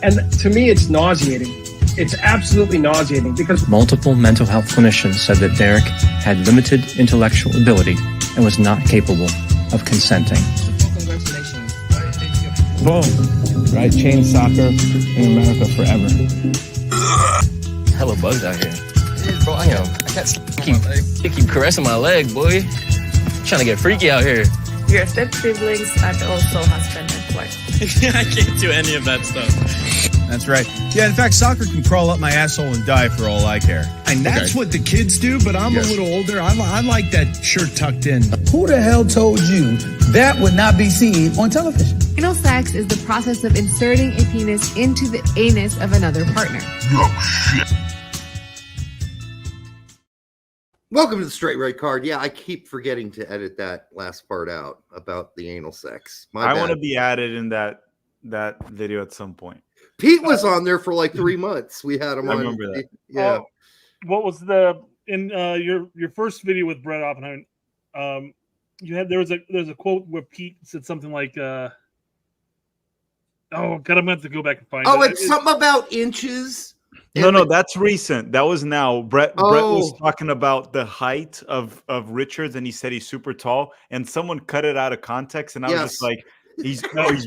And to me, it's nauseating. It's absolutely nauseating because multiple mental health clinicians said that Derek had limited intellectual ability and was not capable of consenting. Congratulations. Boom. Right? Change soccer in America forever. Hella bugs out here. Yeah, bro, I can't keep caressing my leg, boy. Trying to get freaky out here. We are step siblings and also husband and wife. I can't do any of that stuff. That's right. Yeah, in fact, soccer can crawl up my asshole and die for all I care. And that's what the kids do, but I'm a little older. I like that shirt tucked in. Who the hell told you that would not be seen on television? Anal sex is the process of inserting a penis into the anus of another partner. Oh, shit. Welcome to the Straight Right Card. Yeah, I keep forgetting to edit that last part out about the anal sex. I want to be added in that video at some point. Pete was on there for like 3 months. We had him on. I remember that. Yeah. What was in your first video with Brett Oppenheim? There's a quote where Pete said something like, "Oh God, I'm gonna have to go back and find it." Oh, it's something about inches. No, that's recent. That was now. Brett was talking about the height of Richards, and he said he's super tall, and someone cut it out of context, and I was just like, he's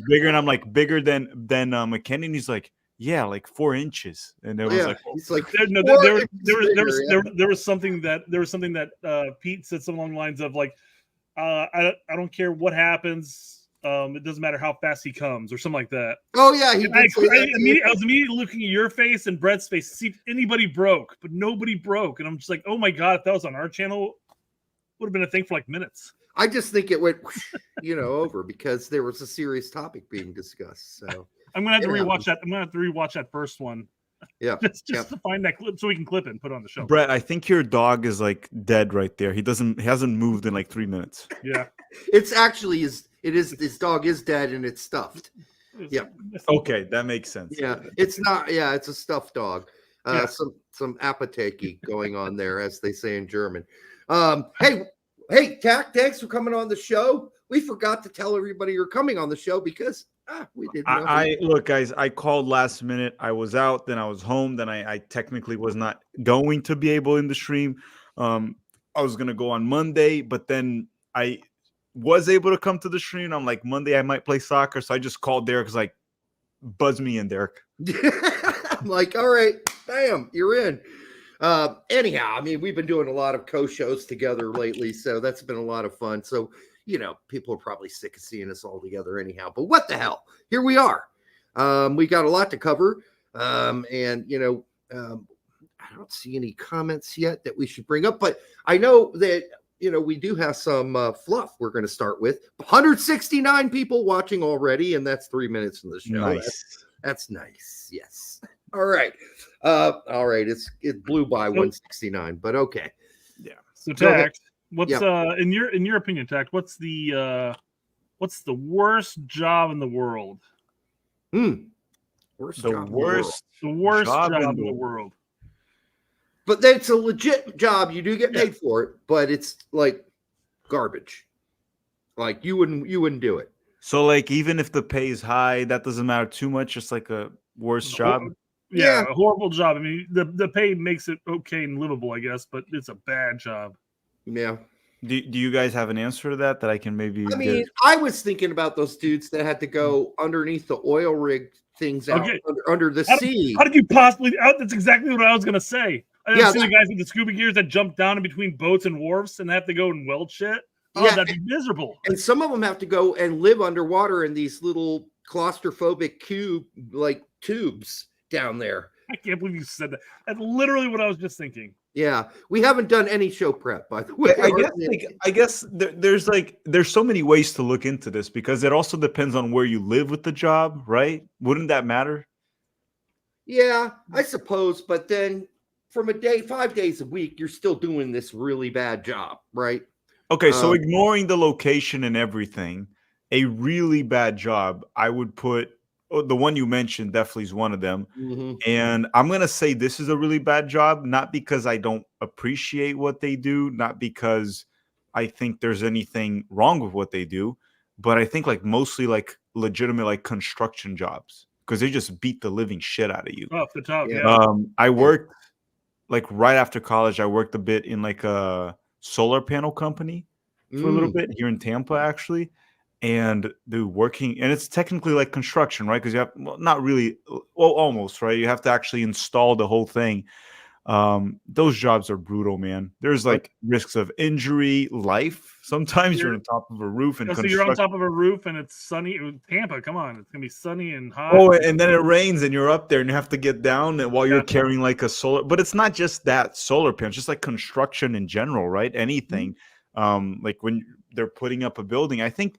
bigger, and I'm like, bigger than McKenny, and he's like, yeah, like 4 inches, and it was he's like there was something that Pete said something along the lines of like, I don't care what happens. It doesn't matter how fast he comes, or something like that. Oh yeah, I was immediately looking at your face and Brett's face to see if anybody broke, but nobody broke, and I'm just like, oh my God, if that was on our channel, would have been a thing for like minutes. I just think it went, over because there was a serious topic being discussed. So I'm gonna have to rewatch that. I'm gonna have to rewatch that first one. Yeah, just to find that clip so we can clip it and put it on the show. Brett, I think your dog is like dead right there. He hasn't moved in like 3 minutes. Yeah, it's actually his dog is dead and it's stuffed. Yeah. Okay, that makes sense. Yeah, it's not. Yeah, it's a stuffed dog. Some appetite going on there, as they say in German. Hey, Tack, thanks for coming on the show. We forgot to tell everybody you're coming on the show because we didn't know. Look, guys, I called last minute. I was out, then I was home, then I technically was not going to be able in the stream. I was gonna go on Monday, but then I was able to come to the stream. I'm like, Monday I might play soccer, so I just called Derek. Was like, buzz me in, Derek. I'm like, all right, bam, you're in. Anyhow, I mean, we've been doing a lot of co-shows together lately, so that's been a lot of fun. So, people are probably sick of seeing us all together anyhow, but what the hell? Here we are. We got a lot to cover. I don't see any comments yet that we should bring up, but I know that, we do have some fluff we're going to start with. 169 people watching already, and that's 3 minutes in the show. Nice. That's nice. Yes. All right. It blew by 169, but okay. Yeah. So Tact, what's in your opinion, Tact, what's the worst job in the world? Worst job in the world. But that's a legit job. You do get paid for it, but it's like garbage. Like you wouldn't do it. So like even if the pay is high, that doesn't matter too much. It's like a worst job. Yeah, a horrible job. I mean, the pay makes it okay and livable, I guess, but it's a bad job. Yeah. Do you guys have an answer to that I can maybe? I mean, I was thinking about those dudes that had to go underneath the oil rig things out under the sea. How did you possibly? That's exactly what I was gonna say. I've seen the guys with the scuba gears that jump down in between boats and wharfs and have to go and weld shit. Oh, that'd be miserable. And some of them have to go and live underwater in these little claustrophobic tubes down there. I can't believe you said that. That's literally what I was just thinking. Yeah, we haven't done any show prep, by the way. I guess there's so many ways to look into this because it also depends on where you live with the job, right? Wouldn't that matter? Yeah, I suppose, but then from 5 days a week, you're still doing this really bad job, right? Okay, so ignoring the location and everything, a really bad job, I would put the one you mentioned definitely is one of them. Mm-hmm. And I'm going to say this is a really bad job, not because I don't appreciate what they do, not because I think there's anything wrong with what they do, but I think like mostly like legitimate like construction jobs. because they just beat the living shit out of you. Off the top, yeah. I worked like right after college. I worked a bit in like a solar panel company for a little bit here in Tampa, actually. And working, and it's technically like construction, right? Because you have, well, not really, well, almost, right? You have to actually install the whole thing. Those jobs are brutal, man. There's like risks of injury, life. Sometimes you're on top of a roof and so you're on top of a roof and it's sunny. Tampa, come on, it's gonna be sunny and hot. Oh, and then it rains and you're up there and you have to get down and while you're carrying like a solar. But it's not just that solar panel, it's just like construction in general, right? Anything, like when they're putting up a building, I think.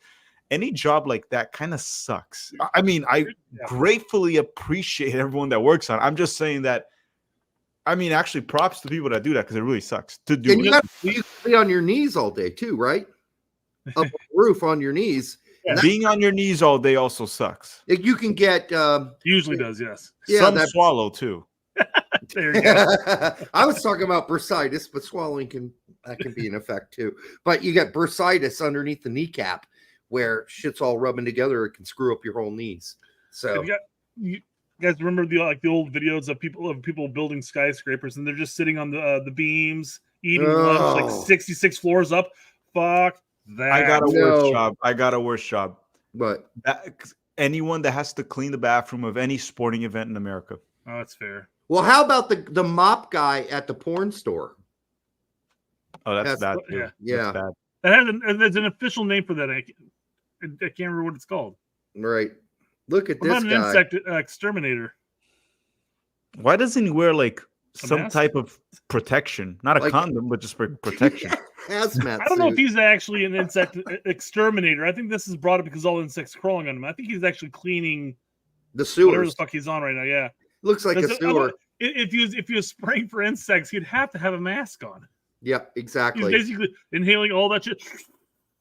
Any job like that kind of sucks. I mean, I gratefully appreciate everyone that works on it. I'm just saying that, I mean, actually props to people that do that because it really sucks to do. And you got to be on your knees all day too, right? Up on the roof on your knees. Yeah. Being on your knees all day also sucks. You can get... usually does, yes. Yeah, some swallow too. There you go. I was talking about bursitis, but swallowing can be an effect too. But you get bursitis underneath the kneecap, where shit's all rubbing together, it can screw up your whole knees. So you guys remember the old videos of people building skyscrapers and they're just sitting on the beams eating lunch like 66 floors up. Fuck that. I got a worse job. But anyone that has to clean the bathroom of any sporting event in America. Oh, that's fair. Well, how about the mop guy at the porn store? Oh, that's bad too. Yeah. That's bad. There's an official name for that. I can't remember what it's called. Right. Look at this guy. An insect exterminator. Why doesn't he wear like some type of protection? Not a condom, but just for protection. Hazmat I don't know if he's actually an insect exterminator. I think this is brought up because all insects crawling on him. I think he's actually cleaning the sewers. Whatever the fuck he's on right now. Yeah. Looks like a sewer. If he was spraying for insects, he'd have to have a mask on. Yep, exactly. He's basically inhaling all that shit.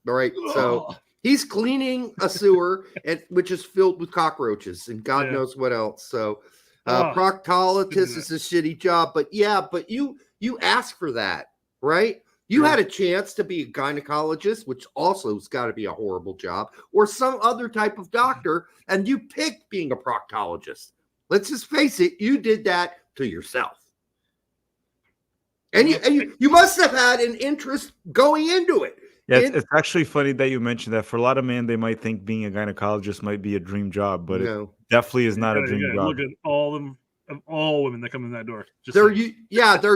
All right. So he's cleaning a sewer, which is filled with cockroaches and God knows what else. So proctologist is a shitty job. But you asked for that, right? You had a chance to be a gynecologist, which also has got to be a horrible job, or some other type of doctor, and you picked being a proctologist. Let's just face it, you did that to yourself. And you must have had an interest going into it. Yeah, it's actually funny that you mentioned that. For a lot of men, they might think being a gynecologist might be a dream job, but it definitely is not a dream job. Look at all women that come in that door. They're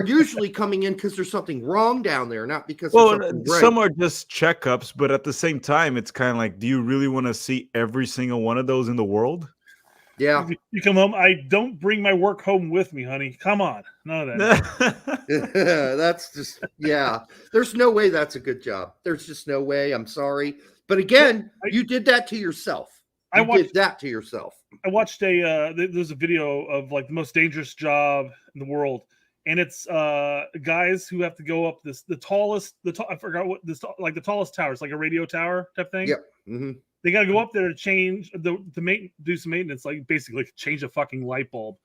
usually coming in because there's something wrong down there, not because some are just checkups, but at the same time, it's kind of like, do you really want to see every single one of those in the world? Yeah. You come home. I don't bring my work home with me, honey. Come on. None of that. That's just, there's no way that's a good job. There's just no way. I'm sorry. But again, you did that to yourself. I watched there's a video of like the most dangerous job in the world. And it's guys who have to go up the tallest tower. It's like a radio tower type thing. Yep. Mm-hmm. They got to go up there to change do some maintenance, like basically change a fucking light bulb.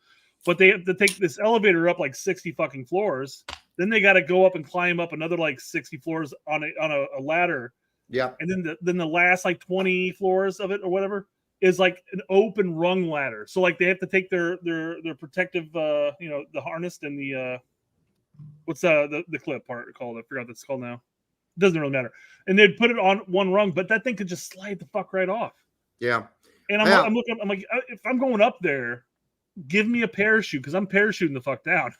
But they have to take this elevator up like 60 fucking floors. Then they got to go up and climb up another like 60 floors on a ladder. Yeah. And then the last like 20 floors of it or whatever is like an open rung ladder. So like they have to take their protective the harness and the what's the clip part called? I forgot what it's called now. It doesn't really matter. And they'd put it on one rung, but that thing could just slide the fuck right off. Yeah. And I'm looking, I'm like, if I'm going up there, give me a parachute because I'm parachuting the fuck down.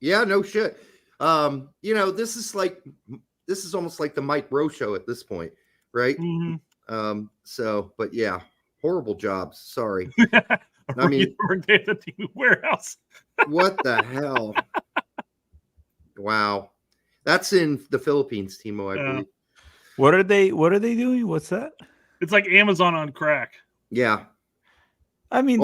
Yeah, no shit. This is almost like the Mike Rowe show at this point, right? Mm-hmm. But yeah, horrible jobs. Sorry. I mean, worked at the TV warehouse. What the hell? Wow. That's in the Philippines, Timo, I believe. What are they doing? What's that? It's like Amazon on crack. Yeah. I mean,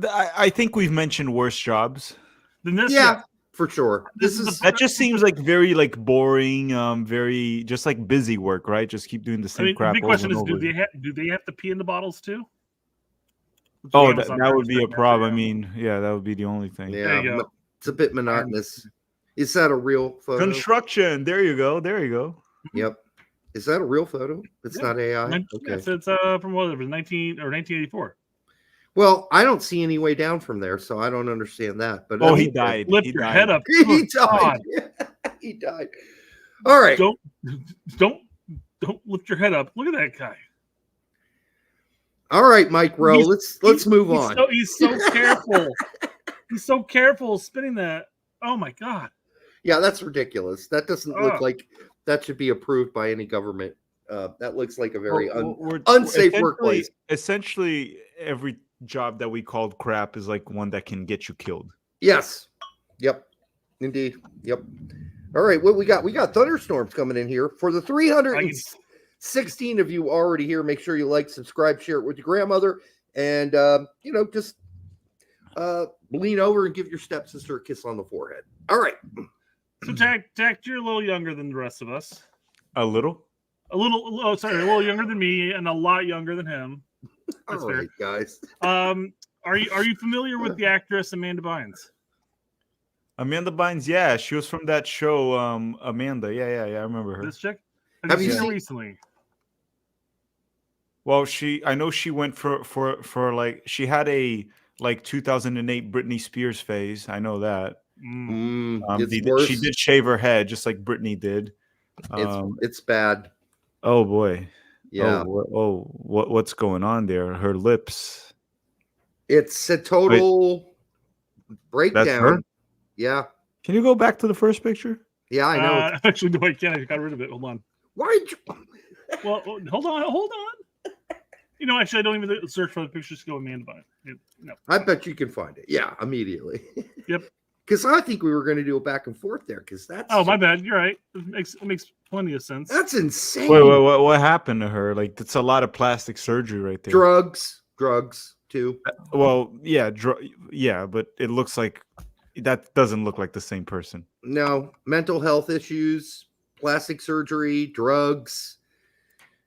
I think we've mentioned worse jobs than this. Yeah, for sure. That just seems like very like boring, very just like busy work, right? Just keep doing the same crap. The big question is, do they have to pee in the bottles too? Oh, that would be a problem. I mean, that would be the only thing. Yeah, there you go. It's a bit monotonous. Is that a real photo? Construction. There you go. Yep. Is that a real photo? It's not AI. Okay. Yes, it's from what it was 1984. Well, I don't see any way down from there, so I don't understand that. But he died. Lift He your died. head up. He died. He died. All right. Don't lift your head up. Look at that guy. All right, Mike Rowe. Let's move on. He's so careful. He's so careful spinning that. Oh my God. Yeah, that's ridiculous. That doesn't look like that should be approved by any government. That looks like a very unsafe workplace. Essentially, every job that we called crap is like one that can get you killed. Yes. Yep. Indeed. Yep. All right. What we got? We got thunderstorms coming in here. For the 316 of you already here, make sure you like, subscribe, share it with your grandmother, and just lean over and give your stepsister a kiss on the forehead. All right. So, Tact, you're a little younger than the rest of us. A little younger than me, and a lot younger than him. That's all right, guys. Are you familiar with the actress Amanda Bynes? Amanda Bynes, yeah, she was from that show. Amanda, yeah, I remember her. This chick. Have you seen her seen recently? Well, I know she went for like she had a 2008 Britney Spears phase. I know that. She did shave her head just like Britney did. It's bad. Oh boy. Yeah. What's going on there? Her lips. It's a total breakdown. That's her? Yeah. Can you go back to the first picture? Yeah, I know. Actually, no, I can't. I got rid of it. Hold on. Why did you? Well, hold on. Actually, I don't even search for the pictures to go Amanda Bynes. No. I bet you can find it. Yeah, immediately. Yep. Because I think we were going to do a back and forth there. Because that's my bad. You're right. It makes plenty of sense. That's insane. Wait, what happened to her? Like, that's a lot of plastic surgery right there. Drugs too. Well, yeah, but it looks like that doesn't look like the same person. No, mental health issues, plastic surgery, drugs,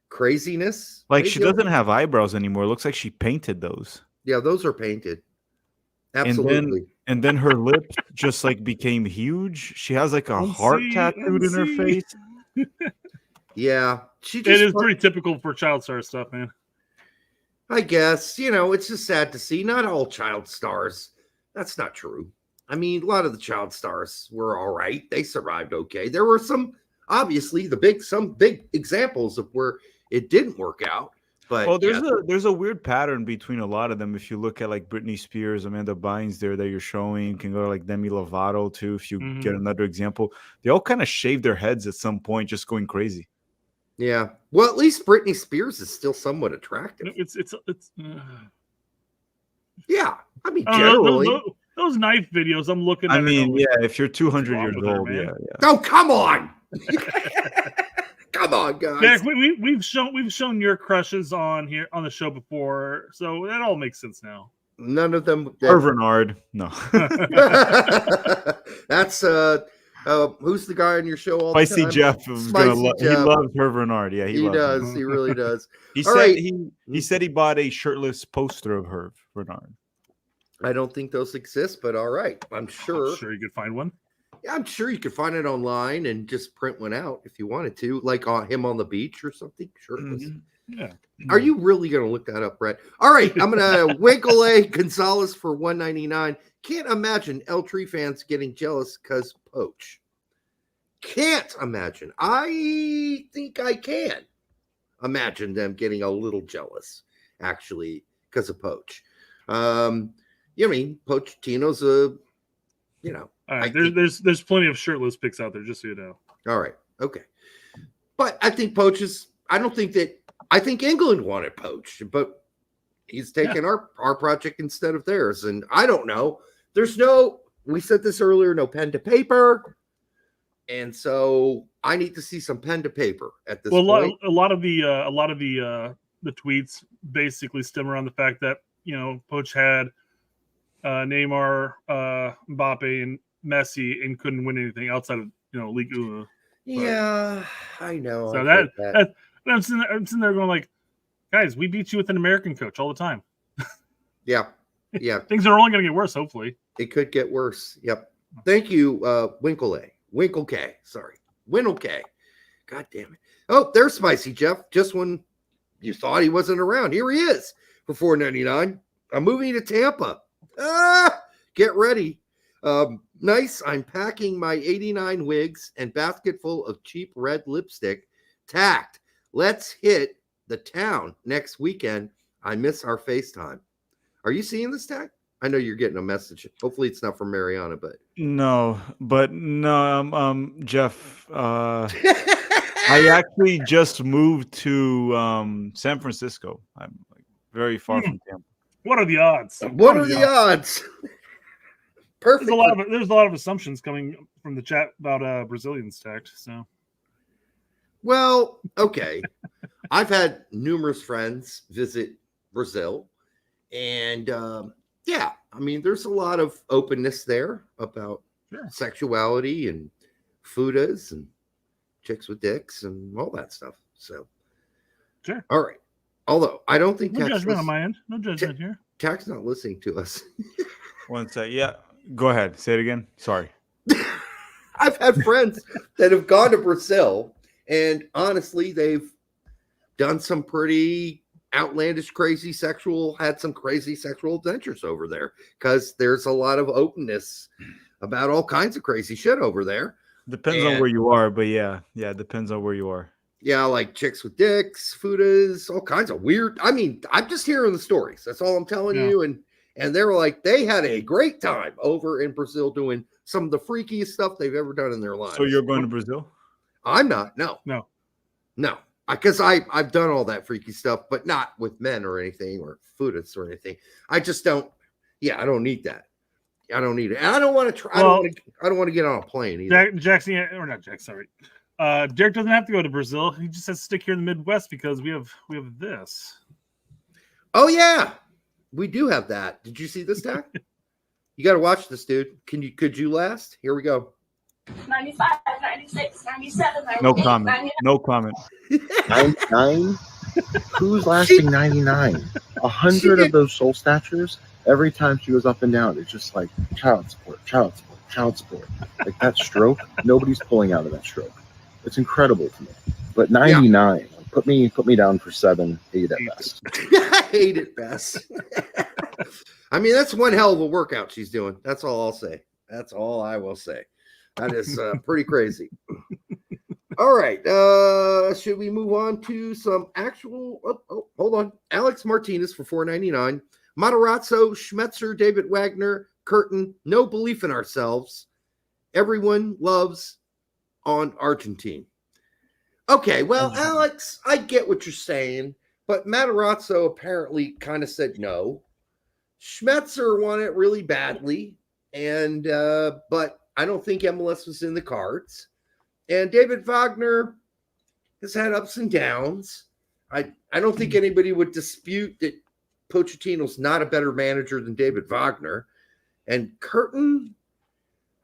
craziness. Like, she doesn't have eyebrows anymore. It looks like she painted those. Yeah, those are painted. Absolutely. And then her lips just like became huge. She has like a heart tattooed in her face. Yeah, it is pretty typical for child star stuff, man. I guess, it's just sad to see. Not all child stars. That's not true. I mean, a lot of the child stars were all right. They survived okay. There were some, obviously, some big examples of where it didn't work out. But there's a weird pattern between a lot of them. If you look at like Britney Spears, Amanda Bynes there that you're showing, you can go to like Demi Lovato too. If you get another example, they all kind of shave their heads at some point, just going crazy. Yeah. Well, at least Britney Spears is still somewhat attractive. It's yeah. I mean, generally. Those knife videos I'm looking at. I mean, if you're 200 years old, yeah. Oh, come on. Come on, guys. Yeah, we've shown your crushes on the show before, so that all makes sense now. None of them. Bernard. No. That's who's the guy on your show all Spicy the time? Jeff. Jeff. He loves Herb Bernard. Yeah, he does. Him. He really does. He said he bought a shirtless poster of Herb Bernard. I don't think those exist, but all right. I'm sure you could find one. Yeah, I'm sure you could find it online and just print one out if you wanted to, like him on the beach or something. Shirtless. Yeah. Are you really going to look that up, Brett? All right, I'm going to Winkle A. Gonzalez for $1.99. Can't imagine L Tree fans getting jealous because Poach. Can't imagine. I think I can imagine them getting a little jealous, actually, because of Poach. I mean, Pochettino's All right, there's plenty of shirtless pics out there, just so you know. All right, okay, but I think Poach is. I think England wanted Poach, but he's taken our project instead of theirs, and I don't know. There's no. We said this earlier. No pen to paper, and so I need to see some pen to paper at this point. A lot of the tweets basically stem around the fact that Poach had Neymar, Mbappe, and Messi, and couldn't win anything outside of League Uno. Yeah, I know. So that I'm sitting there going like, guys, we beat you with an American coach all the time. Yeah. Things are only going to get worse. Hopefully, it could get worse. Yep. Thank you, Winkle K. Sorry, Winkle K. God damn it. Oh, there's Spicy Jeff. Just when you thought he wasn't around, here he is for $4.99. I'm moving to Tampa. Get ready. Nice. I'm packing my 89 wigs and basket full of cheap red lipstick. Tacked. Let's hit the town next weekend. I miss our FaceTime. Are you seeing this, Tack? I know you're getting a message. Hopefully it's not from Mariana, but No, Jeff, I actually just moved to San Francisco. I'm like very far from Tampa. What are the odds? What are the odds? Perfect. There's a lot of assumptions coming from the chat about Brazilians tagged. So, well, okay. I've had numerous friends visit Brazil, and yeah, I mean, there's a lot of openness there about sexuality and fudas and chicks with dicks and all that stuff. So, sure. All right. Although I don't think no judgment on my end. No judgment here. Tack's not listening to us. One sec. Yeah. Go ahead. Say it again. Sorry. I've had friends that have gone to Brazil, and honestly, they've done some pretty outlandish, had some crazy sexual adventures over there because there's a lot of openness about all kinds of crazy shit over there. Depends on where you are, but yeah, depends on where you are. Yeah, like chicks with dicks, fudas, all kinds of weird. I mean, I'm just hearing the stories. That's all I'm telling you. And they were like, they had a great time over in Brazil doing some of the freakiest stuff they've ever done in their lives. So you're going to Brazil? I'm not. No. Because I've done all that freaky stuff, but not with men or anything or fudas or anything. I just don't. Yeah, I don't need that. I don't need it. And I don't want to try. Well, I don't want to get on a plane either. Jackson, or not Jack, sorry. Derek doesn't have to go to Brazil. He just has to stick here in the Midwest because we have this. Oh yeah, we do have that. Did you see this, Tack? You got to watch this, dude. Could you last? Here we go. 95, 96, 97, 98, No comment. 99. No comment. 99? Who's lasting 99? 100 of those soul snatchers, every time she goes up and down, it's just like child support, child support, child support. Like that stroke, nobody's pulling out of that stroke. It's incredible to me. But 99, put me down for 7, 8 at best. 8 at best. I mean, that's one hell of a workout she's doing. That's all I'll say. That's all I will say. That is pretty crazy. All right. Should we move on to some actual? Hold on. Alex Martinez for $4.99. Matarazzo, Schmetzer, David Wagner, Curtin. No belief in ourselves. Everyone loves on Argentine. Okay. Well, Alex, I get what you're saying, but Matarazzo apparently kind of said no. Schmetzer won it really badly, and but I don't think MLS was in the cards. And David Wagner has had ups and downs. I don't think anybody would dispute that Pochettino's not a better manager than David Wagner. And Curtin,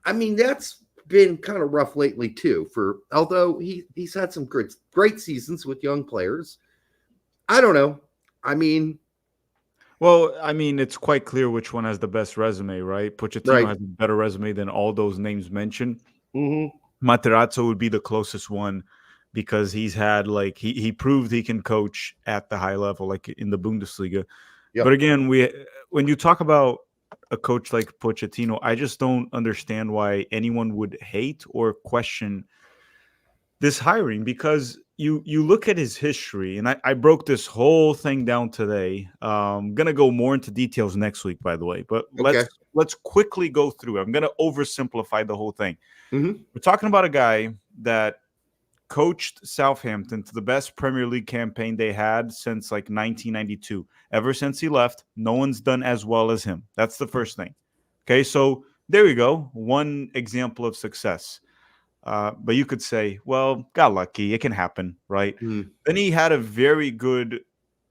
I mean, that's been kind of rough lately too. Although he's had some great seasons with young players. I don't know. I mean, well, I mean, it's quite clear which one has the best resume, right? Pochettino has a better resume than all those names mentioned. Mm-hmm. Materazzo would be the closest one because he's had like he proved he can coach at the high level, like in the Bundesliga. Yep. But again, when you talk about a coach like Pochettino, I just don't understand why anyone would hate or question this hiring, because you look at his history, and I broke this whole thing down today. I'm gonna go more into details next week, by the way, but let's quickly go through. I'm gonna oversimplify the whole thing. Mm-hmm. We're talking about a guy that coached Southampton to the best Premier League campaign they had since like 1992. Ever since he left, no one's done as well as him. That's the first thing. Okay, so there you go. One example of success. But you could say, well, got lucky. It can happen, right? Mm. Then he had a very good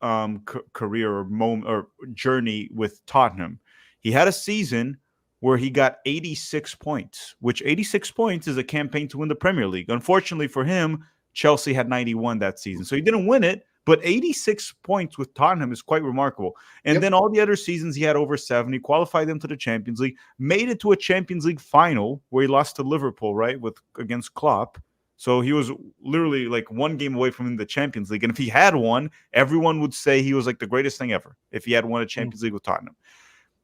career or journey with Tottenham. He had a season where he got 86 points, which 86 points is a campaign to win the Premier League. Unfortunately for him, Chelsea had 91 that season. So he didn't win it, but 86 points with Tottenham is quite remarkable. And then all the other seasons, he had over 70, qualified them to the Champions League, made it to a Champions League final where he lost to Liverpool, right, against Klopp. So he was literally like one game away from the Champions League. And if he had won, everyone would say he was like the greatest thing ever if he had won a Champions League with Tottenham.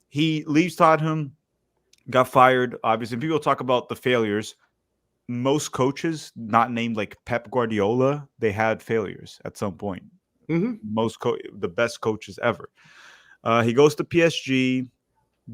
He leaves Tottenham, got fired. Obviously, people talk about the failures. Most coaches, not named like Pep Guardiola, they had failures at some point. The best coaches ever. He goes to PSG.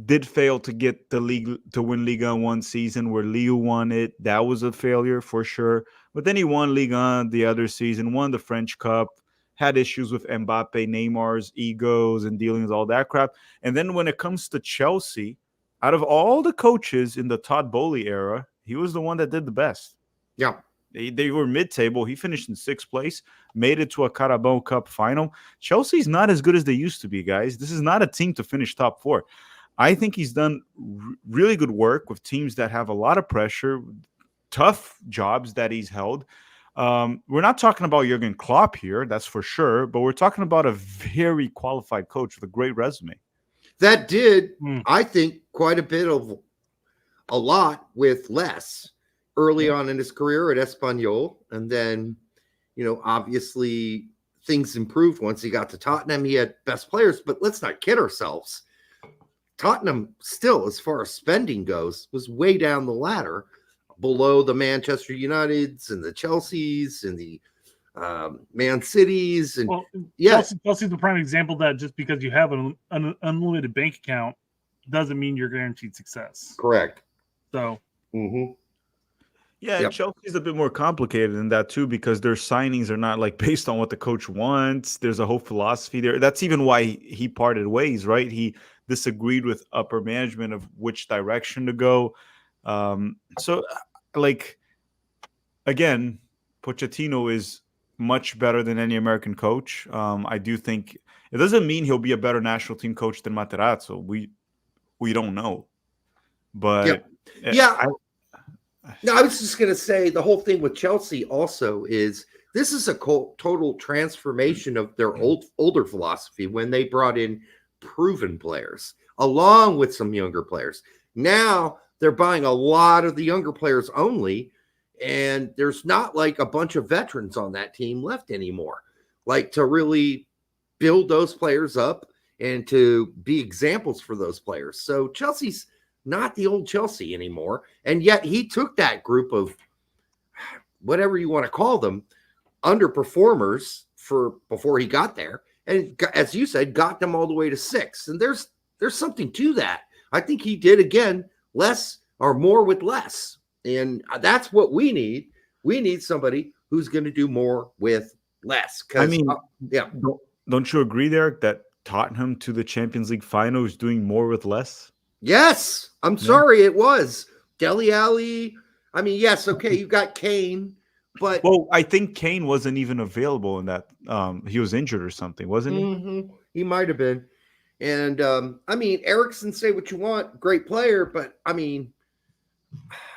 Did fail to get the league to win Liga in one season where Lille won it. That was a failure for sure. But then he won Liga the other season, won the French Cup, had issues with Mbappe, Neymar's egos and dealings, all that crap. And then when it comes to Chelsea, out of all the coaches in the Todd Bowley era, he was the one that did the best. Yeah. They were mid-table. He finished in 6th place, made it to a Carabao Cup final. Chelsea's not as good as they used to be, guys. This is not a team to finish top 4. I think he's done really good work with teams that have a lot of pressure, tough jobs that he's held. We're not talking about Jurgen Klopp here, that's for sure, but we're talking about a very qualified coach with a great resume. That did, I think, quite a lot with less early on in his career at Espanyol. And then, obviously things improved once he got to Tottenham. He had best players, but let's not kid ourselves. Tottenham still, as far as spending goes, was way down the ladder, below the Manchester Uniteds and the Chelseas and the Man Cities. And Chelsea's the prime example that just because you have an unlimited bank account doesn't mean you're guaranteed success. Correct. So, Yeah, Chelsea's a bit more complicated than that too, because their signings are not like based on what the coach wants. There's a whole philosophy there. That's even why he parted ways, right? He disagreed with upper management of which direction to go. Again, Pochettino is much better than any American coach. I do think it doesn't mean he'll be a better national team coach than Materazzo. We don't know, but No, I was just going to say the whole thing with Chelsea also is this is a total transformation of their older philosophy when they brought in proven players along with some younger players. Now they're buying a lot of the younger players only, and there's not like a bunch of veterans on that team left anymore, like to really build those players up and to be examples for those players. So Chelsea's not the old Chelsea anymore. And yet he took that group of whatever you want to call them, underperformers before he got there. And as you said, got them all the way to 6. And there's something to that. I think he did, again, less or more with less. And that's what we need. We need somebody who's going to do more with less. I mean, don't you agree, Derek, that Tottenham to the Champions League final is doing more with less? Yes. I'm sorry, it was. Dele Alli. I mean, yes, okay, you got Kane, but... Well, I think Kane wasn't even available in that. He was injured or something, wasn't he? Mm-hmm. He might have been. And, I mean, Eriksson, say what you want, great player, but, I mean,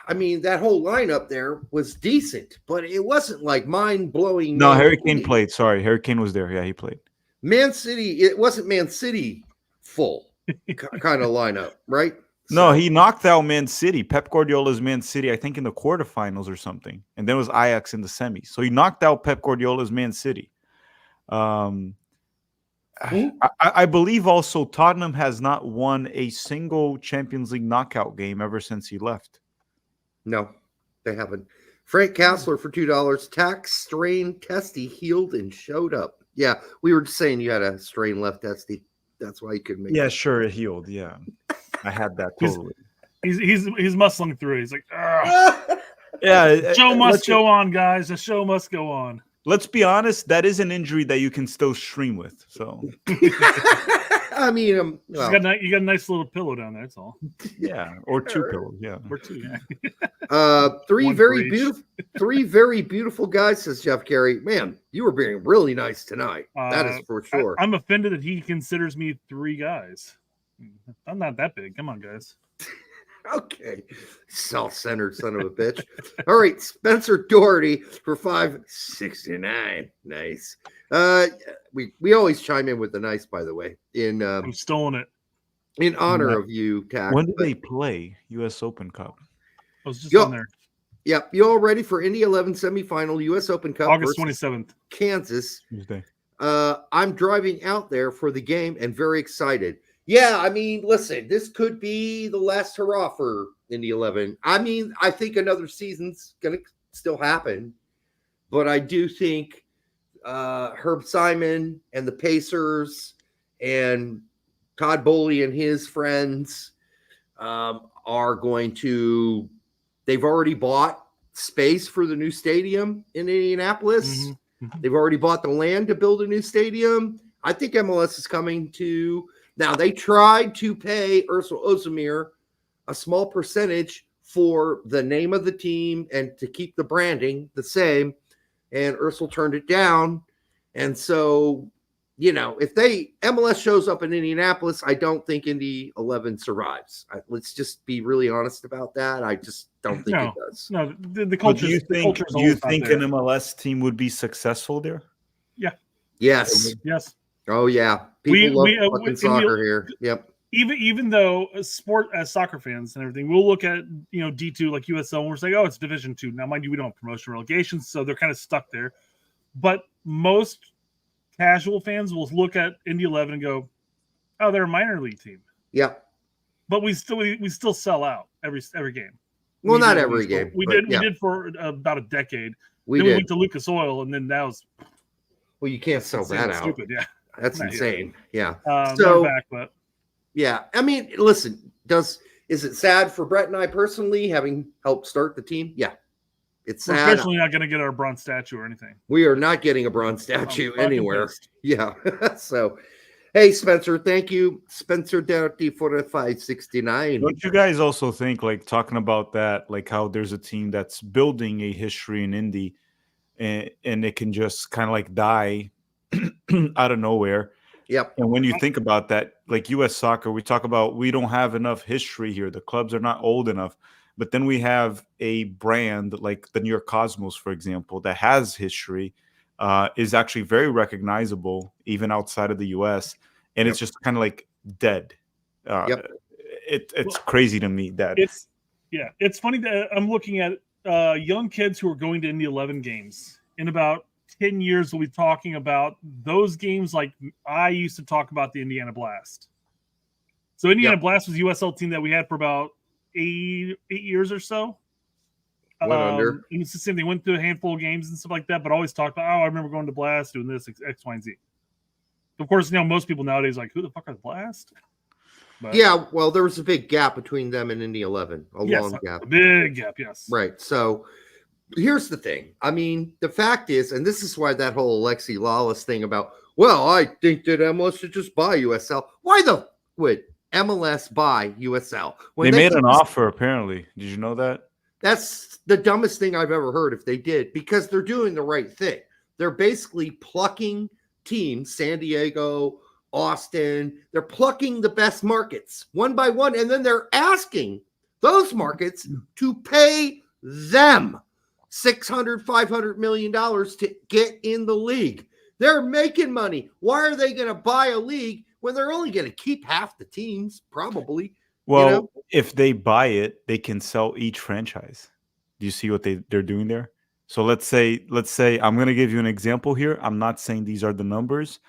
that whole lineup there was decent, but it wasn't like mind-blowing. No, Harry Kane played. Sorry, Harry Kane was there. Yeah, he played. Man City, it wasn't Man City full kind of lineup, right? No, he knocked out Man City. Pep Guardiola's Man City, I think, in the quarterfinals or something. And then it was Ajax in the semis. So he knocked out Pep Guardiola's Man City. I believe also Tottenham has not won a single Champions League knockout game ever since he left. No, they haven't. Frank Kassler for $2. Tax strain testy healed and showed up. Yeah, we were just saying you had a strain left testy. That's why you couldn't make it. Sure, it healed. Yeah, I had that totally. He's muscling through it. He's like, ugh. Yeah, show must go on, guys. The show must go on. Let's be honest. That is an injury that you can still stream with. So, I mean, you got a nice little pillow down there. That's all. Yeah, or two pillows. Yeah, or two. Yeah. Three very beautiful guys, says Jeff Carey. Man, you were being really nice tonight. That is for sure. I'm offended that he considers me 3 guys. I'm not that big. Come on, guys. Okay, self-centered son of a bitch. All right, Spencer Doherty for $5.69. Nice. We always chime in with the nice, by the way. I'm stoling it in honor of you, Tack. When did they play U.S. Open Cup? I was just on there. Yep. You all ready for Indy 11 semifinal U.S. Open Cup? August 27th. Kansas. Tuesday. I'm driving out there for the game and very excited. Yeah, I mean, listen, this could be the last hurrah for Indy 11. I mean, I think another season's going to still happen, but I do think Herb Simon and the Pacers and Todd Bowley and his friends are going to – they've already bought space for the new stadium in Indianapolis. Mm-hmm. They've already bought the land to build a new stadium. I think MLS is coming to – now, they tried to pay Ursel Ozemir a small percentage for the name of the team and to keep the branding the same, and Ursel turned it down. And so, you know, if MLS shows up in Indianapolis, I don't think Indy 11 survives. Let's just be really honest about that. I just don't think it does. No, the culture. Do you think an MLS team would be successful there? Yeah. Yes. Yes. Oh yeah, people love fucking soccer here. Yep. Even though as soccer fans and everything, we'll look at D2 like USL and we're like, oh, it's Division 2. Now, mind you, we don't have promotion relegations, so they're kind of stuck there. But most casual fans will look at Indy 11 and go, oh, they're a minor league team. Yep. But we still sell out every game. Well, not every game. We did for about a decade. We went to Lucas Oil, and then that was. Well, you can't sell that out. Stupid, yeah. That's insane. Yeah. So back, but yeah, I mean, listen, is it sad for Brett and I personally having helped start the team? Yeah. It's sad. We're especially not going to get our bronze statue or anything. We are not getting a bronze statue anywhere. Pissed. Yeah. So, hey, Spencer, thank you. Spencer Doherty for the 569. Don't you guys also think, like, talking about that, like how there's a team that's building a history in Indy and it can just kind of like die out of nowhere. Yep. And when you think about that, like U.S. soccer, we talk about we don't have enough history here. The clubs are not old enough. But then we have a brand like the New York Cosmos, for example, that has history, is actually very recognizable even outside of the U.S. And it's just kind of like dead. It's crazy to me that it's funny that I'm looking at young kids who are going to Indy 11 games. In about 10 years, we'll be talking about those games like I used to talk about the Indiana Blast. So Indiana Blast was a USL team that we had for about 8 years or so. And it's the same. They went through a handful of games and stuff like that, but always talked about, I remember going to Blast, doing this, X, Y, and Z. Of course, most people nowadays are like, who the fuck are the Blast? But, yeah, well, there was a big gap between them and Indy 11. Long gap. A big gap, yes. Right. So here's the thing. I mean, the fact is, and this is why that whole Alexi Lawless thing about, well, I think that MLS should just buy USL. Why would MLS buy USL? When they made an offer, apparently. Did you know that? That's the dumbest thing I've ever heard if they did, because they're doing the right thing. They're basically plucking teams, San Diego, Austin. They're plucking the best markets one by one, and then they're asking those markets to pay them $600, $500 million to get in the league. They're making money. Why are they going to buy a league when they're only going to keep half the teams, probably? Well, if they buy it, they can sell each franchise. Do you see what they're doing there? So let's say I'm going to give you an example here. I'm not saying these are the numbers.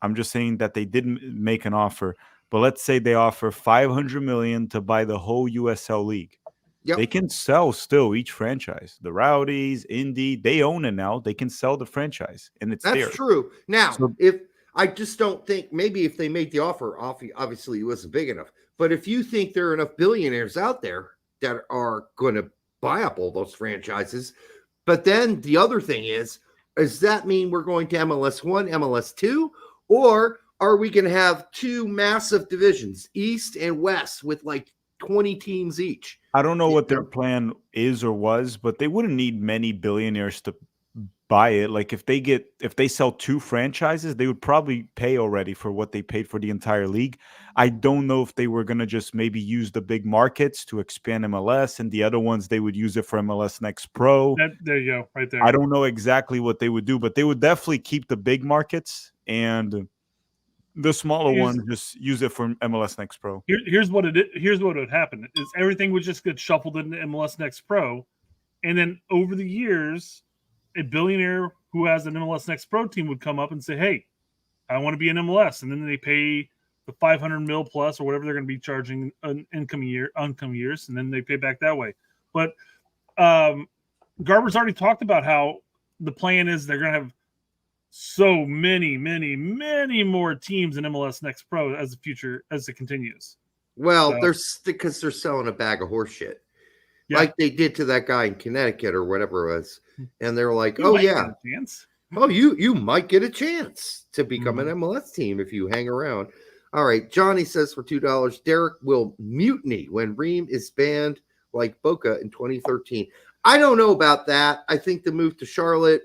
I'm just saying that they didn't make an offer. But let's say they offer $500 million to buy the whole USL league. Yep. They can sell still each franchise. The Rowdies, Indy, they own it now. They can sell the franchise, and it's there. That's true. Now, if I just don't think maybe if they made the offer, obviously it wasn't big enough. But if you think there are enough billionaires out there that are going to buy up all those franchises, but then the other thing is, does that mean we're going to MLS 1, MLS 2, or are we going to have two massive divisions, East and West, with like 20 teams each? I don't know what their plan is or was, but they wouldn't need many billionaires to buy it. Like if they sell two franchises, they would probably pay already for what they paid for the entire league. I don't know if they were going to just maybe use the big markets to expand MLS, and the other ones they would use it for MLS Next Pro. There you go, right there. I don't know exactly what they would do, but they would definitely keep the big markets and the smaller ones just use it for MLS Next Pro. Here's what would happen is everything would just get shuffled into MLS Next Pro, And then over the years, a billionaire who has an MLS Next Pro team would come up and say, hey, I want to be in MLS. And then they pay the 500 mil plus or whatever they're going to be charging an income years, and then they pay back that way. But Garber's already talked about how the plan is they're going to have so many more teams in MLS Next Pro as it continues. Well, because they're selling a bag of horse shit. Yeah. Like they did to that guy in Connecticut or whatever it was. And they're like, you you might get a chance to become an MLS team if you hang around. All right. Johnny says for $2, Derek will mutiny when Ream is banned like Boca in 2013. I don't know about that. I think the move to Charlotte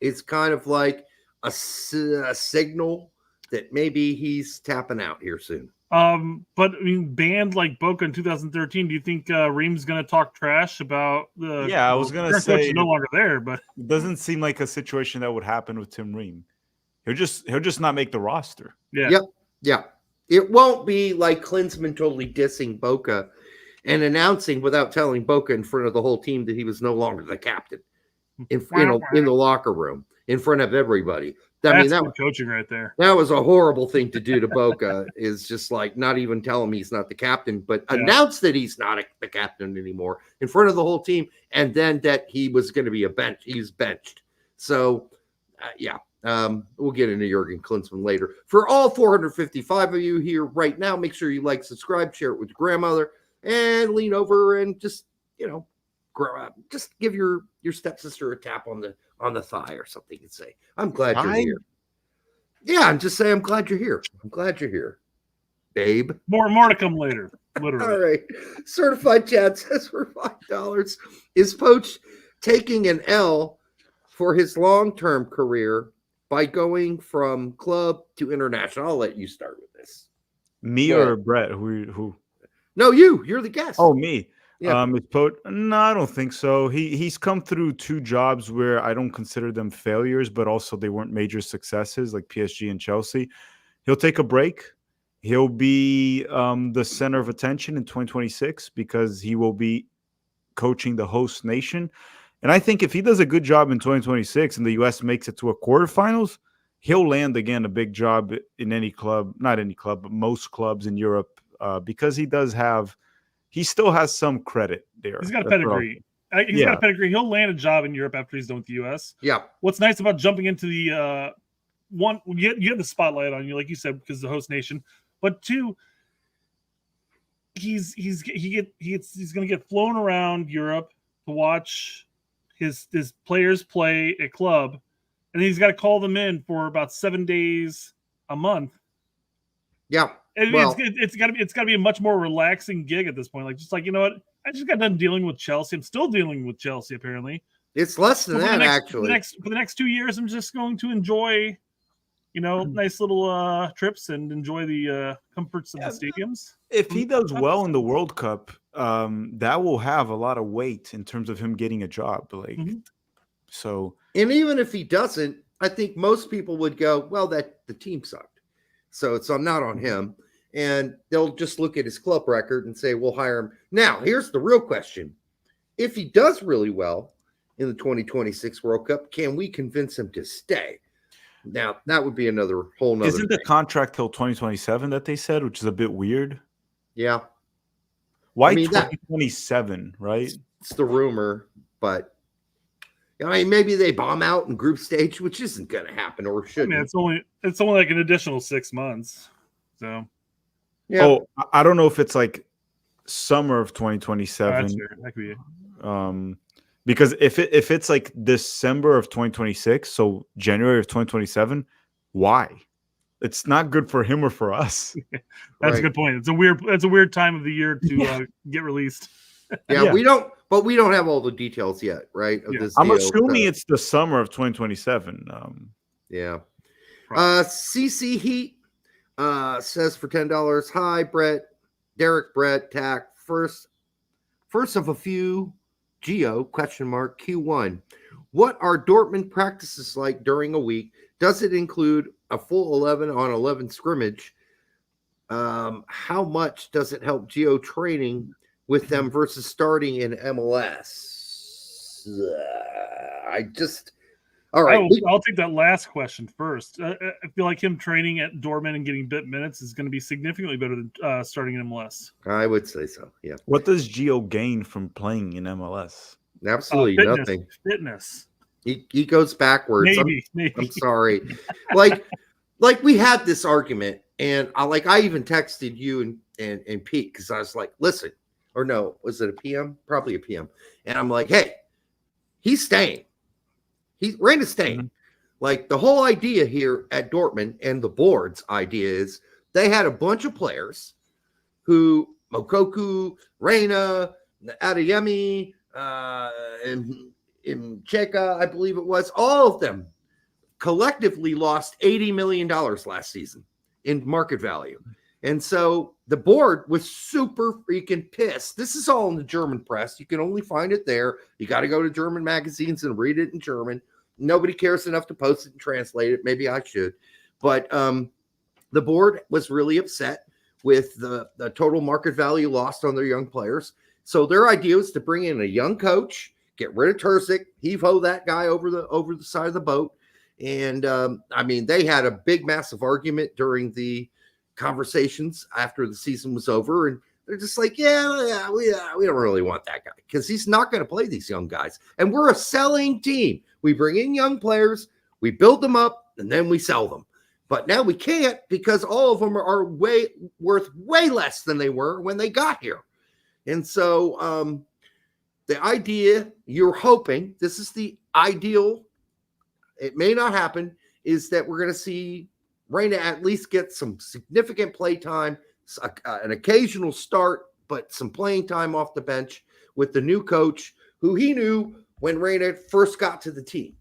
is kind of like a signal that maybe he's tapping out here soon. But I mean, banned like Boca in 2013. Do you think Ream's going to talk trash about the? Yeah, I was going to say no longer there, but it doesn't seem like a situation that would happen with Tim Ream. He'll just not make the roster. Yeah. Yep. Yeah. It won't be like Klinsmann totally dissing Boca and announcing without telling Boca in front of the whole team that he was no longer the captain in the locker room in front of everybody. That's good coaching right there. That was a horrible thing to do to Boca. Is just like not even tell him he's not the captain, but announce that he's not the captain anymore in front of the whole team, and then that he was going to be he's benched. So, we'll get into Jurgen Klinsmann later. For all 455 of you here right now, make sure you like, subscribe, share it with your grandmother, and lean over and just just give your stepsister a tap on the thigh or something and say, I'm glad you're here. Yeah, I'm just saying I'm glad you're here. I'm glad you're here, babe. More to come later. Literally. All right. Certified Chad says for $5, is Poach taking an L for his long-term career by going from club to international? I'll let you start with this. Me or Brett? Who? No, you're the guest. Oh, me. Yeah. No, I don't think so. He's come through two jobs where I don't consider them failures, but also they weren't major successes, like PSG and Chelsea. He'll take a break. He'll be the center of attention in 2026 because he will be coaching the host nation. And I think if he does a good job in 2026 and the U.S. makes it to a quarterfinals, he'll land again a big job in any club, not any club, but most clubs in Europe because he still has some credit there. He's got a pedigree. Got a pedigree. He'll land a job in Europe after he's done with the U.S. Yeah. What's nice about jumping into the one, you have the spotlight on you, like you said, because the host nation. But two, he's going to get flown around Europe to watch his players play at club, and then he's got to call them in for about 7 days a month. Yeah. It's got to be a much more relaxing gig at this point. Like, just like, you know what? I just got done dealing with Chelsea. I'm still dealing with Chelsea, apparently. It's less than that, actually. For the next 2 years, I'm just going to enjoy, nice little trips and enjoy the comforts of the stadiums. If he does well in the World Cup, that will have a lot of weight in terms of him getting a job. So, and even if he doesn't, I think most people would go, well, that the team sucked. So it's not on him. And they'll just look at his club record and say, we'll hire him. Now, here's the real question. If he does really well in the 2026 World Cup, can we convince him to stay? Now, that would be another whole nother Isn't the contract till 2027 that they said, which is a bit weird? Yeah. Why 2027, right? It's the rumor, but maybe they bomb out in group stage, which isn't going to happen or shouldn't. It's only like an additional 6 months. So, yeah. Oh, I don't know if it's like summer of 2027. That could be because if it's like December of 2026, so January of 2027, why? It's not good for him or for us. That's a good point. It's a weird time of the year to get released. Yeah, we don't have all the details yet, right? Of this I'm deal. assuming it's the summer of 2027. Yeah. CC Heat says for $10. Hi, Brett, Derek, Brett, Tack. First of a few. Gio ? Q1. What are Dortmund practices like during a week? Does it include a full 11 on 11 scrimmage? How much does it help Gio training with them versus starting in MLS? I just all right. I'll take that last question first. I feel like him training at Dortmund and getting bit minutes is going to be significantly better than starting in MLS. I would say so. Yeah. What does Gio gain from playing in MLS? Absolutely fitness, nothing. Fitness. He goes backwards. Maybe. I'm sorry. like we had this argument, and I even texted you and Pete because I was like, listen, or no, was it a PM? Probably a PM. And I'm like, hey, he's staying. Reyna's staying. Mm-hmm. Like the whole idea here at Dortmund and the board's idea is they had a bunch of players who Mokoku, Reyna, Adeyemi, and Cheka, I believe it was, all of them collectively lost $80 million last season in market value. And so the board was super freaking pissed. This is all in the German press. You can only find it there. You got to go to German magazines and read it in German. Nobody cares enough to post it and translate it. Maybe I should. But the board was really upset with the total market value lost on their young players. So their idea was to bring in a young coach, get rid of Terzic, heave-ho that guy over the side of the boat. And, they had a big, massive argument during the conversations after the season was over. And they're just like, we don't really want that guy because he's not going to play these young guys. And we're a selling team. We bring in young players, we build them up, and then we sell them. But now we can't because all of them are worth way less than they were when they got here. And so the idea, you're hoping, this is the ideal, it may not happen, is that we're going to see Reyna at least get some significant play time, an occasional start, but some playing time off the bench with the new coach who he knew when Reyna first got to the team,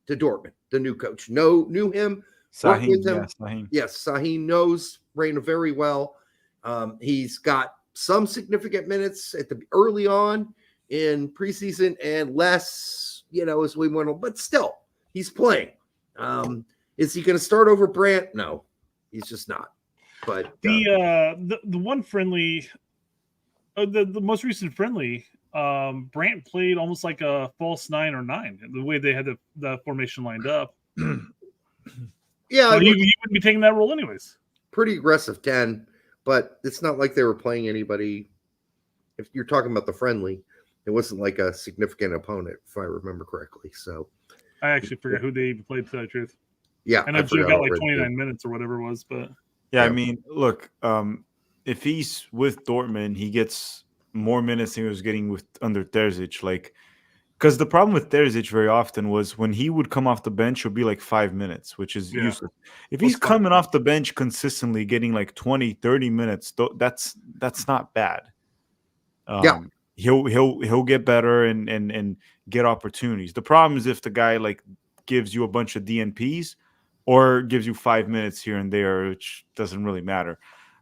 to Dortmund. The new coach knew him, worked with him. Sahin. Yes, Sahin knows Reyna very well. He's got some significant minutes early on in preseason and less, as we went on, but still, he's playing. Is he going to start over Brandt? No, he's just not. But the one friendly, the most recent friendly, Brandt played almost like a false 9 or 9. The way they had the formation lined up. Yeah, so you wouldn't be taking that role anyways. Pretty aggressive 10, but it's not like they were playing anybody. If you're talking about the friendly, it wasn't like a significant opponent, if I remember correctly. So I actually forget who they even played, to tell the truth. Yeah, I know Gio got like 29 minutes or whatever it was, but yeah, I mean, look, if he's with Dortmund, he gets more minutes than he was getting with under Terzic. Like, because the problem with Terzic very often was when he would come off the bench, it would be like 5 minutes, which is useless. If he's coming off the bench consistently, getting like 20, 30 minutes, that's not bad. He'll get better and get opportunities. The problem is if the guy like gives you a bunch of DNPs or gives you 5 minutes here and there, which doesn't really matter.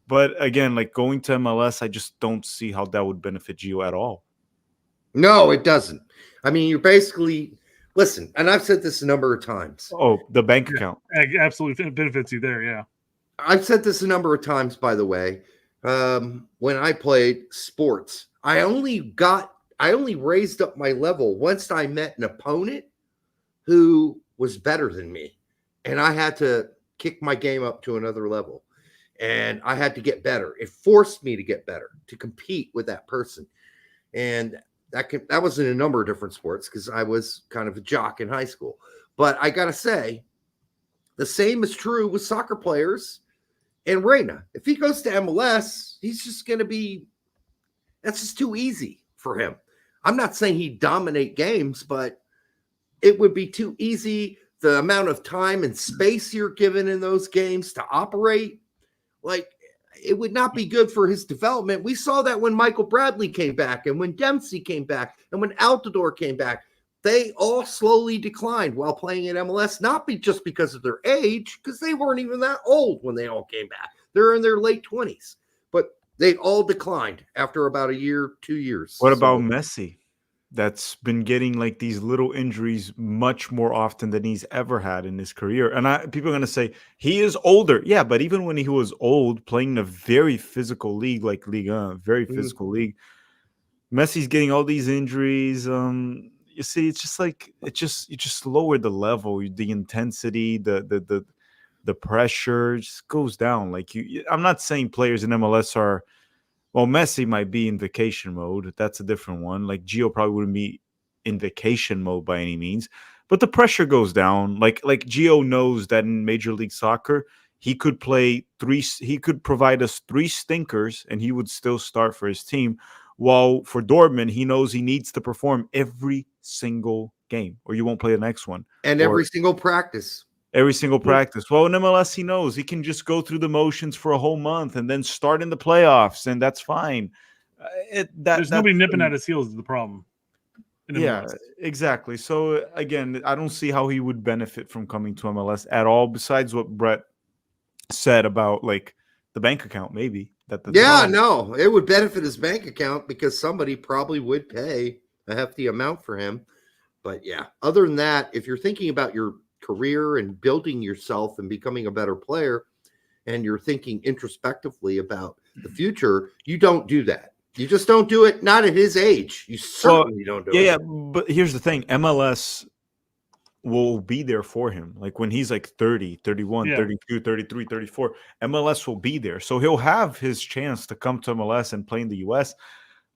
But again, like going to MLS, I just don't see how that would benefit Gio at all. No, it doesn't. I mean, you're basically listen, and I've said this a number of times. Oh, the bank account. Absolutely benefits you there, yeah. I've said this a number of times, by the way. When I played sports, I only raised up my level once I met an opponent who was better than me. And I had to kick my game up to another level. And I had to get better. It forced me to get better, to compete with that person. And that was in a number of different sports because I was kind of a jock in high school. But I got to say, the same is true with soccer players and Reyna. If he goes to MLS, he's just going to be – that's just too easy for him. I'm not saying he'd dominate games, but it would be too easy. The amount of time and space you're given in those games to operate, like it would not be good for his development. We saw that when Michael Bradley came back and when Dempsey came back and when Altidore came back. They all slowly declined while playing in MLS, not just because of their age, because they weren't even that old when they all came back. They're in their late 20s, but they all declined after about a year, 2 years. What about Messi? That's been getting like these little injuries much more often than he's ever had in his career. And people are going to say he is older. Yeah, but even when he was old, playing in a very physical league like Ligue 1, very physical league, Messi's getting all these injuries. you see, it's just like you just lower the level, the intensity, the pressure just goes down. Like I'm not saying players in MLS are. Well, Messi might be in vacation mode. That's a different one. Like Gio probably wouldn't be in vacation mode by any means, but the pressure goes down. Like Gio knows that in Major League Soccer, he could provide us 3 stinkers and he would still start for his team. While for Dortmund, he knows he needs to perform every single game or you won't play the next one. And every single practice. Every single practice. Well, in MLS, he knows he can just go through the motions for a whole month and then start in the playoffs, and that's fine. There's nobody nipping at his heels is the problem. Yeah, exactly. So, again, I don't see how he would benefit from coming to MLS at all, besides what Brett said about, like, the bank account, maybe. No, it would benefit his bank account because somebody probably would pay a hefty amount for him. But, yeah, other than that, if you're thinking about your career and building yourself and becoming a better player, and you're thinking introspectively about the future, you don't do that. You just don't do it. Not at his age. You certainly don't do it. Yeah, but here's the thing. MLS will be there for him. Like when he's like 30, 31, 32, 33, 34, MLS will be there. So he'll have his chance to come to MLS and play in the US.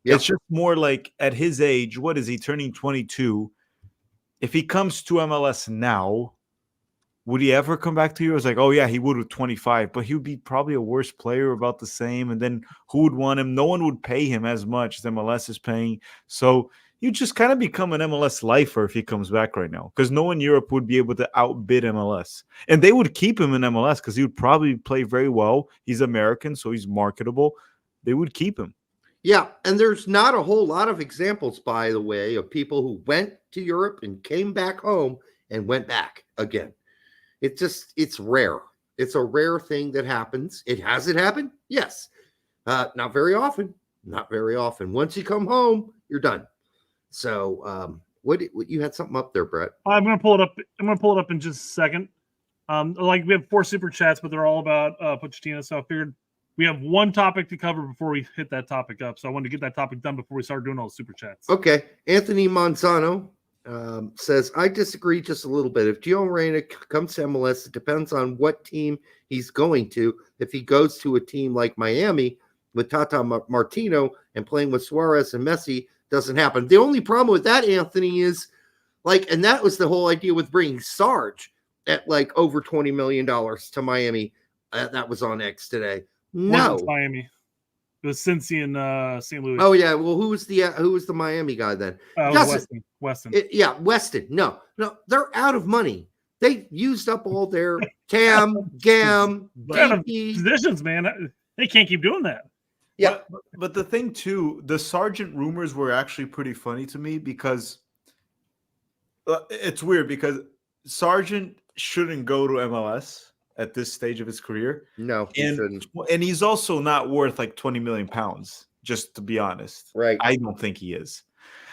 Yep. It's just more like at his age, what is he turning 22? If he comes to MLS now, would he ever come back to you? It's like, oh, yeah, he would with 25, but he would be probably a worse player, about the same. And then who would want him? No one would pay him as much as MLS is paying. So you just kind of become an MLS lifer if he comes back right now, because no one in Europe would be able to outbid MLS. And they would keep him in MLS because he would probably play very well. He's American, so he's marketable. They would keep him. Yeah, and there's not a whole lot of examples, by the way, of people who went to Europe and came back home and went back again. It's rare. It's a rare thing that happens. Has it happened? Yes. Not very often. Not very often. Once you come home, you're done. So, what you had something up there, Brett? I'm going to pull it up. I'm going to pull it up in just a second. Like we have 4 super chats, but they're all about Pochettino. So I figured we have one topic to cover before we hit that topic up. So I wanted to get that topic done before we start doing all the super chats. Okay. Anthony Monzano says, I disagree just a little bit. If Gio Reyna comes to MLS, it depends on what team he's going to. If he goes to a team like Miami with Tata Martino and playing with Suarez and Messi, doesn't happen. The only problem with that, Anthony, is and that was the whole idea with bringing Sarge at like over $20 million to Miami. That was on X today. No, Miami. It was Cincy and St. Louis. Oh yeah. Well, who was the Miami guy then? Weston. Weston. No, they're out of money. They used up all their TAM, GAM, positions, man. They can't keep doing that. Yeah, but the thing too, the Sargent rumors were actually pretty funny to me because it's weird because Sargent shouldn't go to MLS at this stage of his career. No, he shouldn't. And he's also not worth like 20 million pounds, just to be honest. Right. I don't think he is.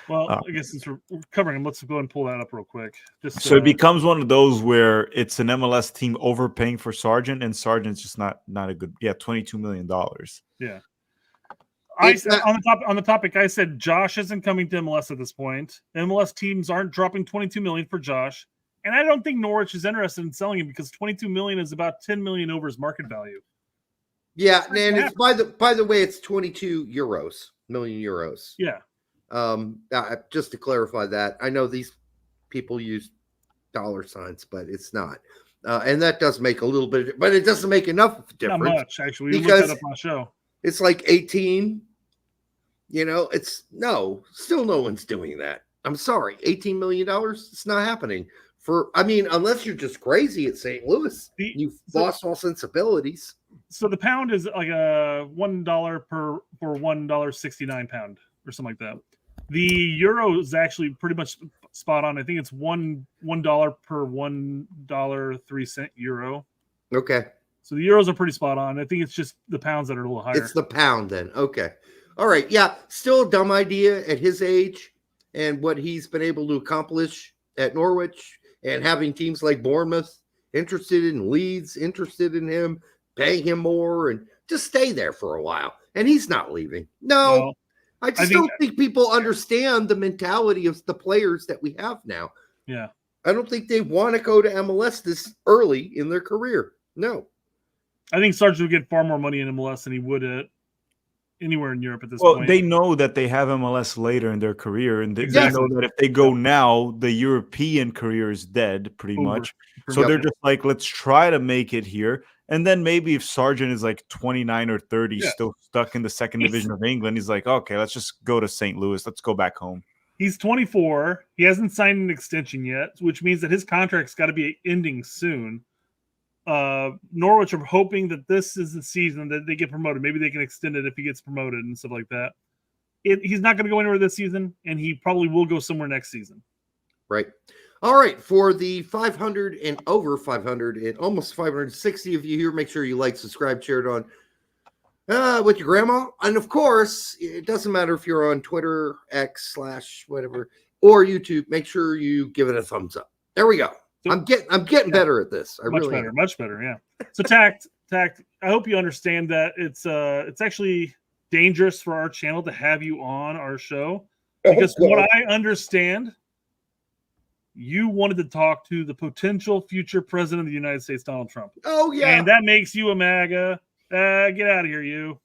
Well, I guess since we're covering him, let's go ahead and pull that up real quick. So it becomes one of those where it's an MLS team overpaying for Sargent, and Sargent's just not a good. Yeah, $22 million. Yeah. I said on the topic, I said Josh isn't coming to MLS at this point. MLS teams aren't dropping $22 million for Josh, and I don't think Norwich is interested in selling him because $22 million is about $10 million over his market value. Yeah, and it's by the way, it's 22 million euros. Yeah. Just to clarify that, I know these people use dollar signs, but it's not. And that does make a little bit, but it doesn't make enough difference. Not much, actually. We looked that up on the show. It's like 18. Still no one's doing that. I'm sorry. $18 million, it's not happening. Unless you're just crazy at St. Louis. You've lost all sensibilities. So the pound is like a $1 for $1.69 pound or something like that. The euro is actually pretty much spot on. I think it's $1 per $1.03 euro. Okay. So the euros are pretty spot on. I think it's just the pounds that are a little higher. It's the pound then. Okay. All right. Yeah. Still a dumb idea at his age and what he's been able to accomplish at Norwich and having teams like Bournemouth interested in Leeds, interested in him, paying him more and just stay there for a while. And he's not leaving. No. I just don't think people understand the mentality of the players that we have now. Yeah. I don't think they want to go to MLS this early in their career. No. I think Sargent would get far more money in MLS than he would at anywhere in Europe at this Well, point. they know that they have MLS later in their career, and they know that if they go now, the European career is dead pretty much. So they're just like, let's try to make it here. And then maybe if Sargent is like 29 or 30, still stuck in the second division of England, he's like, okay, let's just go to St. Louis. Let's go back home. He's 24. He hasn't signed an extension yet, which means that his contract's got to be ending soon. Norwich are hoping that this is the season that they get promoted. Maybe they can extend it if he gets promoted and stuff like that. He's not going to go anywhere this season, and he probably will go somewhere next season. Right. All right. For the 500 and over 500 and almost 560 of you here, make sure you like, subscribe, share it on with your grandma. And of course, it doesn't matter if you're on Twitter, X / whatever, or YouTube. Make sure you give it a thumbs up. There we go. So, I'm getting better at this. Much better. Yeah. So tact. I hope you understand that it's actually dangerous for our channel to have you on our show because from what I understand, you wanted to talk to the potential future president of the United States, Donald Trump. Oh yeah, and that makes you a MAGA. Get out of here, you.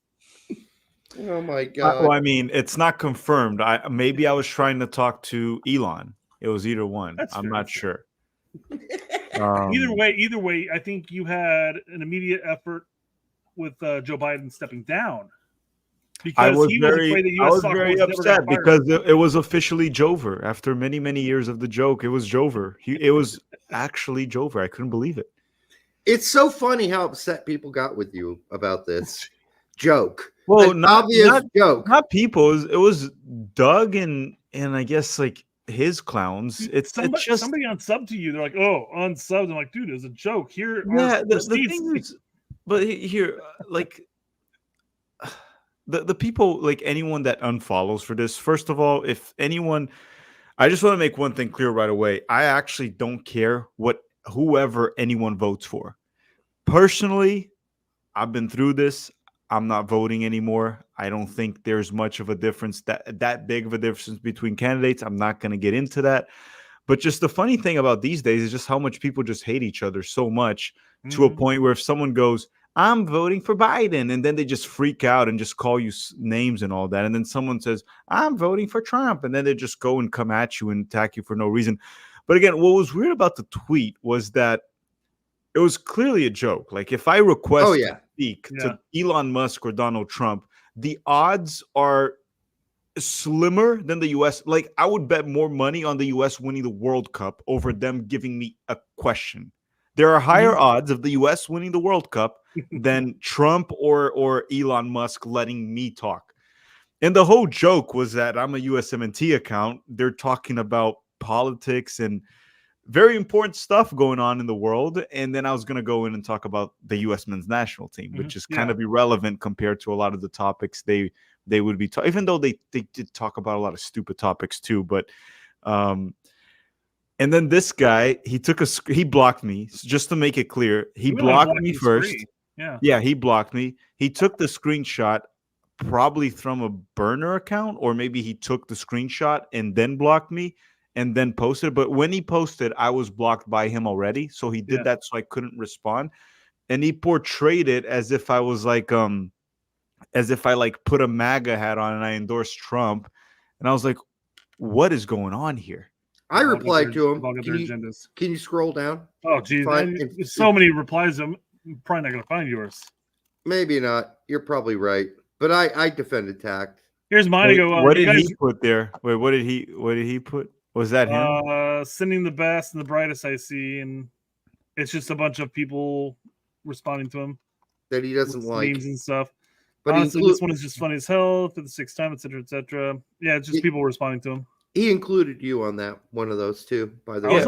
Oh my God. Well, I mean, it's not confirmed. Maybe I was trying to talk to Elon. It was either one. I'm not sure. Either way, I think you had an immediate effort with Joe Biden stepping down because I was he was afraid that I U.S. was soccer very was never upset gonna fire because him. it was officially Jover. After many years of the joke, it was Jover. It was actually Jover. I couldn't believe it. It's so funny how upset people got with you about this joke. Well, not joke. Not people. It was Doug and I guess like his clowns. It's just somebody unsub to you. They're like, "Oh, unsubbed." I'm like, "Dude, it was a joke." Here, yeah. The thing is, but here, like the people, like anyone that unfollows for this. First of all, if anyone, I just want to make one thing clear right away. I actually don't care whoever anyone votes for. Personally, I've been through this. I'm not voting anymore. I don't think there's much of a difference, that big of a difference between candidates. I'm not going to get into that. But just the funny thing about these days is just how much people just hate each other so much to a point where if someone goes, I'm voting for Biden, and then they just freak out and just call you names and all that. And then someone says, I'm voting for Trump. And then they just go and come at you and attack you for no reason. But again, what was weird about the tweet was that it was clearly a joke. Like if I request to speak to Elon Musk or Donald Trump, the odds are slimmer than the U.S. Like I would bet more money on the U.S. winning the World Cup over them giving me a question. There are higher odds of the U.S. winning the World Cup than Trump or Elon Musk letting me talk. And the whole joke was that I'm a USMNT account. They're talking about politics and very important stuff going on in the world. And then I was going to go in and talk about the U.S. men's national team, which is kind of irrelevant compared to a lot of the topics they would be talking, even though they did talk about a lot of stupid topics too. But and then this guy, he blocked me. Just to make it clear, he blocked me first. Yeah, he blocked me. He took the screenshot probably from a burner account, or maybe he took the screenshot and then blocked me and then posted. But when he posted, I was blocked by him already. So he did that so I couldn't respond. And he portrayed it as if I was like, as if I like put a MAGA hat on and I endorsed Trump. And I was like, what is going on here? I replied to him. Can you scroll down? Oh, geez. So many replies. I'm probably not going to find yours. Maybe not. You're probably right. But I defended tact. Here's mine to go. What did he put there? Wait, what did he put? Was that him? Sending the best and the brightest I see, and it's just a bunch of people responding to him that he doesn't like memes and stuff. But honestly, this one is just funny as hell for the sixth time, etc., etc. Yeah, it's just people responding to him. He included you on that one of those too. By the way,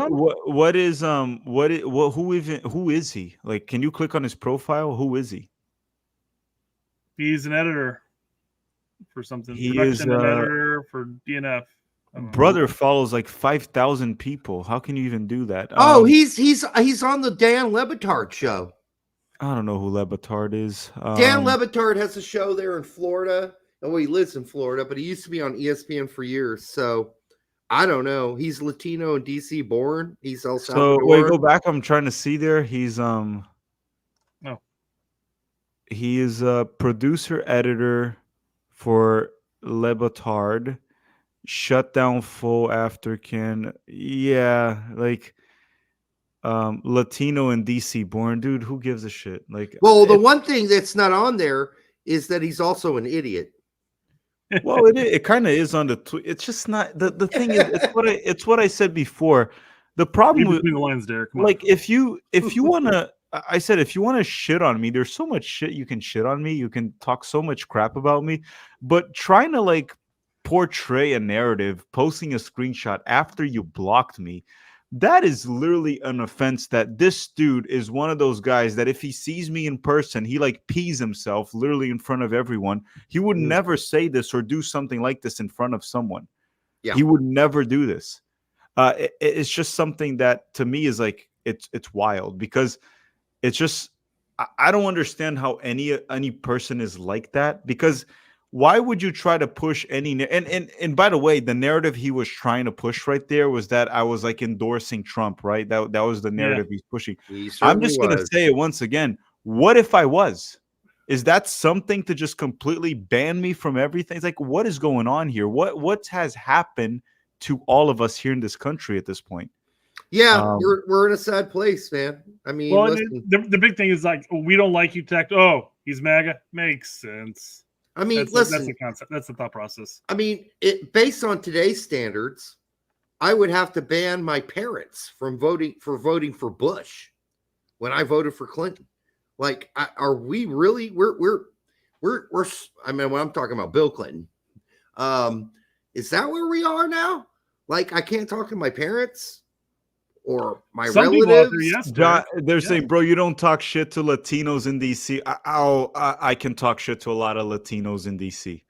who is he? Like, can you click on his profile? Who is he? He's an editor for something. He Production is an editor for DNF. Brother follows like 5,000 people. How can you even do that? Oh, he's on the Dan Le Batard show. I don't know who Le Batard is. Dan Le Batard has a show there in Florida. Oh, he lives in Florida, but he used to be on ESPN for years. So I don't know. He's Latino and DC born. He's El Salvador. So wait, go back. I'm trying to see there. He's No. He is a producer editor for Le Batard. Shut down full after Can. Yeah, like Latino and DC born, dude. Who gives a shit? Like, well, the one thing that's not on there is that he's also an idiot. Well, it kind of is on the tweet. It's just not the thing is it's what I said before. The problem with between the lines, Derek. Come on. like if you want to, I said if you want to shit on me, there's so much shit you can shit on me. You can talk so much crap about me, but trying to like portray a narrative, posting a screenshot after you blocked me, that is literally an offense. That this dude is one of those guys that if he sees me in person, he like pees himself literally in front of everyone. He would never say this or do something like this in front of someone. Yeah. He would never do this. It's just something that to me is like it's wild because it's just I don't understand how any person is like that, because why would you try to push any and by the way, the narrative he was trying to push right there was that I was like endorsing Trump, right? That was the narrative he's pushing. I'm just going to say it once again. What if I was? Is that something to just completely ban me from everything? It's like, what is going on here? What has happened to all of us here in this country at this point? Yeah, we're in a sad place, man. I mean, well, the big thing is like, we don't like you, Tech. Oh, he's MAGA. Makes sense. I mean, that's the concept. That's the thought process. I mean, based on today's standards, I would have to ban my parents from voting for Bush when I voted for Clinton. Like, are we really? We're. I mean, when I'm talking about Bill Clinton, is that where we are now? Like, I can't talk to my parents or my relatives. They're saying, bro, you don't talk shit to Latinos in DC. I can talk shit to a lot of Latinos in DC.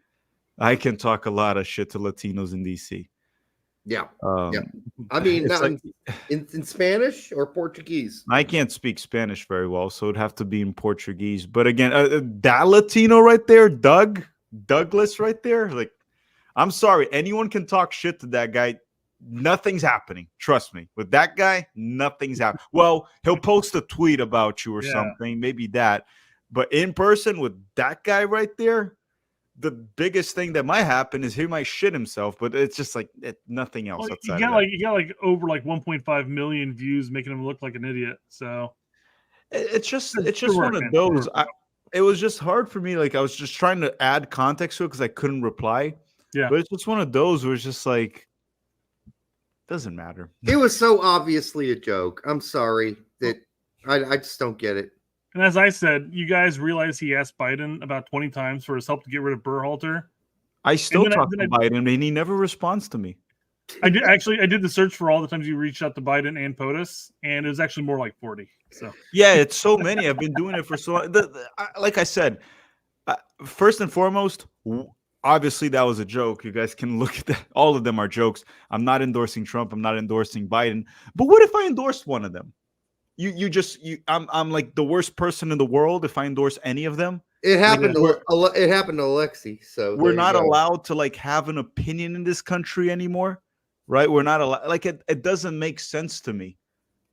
I can talk a lot of shit to Latinos in DC. Yeah. Yeah. I mean, like, in Spanish or Portuguese? I can't speak Spanish very well, so it'd have to be in Portuguese. But again, that Latino right there, Douglas right there, like, I'm sorry. Anyone can talk shit to that guy. Nothing's happening. Trust me. With that guy, nothing's happening. Well, he'll post a tweet about you or something, maybe that. But in person with that guy right there, the biggest thing that might happen is he might shit himself. But it's just like nothing else outside of that. You got like over like 1.5 million views, making him look like an idiot. So it's just one of those. It was just hard for me. Like, I was just trying to add context to it because I couldn't reply. Yeah, but it's just one of those where it's just like, doesn't matter. It was so obviously a joke. I'm sorry that I just don't get it. And as I said, you guys realize he asked Biden about 20 times for his help to get rid of Berhalter. I still talk to Biden, and he never responds to me. I did the search for all the times you reached out to Biden and POTUS, and it was actually more like 40. So yeah, it's so many. I've been doing it for so long. Like I said, first and foremost, obviously that was a joke. You guys can look at that. All of them are jokes. I'm not endorsing Trump. I'm not endorsing Biden. But what if I endorsed one of them? I'm like the worst person in the world if I endorse any of them. It happened to Alexi. So we're not allowed to like have an opinion in this country anymore, right? We're not allowed. Like it doesn't make sense to me,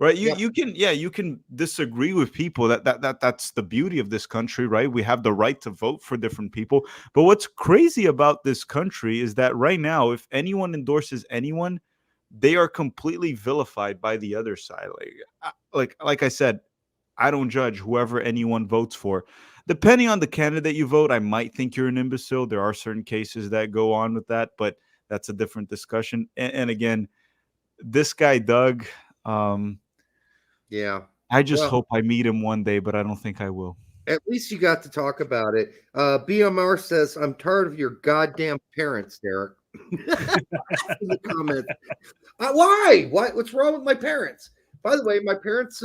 right? You can disagree with people. That's the beauty of this country, right? We have the right to vote for different people. But what's crazy about this country is that right now, if anyone endorses anyone, they are completely vilified by the other side. Like I said, I don't judge whoever anyone votes for. Depending on the candidate you vote, I might think you're an imbecile. There are certain cases that go on with that, but that's a different discussion. And again, this guy, Doug, yeah, I just hope I meet him one day, but I don't think I will. At least you got to talk about it. BMR says, I'm tired of your goddamn parents, Derek. In the comments. Why? What's wrong with my parents? By the way, my parents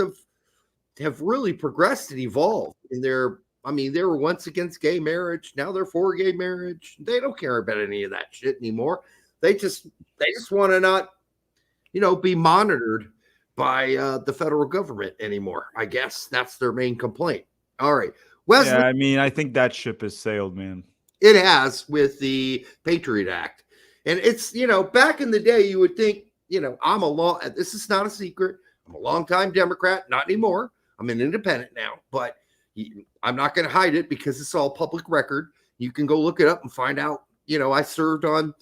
have really progressed and evolved in their. I mean, they were once against gay marriage. Now they're for gay marriage. They don't care about any of that shit anymore. They just want to not, be monitored by the federal government anymore. I guess that's their main complaint. All right, Wesley. Yeah, I mean, I think that ship has sailed, man. It has with the Patriot Act. And it's, back in the day, you would think, this is not a secret. I'm a longtime Democrat, not anymore. I'm an independent now, but I'm not going to hide it because it's all public record. You can go look it up and find out, I served on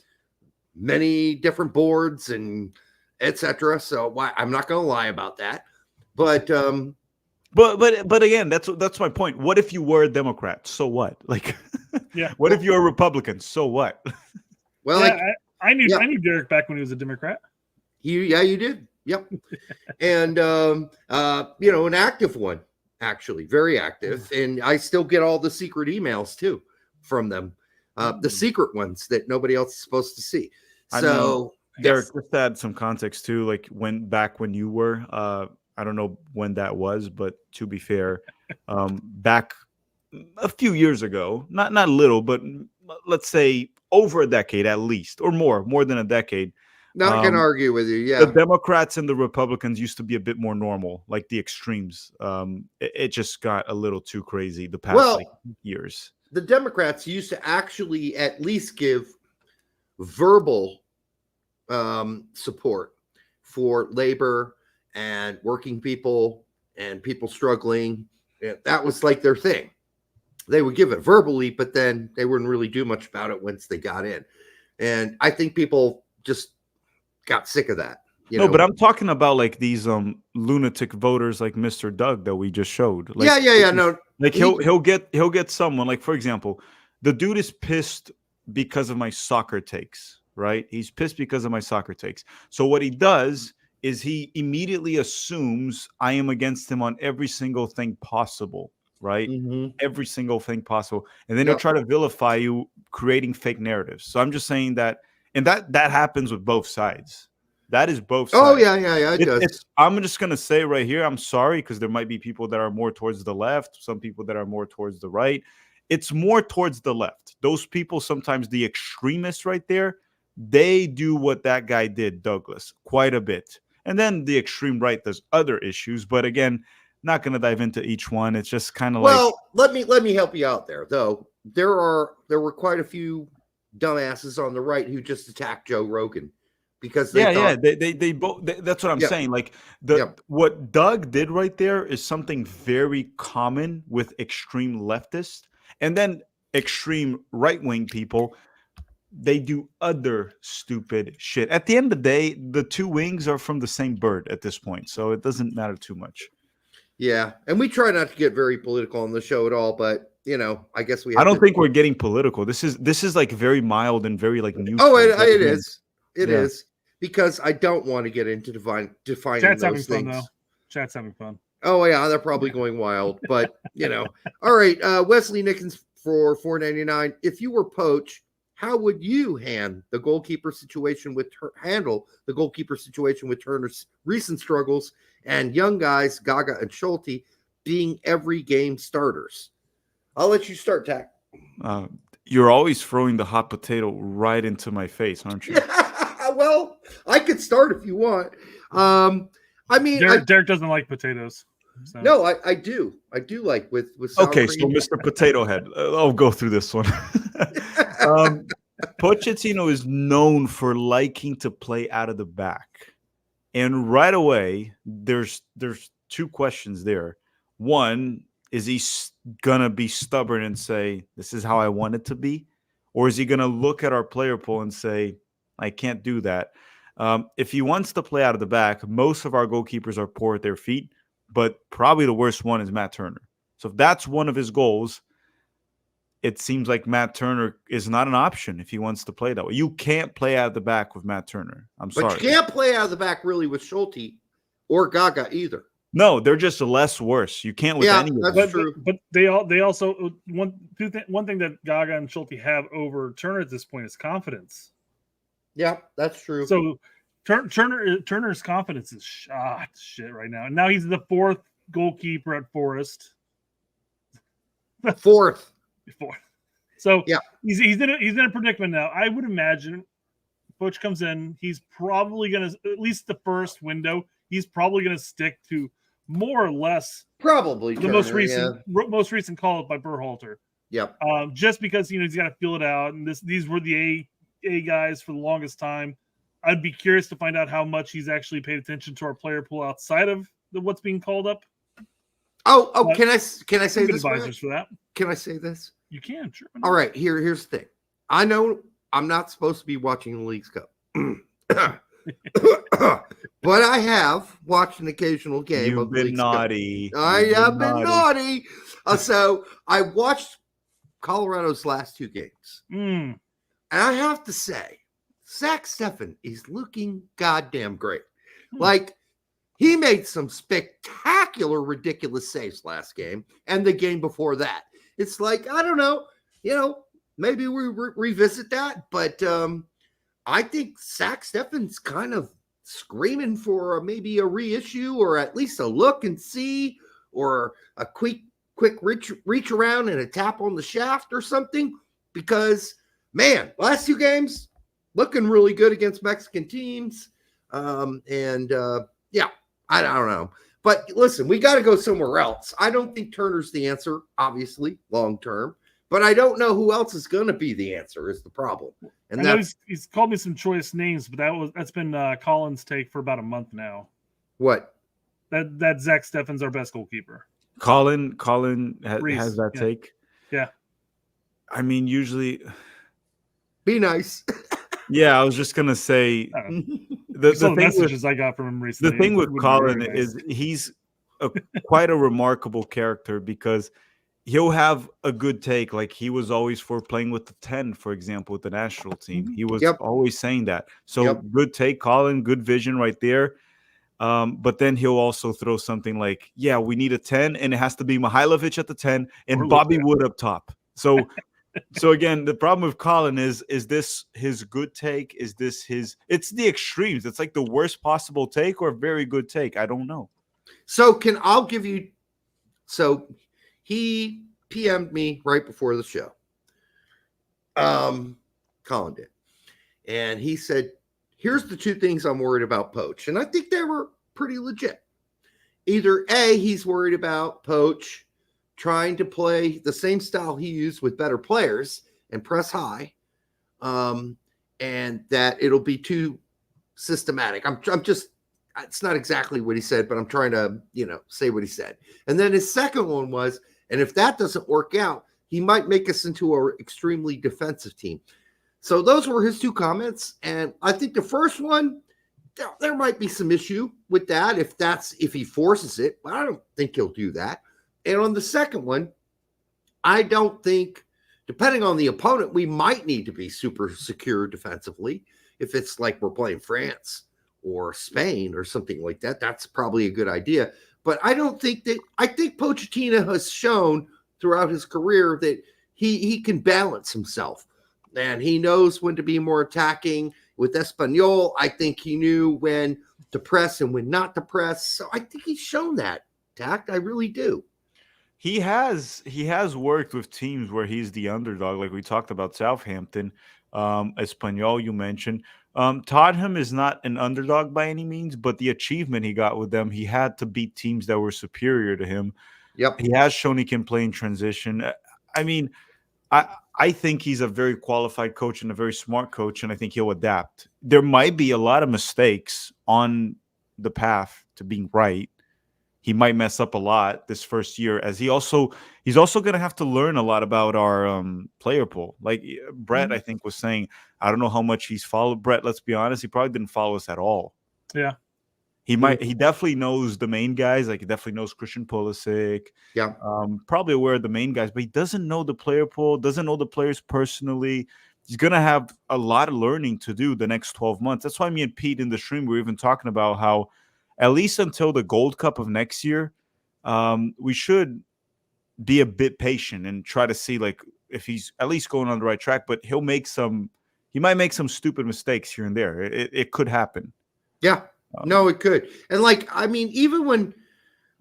many different boards and etc. So I'm not going to lie about that. But again, that's my point. What if you were a Democrat? So what? Like, yeah. What if you're a Republican? So what? Well, I knew Derek back when he was a Democrat. You did. Yep. And an active one, actually, very active. And I still get all the secret emails too from them. The secret ones that nobody else is supposed to see. So Derek, just to add some context too, like when you were I don't know when that was, but to be fair, back a few years ago, not little, but let's say over a decade at least, or more than a decade. Not going to argue with you. Yeah. The Democrats and the Republicans used to be a bit more normal, like the extremes. It just got a little too crazy the past years. The Democrats used to actually at least give verbal support for labor and working people and people struggling. That was like their thing. They would give it verbally, but then they wouldn't really do much about it once they got in. And I think people just got sick of that. But I'm talking about like these lunatic voters like Mr. Doug that we just showed. Like, No, like he'll get someone, like, for example, the dude is pissed because of my soccer takes, right? He's pissed because of my soccer takes. So what he does is he immediately assumes I am against him on every single thing possible, right? Mm-hmm. Every single thing possible. And then he'll try to vilify you, creating fake narratives. So I'm just saying that, and that happens with both sides. That is both sides. Oh, yeah, it does. I'm just going to say right here, I'm sorry, because there might be people that are more towards the left, some people that are more towards the right. It's more towards the left. Those people, sometimes the extremists right there, they do what that guy did, Douglas, quite a bit. And then the extreme right does other issues. But again, not going to dive into each one. It's just kind of let me help you out there, though. There were quite a few dumbasses on the right who just attacked Joe Rogan because they both. That's what I'm saying. Like what Doug did right there is something very common with extreme leftists, and then extreme right-wing people. They do other stupid shit. At the end of the day, the two wings are from the same bird at this point, so it doesn't matter too much. Yeah, and we try not to get very political on the show at all, but I guess we. I don't think we're getting political. This is like very mild and very like neutral. Oh, it is. It is because I don't want to get into defining Chat's those having things. fun though. Chat's having fun. Oh yeah, they're probably going wild, but All right, Wesley Nickens for $4.99. If you were Poach, how would you handle the goalkeeper situation with Turner's recent struggles and young guys Gaga and Schulte being every game starters? I'll let you start, Tack. You're always throwing the hot potato right into my face, aren't you? Well, I could start if you want. I mean, Derek doesn't like potatoes. So. No, I do. I do like with sour okay, cream. So Mr. Potato Head, I'll go through this one. Pochettino is known for liking to play out of the back. And right away, there's two questions there. One, is he going to be stubborn and say, this is how I want it to be? Or is he going to look at our player pool and say, I can't do that? If he wants to play out of the back, most of our goalkeepers are poor at their feet, but probably the worst one is Matt Turner. So if that's one of his goals, it seems like Matt Turner is not an option if he wants to play that way. You can't play out of the back with Matt Turner. I'm sorry. But you can't play out of the back really with Schulte or Gaga either. No, they're just less worse. You can't with any of them. That's true. But they also one thing that Gaga and Schulte have over Turner at this point is confidence. Yeah, that's true. So Turner's confidence is shit right now. And now he's the fourth goalkeeper at Forest. Fourth. So he's in a predicament now. I would imagine Butch comes in. He's probably going to, at least the first window, he's probably going to stick to more or less probably the Turner, most recent call by Berhalter. Yep. Just because he's got to feel it out, and these were the A guys for the longest time. I'd be curious to find out how much he's actually paid attention to our player pool outside of what's being called up. Oh, can I say this? Advisors for that. Can I say this? You can, sure. All right, here's the thing. I know I'm not supposed to be watching the Leagues Cup. But I have watched an occasional game. You've of been Leagues naughty. Cup. I have been naughty. So I watched Colorado's last 2 games. And I have to say, Zach Steffen is looking goddamn great. Like, he made some spectacular, ridiculous saves last game and the game before that. It's like, I don't know, maybe we revisit that. But I think Zach Steffen's kind of screaming for maybe a reissue or at least a look and see or a quick reach around and a tap on the shaft or something. Because, man, last 2 games looking really good against Mexican teams. Yeah, I don't know. But listen, we got to go somewhere else. I don't think Turner's the answer, obviously, long term. But I don't know who else is going to be the answer is the problem. And I know he's called me some choice names, but that's been Colin's take for about a month now. What? That Zach Steffen's our best goalkeeper. Colin has that take. Yeah. I mean, usually. Be nice. Yeah, I was just gonna say the messages I got from him recently. The thing with Colin is he's quite a remarkable character because he'll have a good take. Like he was always for playing with the 10, for example, with the national team. He was always saying that. So good take, Colin, good vision right there. But then he'll also throw something like, yeah, we need a 10, and it has to be Mihailovic at the 10 and Bobby Wood up top. So again, the problem with Colin is this his good take? Is this it's the extremes. It's like the worst possible take or a very good take. I don't know. So he PM'd me right before the show. Colin did. And he said, here's the 2 things I'm worried about Poach. And I think they were pretty legit. Either A, he's worried about Poach trying to play the same style he used with better players and press high, and that it'll be too systematic. I'm just, it's not exactly what he said, but I'm trying to, say what he said. And then his second one was, and if that doesn't work out, he might make us into an extremely defensive team. So those were his 2 comments. And I think the first one, there might be some issue with that if he forces it, but I don't think he'll do that. And on the second one, I don't think, depending on the opponent, we might need to be super secure defensively. If it's like we're playing France or Spain or something like that, that's probably a good idea. But I think Pochettino has shown throughout his career that he can balance himself. And he knows when to be more attacking. With Espanyol, I think he knew when to press and when not to press. So I think he's shown that tact. I really do. He has worked with teams where he's the underdog, like we talked about Southampton, Espanyol you mentioned. Tottenham is not an underdog by any means, but the achievement he got with them, he had to beat teams that were superior to him. Yep. He has shown he can play in transition. I mean, I think he's a very qualified coach and a very smart coach, and I think he'll adapt. There might be a lot of mistakes on the path to being right. He might mess up a lot this first year, as he's also going to have to learn a lot about our player pool. Like Brett, I think, was saying, I don't know how much he's followed. Brett, let's be honest, he probably didn't follow us at all. Yeah. He definitely knows the main guys. Like he definitely knows Christian Pulisic. Yeah. Probably aware of the main guys, but he doesn't know the player pool, doesn't know the players personally. He's going to have a lot of learning to do the next 12 months. That's why me and Pete in the stream, we were even talking about how at least until the Gold Cup of next year, we should be a bit patient and try to see like if he's at least going on the right track, but he might make some stupid mistakes here and there. It could happen. Yeah. No, it could. And even when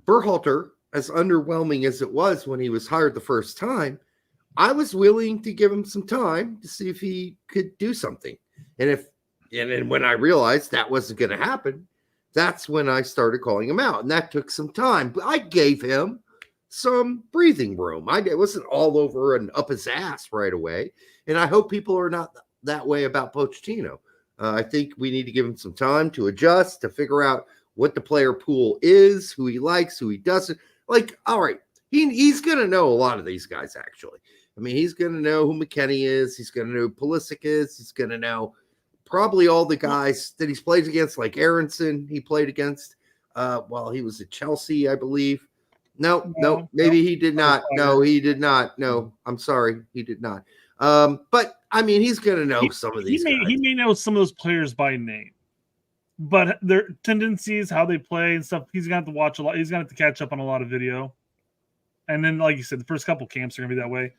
Berhalter, as underwhelming as it was when he was hired the first time, I was willing to give him some time to see if he could do something. And when I realized that wasn't going to happen, that's when I started calling him out. And that took some time. But I gave him some breathing room. It wasn't all over and up his ass right away. And I hope people are not that way about Pochettino. I think we need to give him some time to adjust, to figure out what the player pool is, who he likes, who he doesn't. Like, all right, he's going to know a lot of these guys, actually. I mean, he's going to know who McKennie is. He's going to know who Pulisic is. He's going to know probably all the guys that he's played against, like Aronson he played against while he was at Chelsea, I believe. No, maybe he did not. No, he did not. No, I'm sorry, he did not. But I mean, he's going to know some of these guys. He may know some of those players by name, but their tendencies, how they play and stuff, he's going to have to watch a lot. He's going to have to catch up on a lot of video. And then, like you said, the first couple camps are going to be that way.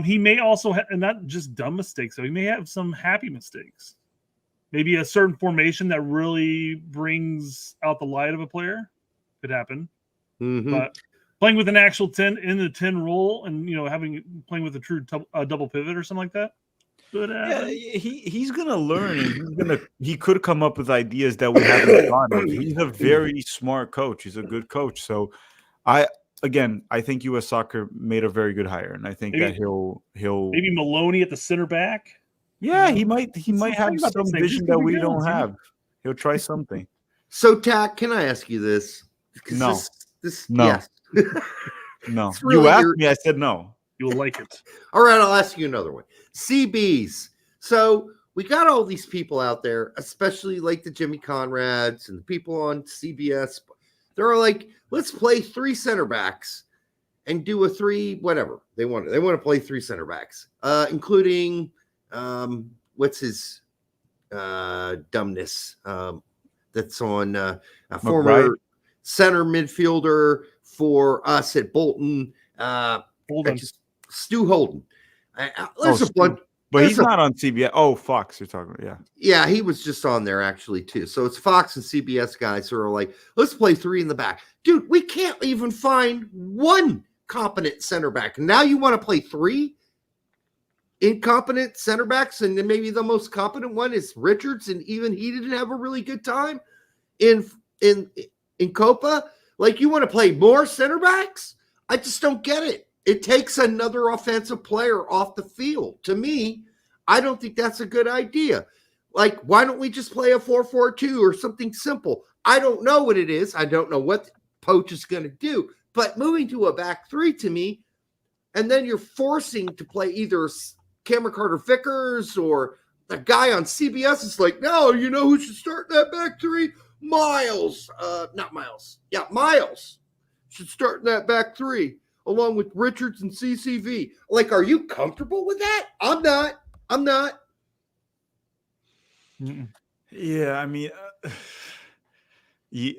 He may also have, and not just dumb mistakes, so he may have some happy mistakes. Maybe a certain formation that really brings out the light of a player could happen. Mm-hmm. But playing with an actual 10 in the 10 role and, playing with a true double pivot or something like that. Yeah, he's going to learn, and he could come up with ideas that we haven't thought of. He's a very smart coach. He's a good coach. So I think U.S. Soccer made a very good hire, and I think that he'll maybe Maloney at the center back. Yeah, he might have some vision that we don't have. He'll try something. So, Tak, can I ask you this? No. No. Yes. No. Really you asked me, I said no. You'll like it. All right, I'll ask you another one. CBs. So we got all these people out there, especially like the Jimmy Conrads and the people on CBS. They're like, let's play 3 center backs and do a 3 whatever they want. They want to play 3 center backs, including what's his dumbness that's on a former center midfielder for us at Bolton. Stu Holden. But he's not on CBS. Oh, Fox, you're talking about, yeah. Yeah, he was just on there actually too. So it's Fox and CBS guys who are like, let's play 3 in the back. Dude, we can't even find one competent center back. Now you want to play 3 incompetent center backs, and then maybe the most competent one is Richards, and even he didn't have a really good time in Copa. Like, you want to play more center backs? I just don't get it. It takes another offensive player off the field. To me, I don't think that's a good idea. Like, why don't we just play a 4-4-2 or something simple? I don't know what it is. I don't know what Poach is going to do. But moving to a back 3 to me, and then you're forcing to play either Cameron Carter-Vickers or the guy on CBS is like, no, you know who should start that back 3? Miles. Miles should start in that back 3. Along with Richards and CCV. Like, are you comfortable with that? I'm not. Yeah, I mean,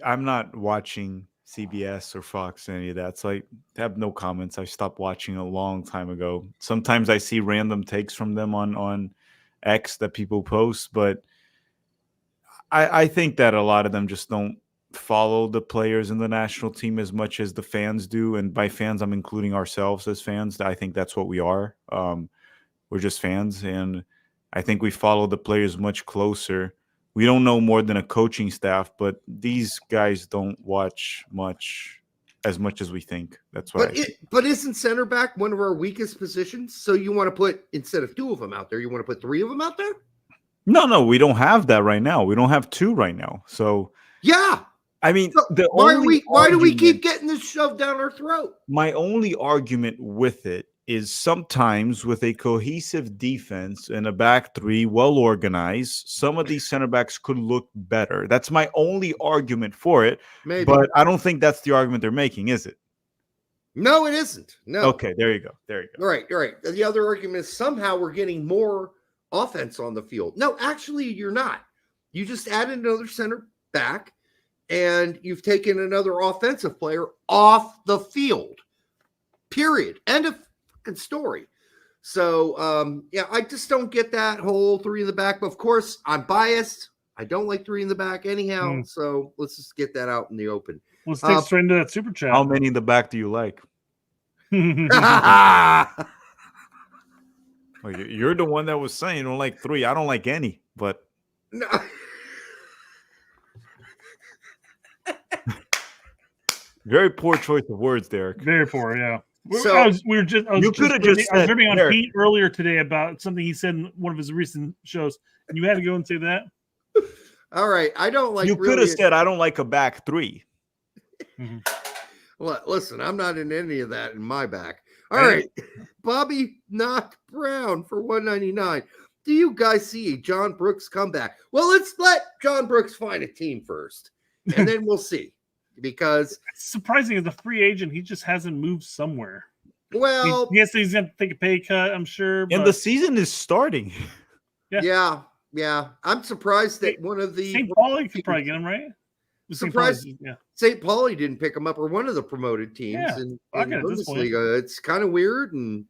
I'm not watching CBS or Fox or any of that. It's like, I have no comments. I stopped watching a long time ago. Sometimes I see random takes from them on X that people post, but I think that a lot of them just don't follow the players in the national team as much as the fans do. And by fans, I'm including ourselves as fans. I think that's what we are. We're just fans. And I think we follow the players much closer. We don't know more than a coaching staff, but these guys don't watch as much as we think. That's why. But isn't center back one of our weakest positions? So you want to put, instead of 2 of them out there, you want to put 3 of them out there? No, we don't have that right now. We don't have 2 right now. So yeah. I mean, so why do we keep getting this shoved down our throat? My only argument with it is sometimes with a cohesive defense and a back 3, well organized, some of these center backs could look better. That's my only argument for it. Maybe. But I don't think that's the argument they're making, is it? No, it isn't. No. Okay, there you go. All right. The other argument is somehow we're getting more offense on the field. No, actually, you're not. You just added another center back, and you've taken another offensive player off the field. Period. End of fucking story. So, I just don't get that whole 3 in the back. But of course, I'm biased. I don't like 3 in the back anyhow. So let's just get that out in the open. Let's take straight into that super chat. How many in the back do you like? Well, you're the one that was saying you don't like 3. I don't like any, but no. Very poor choice of words, Derek. Very poor, yeah. So I was ribbing on Derek. Pete earlier today about something he said in one of his recent shows, and you had to go and say that. All right, I don't like. You could have said, "I don't like a back 3." Well, listen, I'm not in any of that in my back. All right, Bobby Knock Brown for $199. Do you guys see a John Brooks comeback? Well, let's let John Brooks find a team first, and then we'll see. Because it's surprising, as a free agent, he just hasn't moved somewhere. Well, yes, he's going to take a pay cut, I'm sure. And the season is starting. Yeah. I'm surprised that one of the St. Pauli could probably get him, right? Surprised St. Pauli didn't pick him up, or one of the promoted teams in Bundesliga. It's kind of weird, and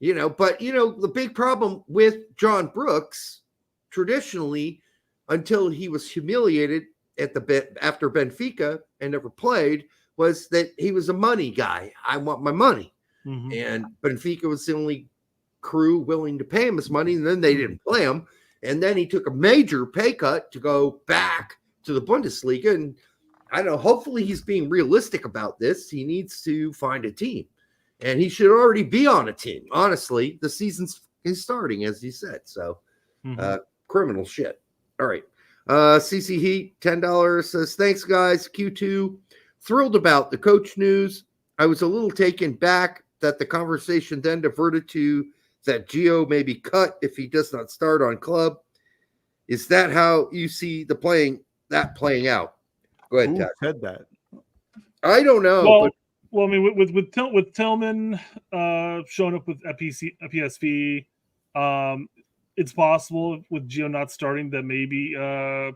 but the big problem with John Brooks traditionally, until he was humiliated after Benfica and never played, was that he was a money guy. I want my money. Mm-hmm. And Benfica was the only crew willing to pay him his money, and then they didn't play him. And then he took a major pay cut to go back to the Bundesliga. And I don't know, hopefully he's being realistic about this. He needs to find a team. And he should already be on a team. Honestly, the season's starting, as you said. So criminal shit. All right. CC Heat, $10 says, thanks, guys. Q2, thrilled about the coach news. I was a little taken back that the conversation then diverted to that Gio may be cut if he does not start on club. Is that how you see playing out? Go ahead, Ted. Said that? I don't know. Well, I mean, with Tillman showing up with a PSV, it's possible with Gio not starting that maybe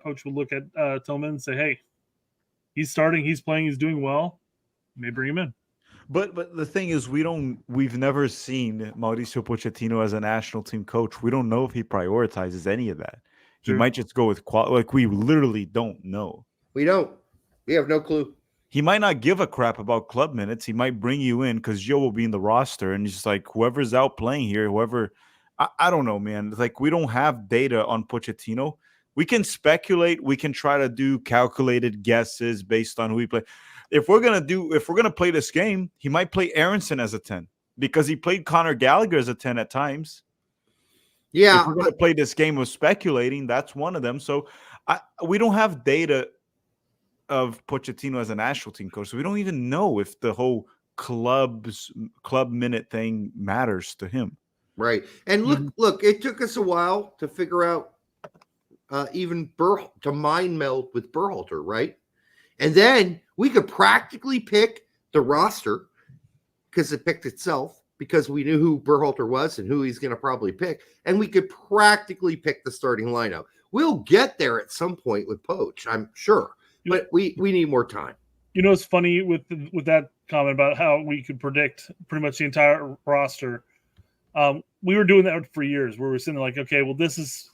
Poach will look at Tillman and say, hey, he's starting, he's playing, he's doing well. May bring him in. But the thing is, we've never seen Mauricio Pochettino as a national team coach. We don't know if he prioritizes any of that. He might just go with quality. Like, we literally don't know. We don't. We have no clue. He might not give a crap about club minutes. He might bring you in because Gio will be in the roster, and he's just like, whoever's out playing here, whoever. I don't know, man. It's like, we don't have data on Pochettino. We can speculate. We can try to do calculated guesses based on who we play. If we're gonna play this game, he might play Aronson as a 10 because he played Conor Gallagher as a 10 at times. Yeah, if we're gonna play this game of speculating, that's one of them. So we don't have data of Pochettino as a national team coach, so we don't even know if the whole club minute thing matters to him. Right, and look, it took us a while to figure out to mind meld with Berhalter, right? And then we could practically pick the roster because it picked itself, because we knew who Berhalter was and who he's going to probably pick. And we could practically pick the starting lineup. We'll get there at some point with Poach, I'm sure. But we need more time. You know, it's funny with that comment about how we could predict pretty much the entire roster. We were doing that for years, where we're sitting there like, okay, well, this is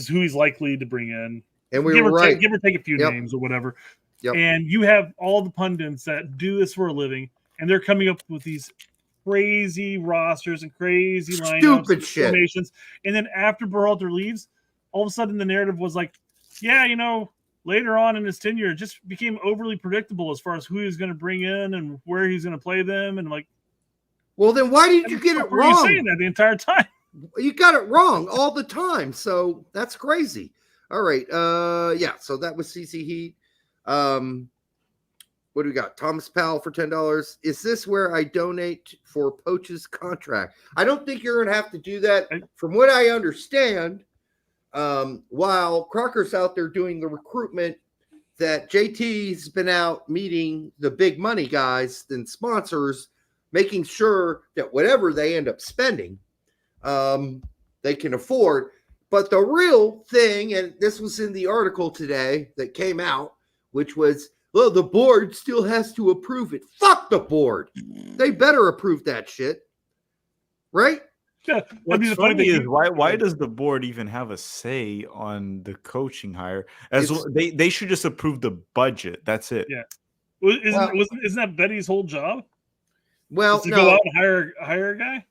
who he's likely to bring in. And we were right. Give or take a few names or whatever. Yep. And you have all the pundits that do this for a living, and they're coming up with these crazy rosters and crazy lineups, stupid shit formations. And then after Berhalter leaves, all of a sudden the narrative was like, yeah, later on in his tenure, it just became overly predictable as far as who he's going to bring in and where he's going to play them. And I'm like, well, then why did you get it wrong? Were you saying that the entire time? You got it wrong all the time. So that's crazy. All right. So that was CC Heat. What do we got? Thomas Powell for $10. Is this where I donate for Poach's contract? I don't think you're going to have to do that. From what I understand, while Crocker's out there doing the recruitment, that JT's been out meeting the big money guys and sponsors, making sure that whatever they end up spending, they can afford. But the real thing, and this was in the article today that came out, which was, well, the board still has to approve it. Fuck the board. They better approve that shit. Right? Yeah. What's funny is why does the board even have a say on the coaching hire? They should just approve the budget. That's it. Yeah. Isn't that Betty's whole job? Well, to go out and hire a guy?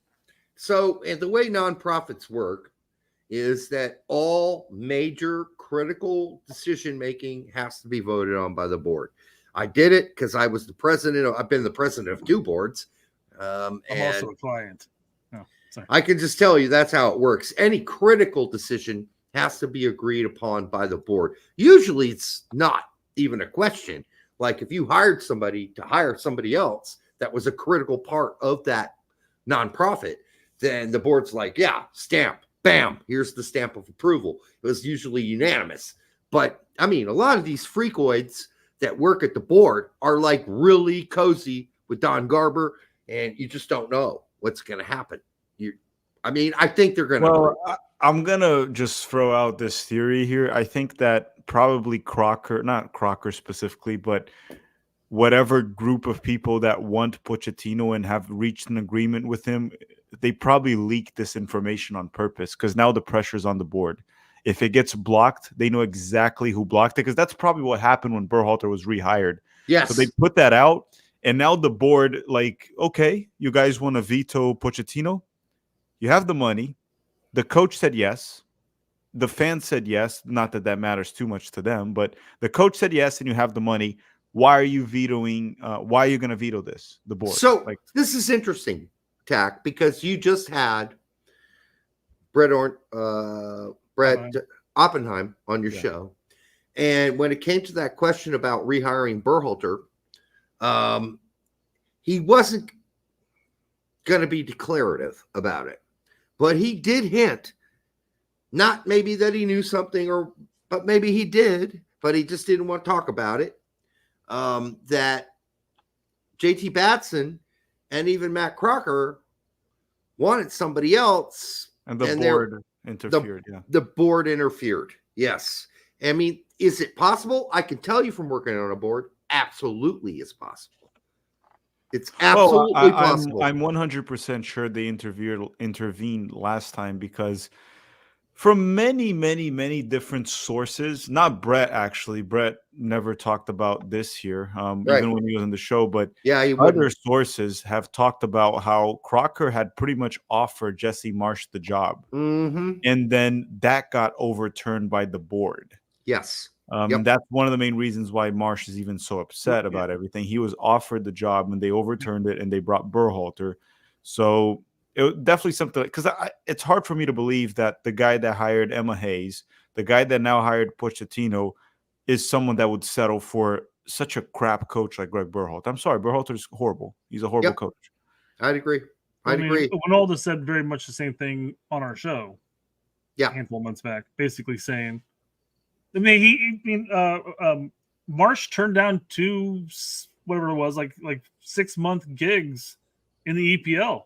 So, and the way nonprofits work is that all major critical decision making has to be voted on by the board. I did it because I was the president. I've been the president of 2 boards. I'm also a client. Oh, sorry. I can just tell you that's how it works. Any critical decision has to be agreed upon by the board. Usually it's not even a question. Like if you hired somebody to hire somebody else that was a critical part of that nonprofit, then the board's like, yeah, stamp, bam, here's the stamp of approval. It was usually unanimous. But I mean, a lot of these freakoids that work at the board are like really cozy with Don Garber, and you just don't know what's going to happen. I think they're going to. Well, I'm going to just throw out this theory here. I think that probably Crocker, not Crocker specifically, but whatever group of people that want Pochettino and have reached an agreement with him, they probably leaked this information on purpose because now the pressure's on the board. If it gets blocked, they know exactly who blocked it because that's probably what happened when Berhalter was rehired. Yes. So they put that out, and now the board, like, okay, you guys want to veto Pochettino? You have the money. The coach said yes. The fans said yes. Not that that matters too much to them, but the coach said yes, and you have the money. Why are you vetoing? Why are you going to veto this? The board. So this is interesting, Tack, because you just had Brett Oppenheim on your show, and when it came to that question about rehiring Berhalter, he wasn't going to be declarative about it, but he did hint, not maybe that he knew something, but maybe he did, but he just didn't want to talk about it. That JT Batson and even Matt Crocker wanted somebody else, and the board interfered. The board interfered. Yes. I mean, is it possible? I can tell you from working on a board, absolutely is possible. It's absolutely possible. I'm 100% sure they intervened last time because from many, many, many different sources, not Brett, actually. Brett never talked about this here, even when he was on the show. But other sources have talked about how Crocker had pretty much offered Jesse Marsch the job. Mm-hmm. And then that got overturned by the board. Yes. That's one of the main reasons why Marsch is even so upset about everything. He was offered the job, and they overturned it, and they brought Berhalter. So it was definitely something, because it's hard for me to believe that the guy that hired Emma Hayes, the guy that now hired Pochettino, is someone that would settle for such a crap coach like Gregg Berhalter. I'm sorry, Berhalter's horrible. He's a horrible coach. I'd agree. I'd agree. Ronaldo said very much the same thing on our show. Yeah, a handful of months back, basically saying, I mean, Marsch turned down 2, whatever it was, like 6-month gigs in the EPL.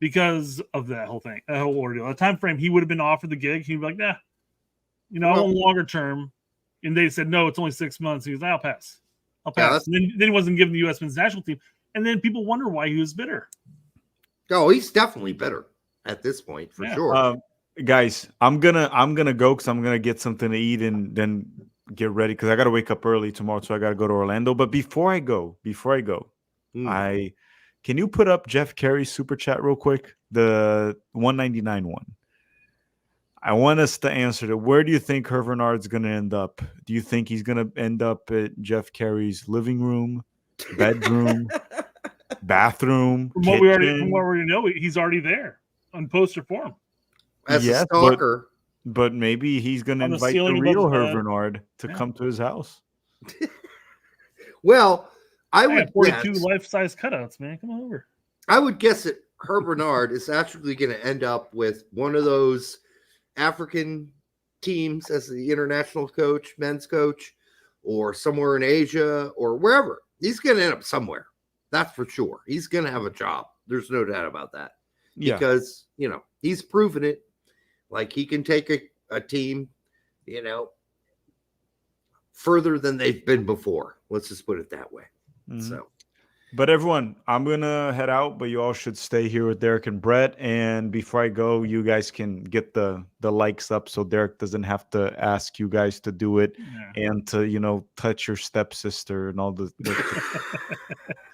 Because of that whole thing, that whole ordeal. At a time frame, he would have been offered the gig. He'd be like, nah, I want longer term. And they said, no, it's only 6 months. He was like, I'll pass. And then he wasn't given the U.S. men's national team. And then people wonder why he was bitter. Oh, he's definitely bitter at this point, for sure. Guys, I'm gonna go because I'm gonna get something to eat and then get ready because I gotta wake up early tomorrow, so I gotta go to Orlando. But before I go, can you put up Jeff Carey's super chat real quick? The 199 one. I want us to answer that. Where do you think Hervé Renard's going to end up? Do you think he's going to end up at Jeff Carey's living room, bedroom, bathroom? From what we already know, he's already there on poster form. As a stalker. But maybe he's going to invite the real Hervé Renard to come to his house. Well, I would 42 life-size cutouts, man. Come on over. I would guess that Hervé Renard is actually going to end up with one of those African teams as the international coach, men's coach, or somewhere in Asia or wherever. He's going to end up somewhere. That's for sure. He's going to have a job. There's no doubt about that. Yeah. Because, he's proven it. Like he can take a team, further than they've been before. Let's just put it that way. Mm-hmm. So, but everyone, I'm gonna head out, but you all should stay here with Derek and Brett. And before I go, you guys can get the likes up so Derek doesn't have to ask you guys to do it and to touch your stepsister and all the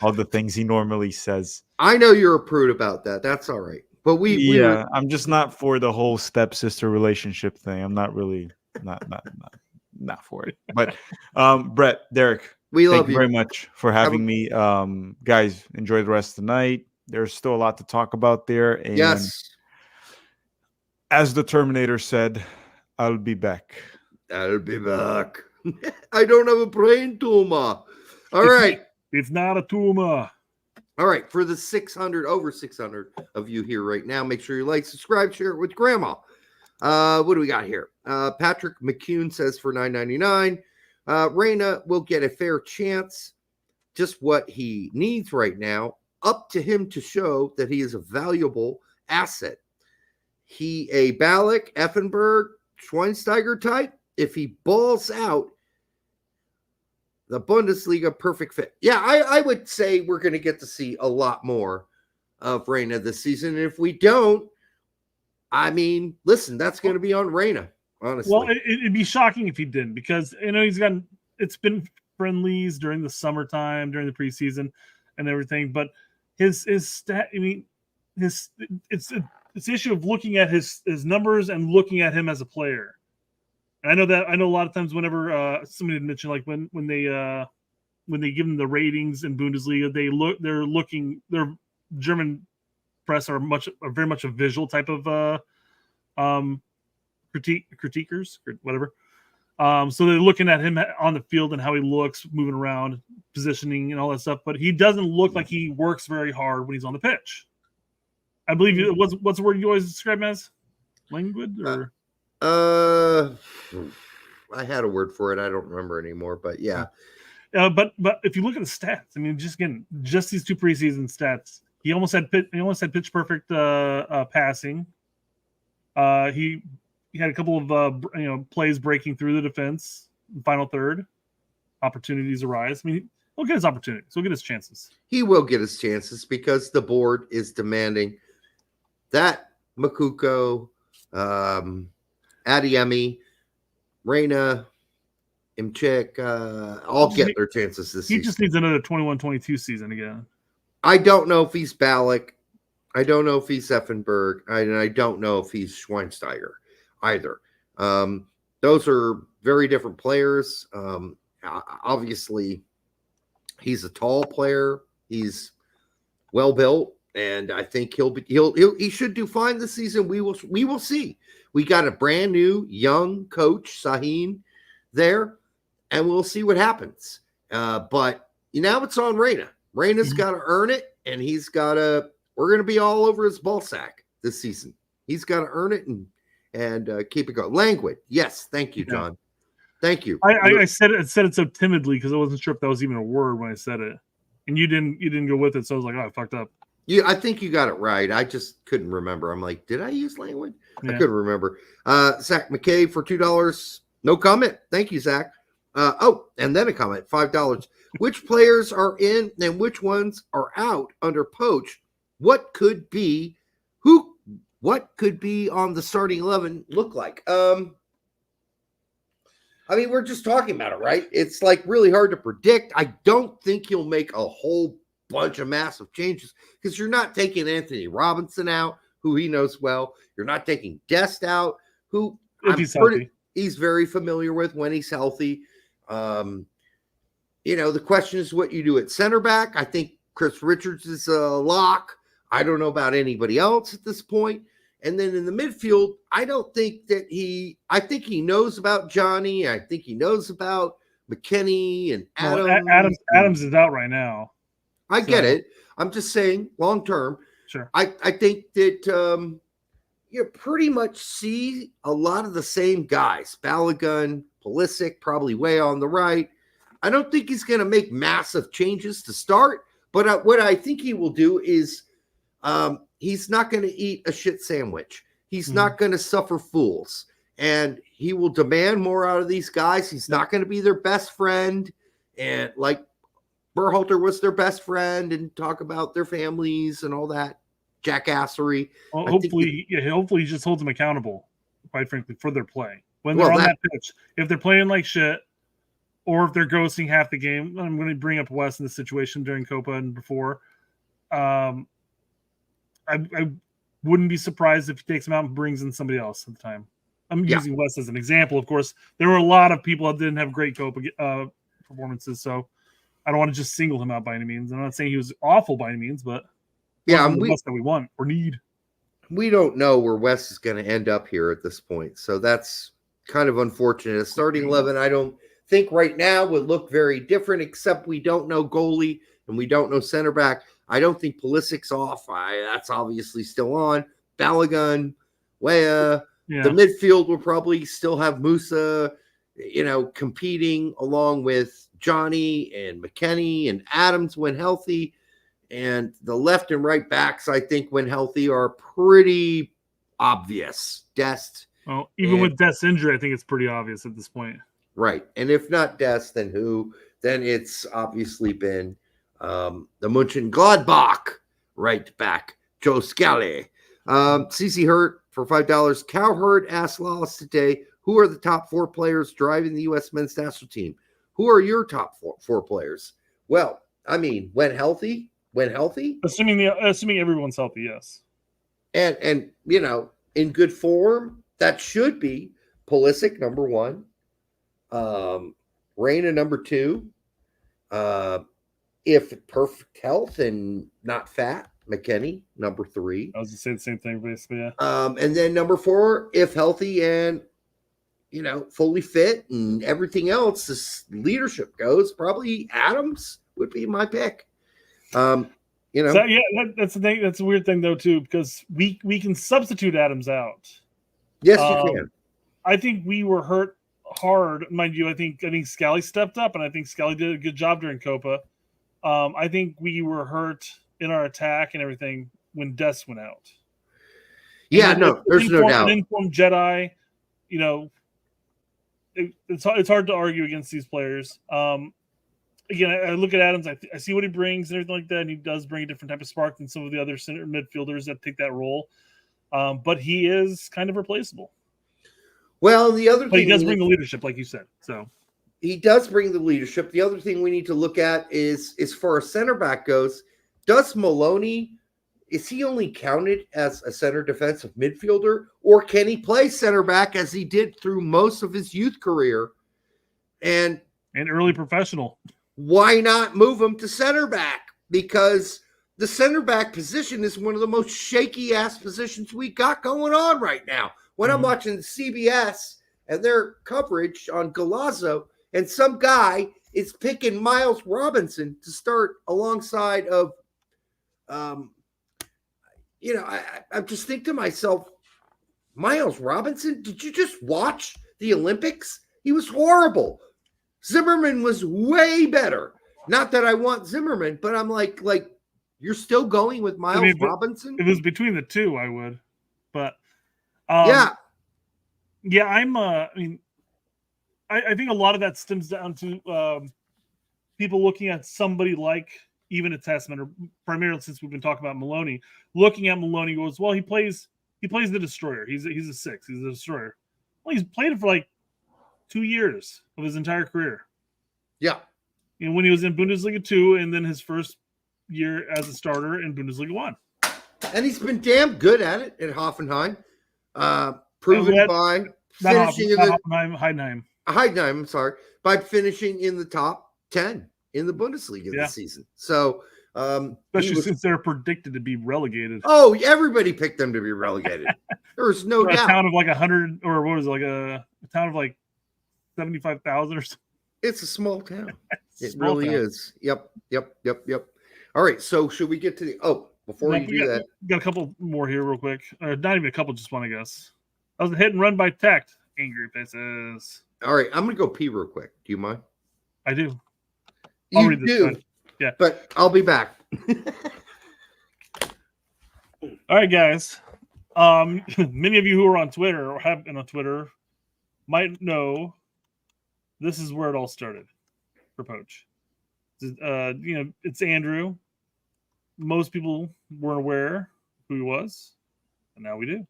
all the things he normally says. I know you're a prude about that. That's all right. But I'm just not for the whole stepsister relationship thing. I'm not really not for it. But Brett, Derek, We love Thank you very much for having me. Guys, enjoy the rest of the night. There's still a lot to talk about there. And Yes. as the Terminator said, I'll be back. I'll be back. I don't have a brain tumor. All right. It's not a tumor. All right. For the over 600 of you here right now, make sure you like, subscribe, share it with grandma. What do we got here? Patrick McCune says for $9.99. Reyna will get a fair chance. Just what he needs right now. Up to him to show that he is a valuable asset. He a Ballack, Effenberg, Schweinsteiger type. If he balls out, the Bundesliga perfect fit. Yeah, I would say we're going to get to see a lot more of Reyna this season. And if we don't, I mean, listen, that's going to be on Reyna, honestly. Well, it'd be shocking if he didn't, because it's been friendlies during the summertime, during the preseason and everything, but his stat, I mean, it's the issue of looking at his numbers and looking at him as a player. And I know a lot of times whenever somebody had mentioned, like when they give them the ratings in Bundesliga, their German press are very much a visual type of critiquers or whatever. So they're looking at him on the field and how he looks, moving around, positioning, and all that stuff. But he doesn't look like he works very hard when he's on the pitch. I believe what's the word you always describe him as? Languid or? I had a word for it. I don't remember anymore, but yeah. But if you look at the stats, I mean, just these two preseason stats, he almost had pitch perfect passing. He had a couple of plays breaking through the defense, final third. Opportunities arise. I mean, he'll get his opportunities. He'll get his chances. He will get his chances because the board is demanding that Makuko, Adeyemi, Reyna, Imchik, all get their chances this season. He just needs another 21-22 season again. I don't know if he's Ballack. I don't know if he's Effenberg. And I don't know if he's Schweinsteiger either. Those are very different players. Obviously, he's a tall player. He's well built, and I think he should do fine this season. We will see. We got a brand new young coach, Sahin, there, and we'll see what happens. But now it's on Reyna. Reyna's got to earn it, and he's got to. We're going to be all over his ball sack this season. He's got to earn it and keep it going. Languid, yes, thank you, John. Thank you. I said it so timidly because I wasn't sure if that was even a word when I said it, and you didn't go with it, so I was like, oh, I fucked up. I think you got it right. I just couldn't remember. I'm like, did I use language? Yeah. I couldn't remember. Zach McKay for $2. No comment. Thank you, Zach. And then a comment, $5. Which players are in and which ones are out under Poch? What could be on the starting 11 look like? I mean, we're just talking about it, right? It's like really hard to predict. I don't think he'll make a whole bunch of massive changes because you're not taking Anthony Robinson out, who he knows well. You're not taking Dest out, who he's very familiar with when he's healthy. The question is what you do at center back. I think Chris Richards is a lock. I don't know about anybody else at this point. And then in the midfield, I think he knows about Johnny. I think he knows about McKennie and Adams. Adams is out right now. I get it. I'm just saying long term. Sure. I think that you pretty much see a lot of the same guys. Balogun, Pulisic, probably way on the right. I don't think he's going to make massive changes to start. But what I think he will do is he's not going to eat a shit sandwich. He's not going to suffer fools. And he will demand more out of these guys. He's not going to be their best friend. And like Berhalter was their best friend and talk about their families and all that jackassery. Well, hopefully he just holds them accountable, quite frankly, for their play. When they're on that pitch, if they're playing like shit or if they're ghosting half the game, I'm going to bring up Wes in this situation during Copa and before. I wouldn't be surprised if he takes him out and brings in somebody else at the time. I'm using Wes as an example. Of course, there were a lot of people that didn't have great Copa performances, so I don't want to just single him out by any means. I'm not saying he was awful by any means, but yeah, the West that we want or need. We don't know where West is going to end up here at this point, so that's kind of unfortunate. A starting 11, I don't think right now would look very different, except we don't know goalie and we don't know center back. I don't think Pulisic's off. That's obviously still on. Balogun, Weah. Yeah. The midfield will probably still have Musa, competing along with Johnny and McKennie and Adams when healthy. And the left and right backs, I think, when healthy, are pretty obvious. Dest. Well, even with Dest's injury, I think it's pretty obvious at this point. Right. And if not Dest, then who? Then it's obviously been the Mönchengladbach right back, Joe Scally. CC Hurt for $5. Cowherd asked Lawless today, who are the top 4 players driving the U.S. men's national team? Who are your top four players? Well, I mean, when healthy, assuming everyone's healthy, yes. And in good form, that should be Pulisic number 1, Reyna number 2, if perfect health and not fat, McKennie number 3. I was going to say the same thing, basically, yeah. And then number 4, if healthy and fully fit and everything else, this leadership goes, probably Adams would be my pick. So, yeah, that's the thing. That's a weird thing though too, because we can substitute Adams out. Yes, you can. I think we were hurt hard, mind you. I think Scally stepped up, and I think Scally did a good job during Copa. I think we were hurt in our attack and everything when Des went out. Yeah, there's no doubt. An informed Jedi, it's hard to argue against these players. Again, I look at Adams. I see what he brings and everything like that, and he does bring a different type of spark than some of the other center midfielders that take that role. But he is kind of replaceable. Well, the other thing, he does bring the leadership, like you said. So he does bring the leadership. The other thing we need to look at is, as far as center back goes, does Maloney, is he only counted as a center defensive midfielder, or can he play center back as he did through most of his youth career and early professional? Why not move him to center back? Because the center back position is one of the most shaky ass positions we got going on right now. When I'm watching CBS and their coverage on Galazzo, and some guy is picking Miles Robinson to start alongside of, I just think to myself, Miles Robinson, did you just watch the Olympics? He was horrible. Zimmerman was way better. Not that I want Zimmerman, but I'm like you're still going with Miles Robinson? If it was between the two, I would. But yeah, I think a lot of that stems down to people looking at somebody like even a Testament, or primarily since we've been talking about Maloney, looking at Maloney goes, well, he plays the destroyer. He's a 6. He's a destroyer. Well, he's played it for like 2 years of his entire career. Yeah. And when he was in Bundesliga 2 and then his first year as a starter in Bundesliga 1. And he's been damn good at it at Hoffenheim. Proven by finishing in the Heidenheim, I'm sorry, by finishing in the top 10 in the Bundesliga this season. So especially since they're predicted to be relegated. Oh, everybody picked them to be relegated. There's no doubt. A town of like 100, or what is it, like a town of like 75,000 or something. It's a small town. It really is. Yep. All right. So should we get to the before you do that? Got a couple more here real quick. Not even a couple, just one, I guess. That was a hit and run by Tech. Angry faces. All right. I'm going to go pee real quick. Do you mind? I do. You do. Yeah. But I'll be back. All right, guys. Many of you who are on Twitter or have been on Twitter might know this is where it all started for Poach. It's Andrew. Most people weren't aware who he was, and now we do.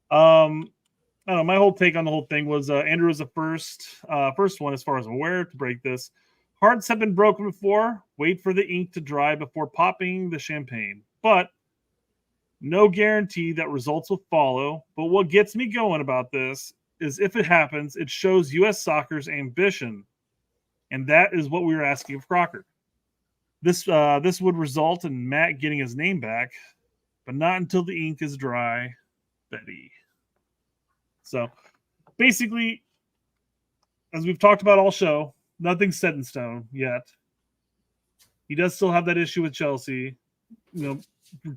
I don't know. My whole take on the whole thing was Andrew was the first one, as far as I'm aware, to break this. Hearts have been broken before. Wait for the ink to dry before popping the champagne. But no guarantee that results will follow. But what gets me going about this is if it happens, it shows U.S. soccer's ambition And that is what we were asking of Crocker. This would result in Matt getting his name back, but not until the ink is dry, Betty. So basically, as we've talked about all show, nothing's set in stone yet. He does still have that issue with Chelsea.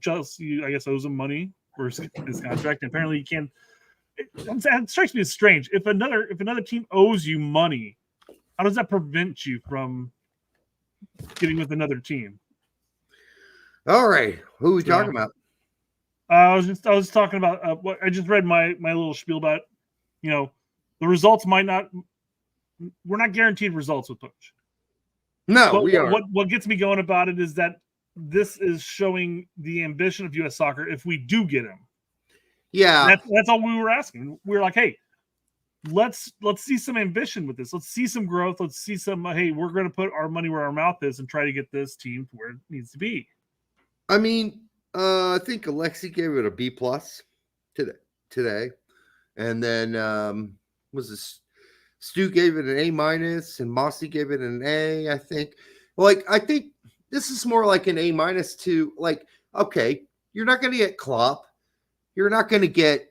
Chelsea, I guess, owes him money for his contract. And apparently, he can't. It strikes me as strange. If another team owes you money, how does that prevent you from getting with another team? All right, who are we talking about? I was talking about what I just read my little spiel about. The results might not. We're not guaranteed results with Poch. No, but we are. What gets me going about it is that this is showing the ambition of U.S. Soccer if we do get him. Yeah, that's all we were asking. We were like, hey, let's see some ambition with this. Let's see some growth. Let's see some. Hey, we're going to put our money where our mouth is and try to get this team to where it needs to be. I mean, I think Alexi gave it a B+ today, and then was this Stu gave it an A-, and Mossy gave it an A. I think. I think this is more like an A- to okay, you're not going to get Klopp. You're not going to get,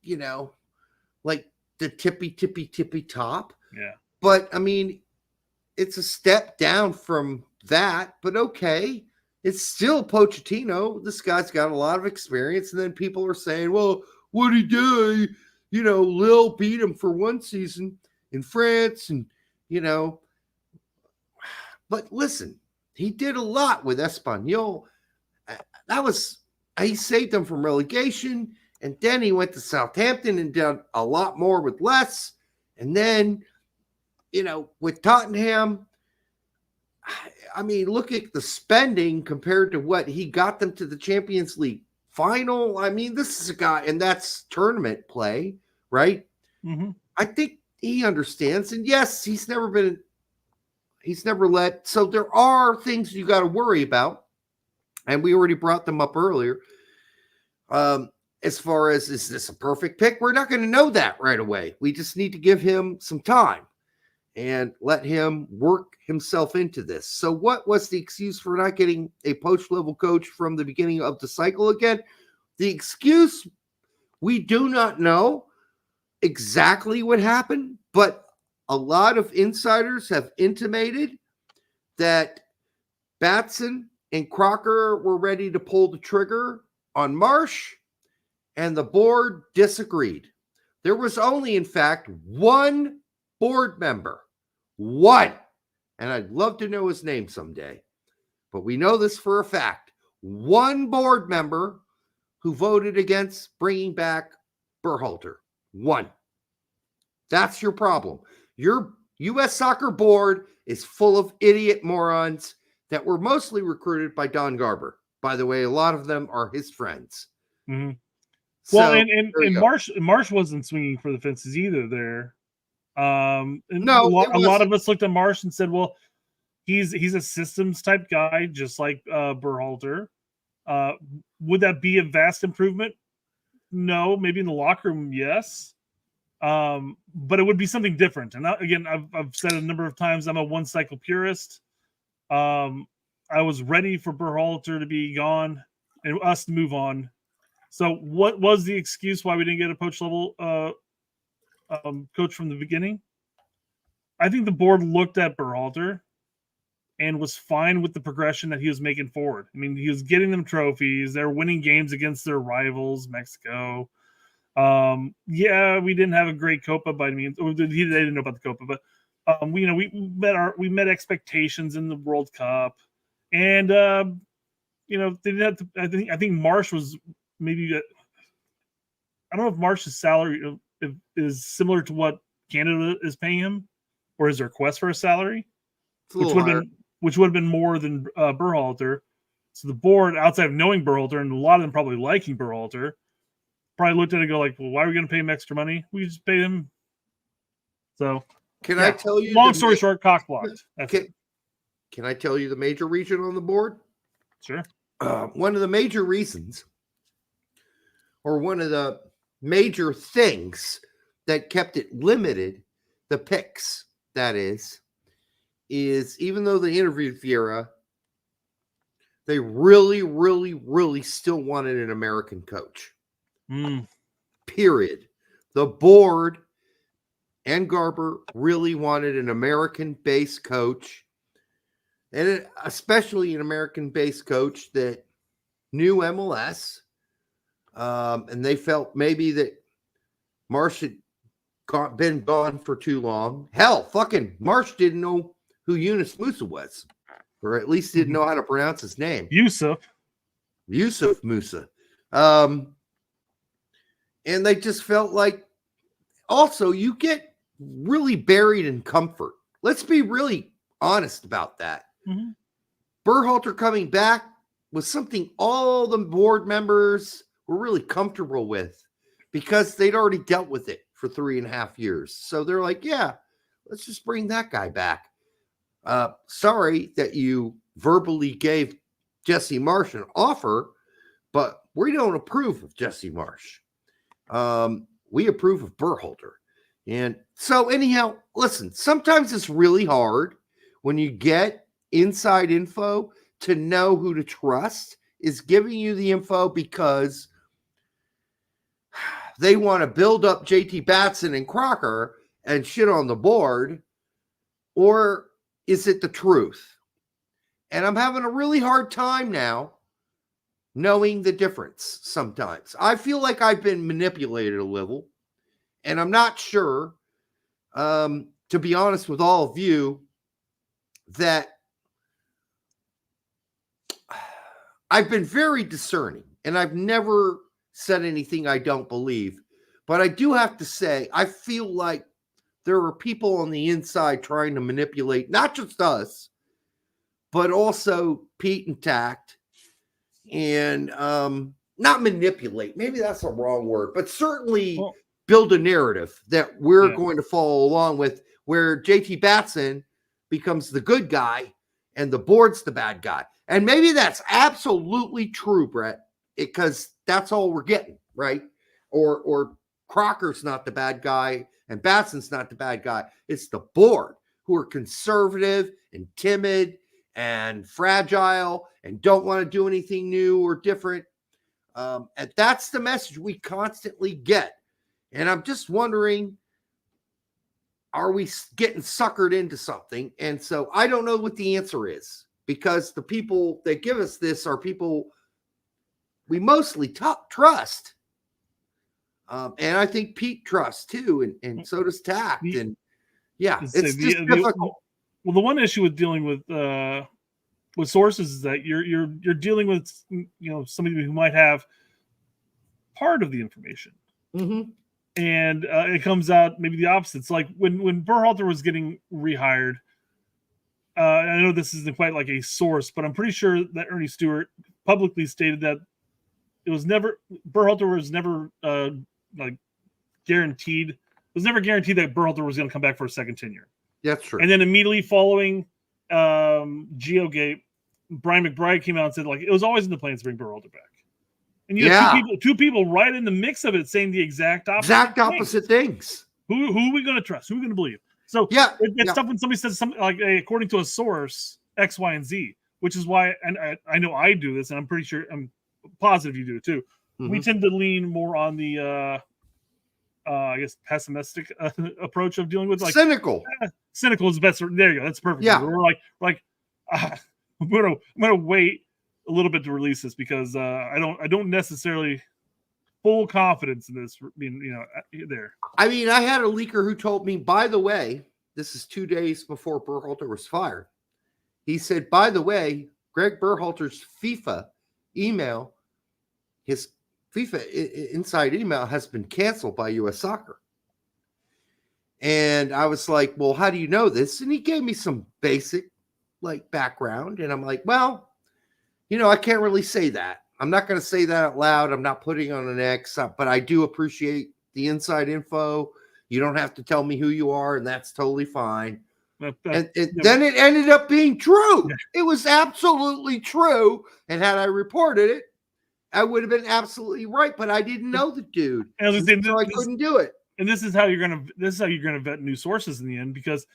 the tippy top. Yeah. But I mean, it's a step down from that, but okay. It's still Pochettino. This guy's got a lot of experience. And then people are saying, well, what'd he do? Lille beat him for one season in France. And, but listen, he did a lot with Espanyol. He saved them from relegation. And then he went to Southampton and did a lot more with less. And then, with Tottenham, I mean, look at the spending compared to what he got them to the Champions League final. I mean, this is a guy, and that's tournament play, right? Mm-hmm. I think he understands. And yes, he's never let. So there are things you got to worry about. And we already brought them up earlier. As far as, is this a perfect pick? We're not going to know that right away. We just need to give him some time and let him work himself into this. So what was the excuse for not getting a post-level coach from the beginning of the cycle again? The excuse, we do not know exactly what happened, but a lot of insiders have intimated that Batson and Crocker were ready to pull the trigger on Marsh, and the board disagreed. There was only, in fact, one board member. One. And I'd love to know his name someday. But we know this for a fact. One board member who voted against bringing back Berhalter. One. That's your problem. Your U.S. Soccer board is full of idiot morons that were mostly recruited by Don Garber. By the way, a lot of them are his friends. Mm-hmm. So, well, and Marsh wasn't swinging for the fences either there. No, a lot of us looked at Marsh and said, well, he's a systems type guy, just like Berhalter. Would that be a vast improvement? No, maybe in the locker room, yes. But it would be something different. And again, I've said a number of times, I'm a one cycle purist. I was ready for Berhalter to be gone and us to move on. So what was the excuse why we didn't get a poach level coach from the beginning? I think the board looked at Berhalter and was fine with the progression that he was making forward. I mean, he was getting them trophies. They're winning games against their rivals, Mexico. Yeah, we didn't have a great Copa by means. They didn't know about the Copa, but we met expectations in the World Cup, and they didn't have to. I think Marsh was maybe. I don't know if Marsh's salary is similar to what Canada is paying him, or his request for a salary, which would have been more than Berhalter. So the board, outside of knowing Berhalter, and a lot of them probably liking Berhalter, probably looked at it and go like, well, why are we going to pay him extra money? We just pay him. So I tell you? Long story short, cock blocked. Can I tell you the major reason on the board? Sure. One of the major reasons, or one of the major things that kept it limited, the picks, that is is even though they interviewed Vieira, they really, really, really still wanted an American coach. Period. The board and Garber really wanted an American-based coach, and especially an American-based coach that knew MLS. And they felt maybe that Marsh had been gone for too long. Hell, fucking Marsh didn't know who Yunus Musa was, or at least didn't know how to pronounce his name. Yusuf Musa. And they just felt like, also, you get really buried in comfort. Let's be really honest about that. Berhalter coming back was something all the board members were really comfortable with because they'd already dealt with it for 3.5 years. So they're like, yeah, let's just bring that guy back. Sorry that you verbally gave Jesse Marsh an offer, but we don't approve of Jesse Marsh. We approve of Berhalter. And so anyhow, listen, sometimes it's really hard when you get inside info to know who to trust is giving you the info because they want to build up JT Batson and Crocker and shit on the board, or is it the truth? And I'm having a really hard time now knowing the difference sometimes. I feel like I've been manipulated a little, and I'm not sure, to be honest with all of you, that I've been very discerning, and I've never said anything I don't believe. But I do have to say, I feel like there are people on the inside trying to manipulate not just us, but also Pete and Tact, and not manipulate. Maybe that's a wrong word, but certainly build a narrative that we're going to follow along with, where JT Batson becomes the good guy and the board's the bad guy. And maybe that's absolutely true, Brett, because that's all we're getting, right? Or Crocker's not the bad guy and Batson's not the bad guy. It's the board who are conservative and timid and fragile and don't want to do anything new or different. And that's the message we constantly get. And I'm just wondering, are we getting suckered into something? And so I don't know what the answer is, because the people that give us this are people we mostly trust. And I think Pete trusts too, and so does Tact. And yeah, it's just difficult. Well, the one issue with dealing with sources is that you're dealing with, somebody who might have part of the information, and it comes out maybe the opposite. It's like when Berhalter was getting rehired. I know this isn't quite like a source, but I'm pretty sure that Ernie Stewart publicly stated that Berhalter was never guaranteed. It was never guaranteed that Berhalter was going to come back for a second tenure. That's true. And then immediately following GeoGate, Brian McBride came out and said, like, it was always in the plans to bring Berhalter back. And you have two people right in the mix of it saying the exact opposite things. Who are we going to trust? Who are we going to believe? So it's tough when somebody says something like, according to a source, X, Y, and Z, which is why, and I know I do this, and I'm pretty sure, I'm positive you do it too. We tend to lean more on the, I guess, pessimistic approach of dealing with, like, cynical. Cynical is the best. There you go. That's perfect. Yeah. We're like, I'm gonna wait a little bit to release this because I don't necessarily full confidence in this. There. I mean, I had a leaker who told me, by the way, this is 2 days before Berhalter was fired. He said, by the way, Gregg Berhalter's FIFA email, his FIFA inside email has been canceled by U.S. Soccer. And I was like, well, how do you know this? And he gave me some basic, background. And I'm like, well, I can't really say that. I'm not going to say that out loud. I'm not putting on an X, but I do appreciate the inside info. You don't have to tell me who you are, and that's totally fine. And then it ended up being true. It was absolutely true. And had I reported it, I would have been absolutely right. But I didn't know the dude, so I couldn't do it. And this is how you're gonna vet new sources in the end, because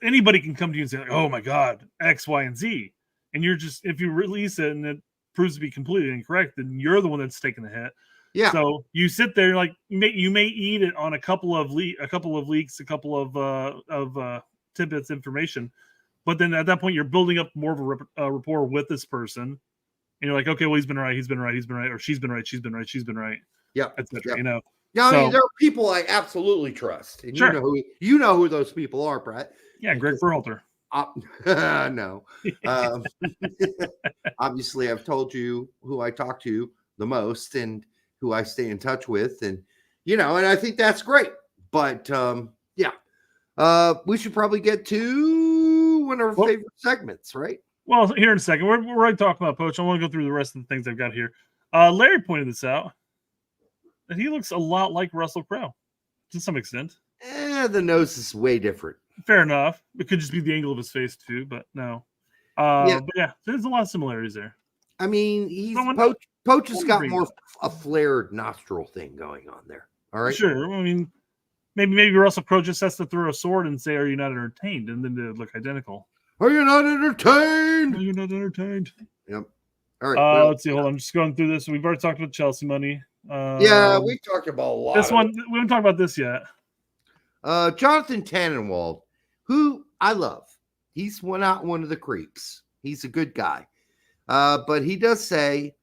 anybody can come to you and say, like, "Oh my God, X, Y, and Z," and you're just if you release it and it proves to be completely incorrect, then you're the one that's taking the hit. Yeah. So you sit there like you may eat it on a couple of leaks, a couple of tidbits information, but then at that point you're building up more of a rapport with this person, and you're like, okay, well he's been right, or she's been right, she's been right. Yeah, etc. You know. Yeah, So, I mean, there are people I absolutely trust, and Sure. you know who those people are, Brett. Yeah, Gregg Berhalter. No. Obviously, I've told you who I talk to the most and who I stay in touch with, and and I think that's great. But we should probably get to one of our favorite segments, right? Well, here in a second, we're already talking about Poach. I want to go through the rest of the things I've got here. Larry pointed this out that he looks a lot like Russell Crowe to some extent. The nose is way different. Fair enough. It could just be the angle of his face too, but no. But yeah, there's a lot of similarities there. I mean, Poach has got more a flared nostril thing going on there. All right. Sure. I mean, maybe Russell Crowe just has to throw a sword and say, "Are you not entertained?" And then they look identical. Are you not entertained? Are you not entertained? Yep. All right. Let's see. Hold on. I'm just going through this. We've already talked about Chelsea money. We talked about a lot. This one, we haven't talked about this yet. Jonathan Tannenwald, who I love. He's not one of the creeps. He's a good guy. But he does say,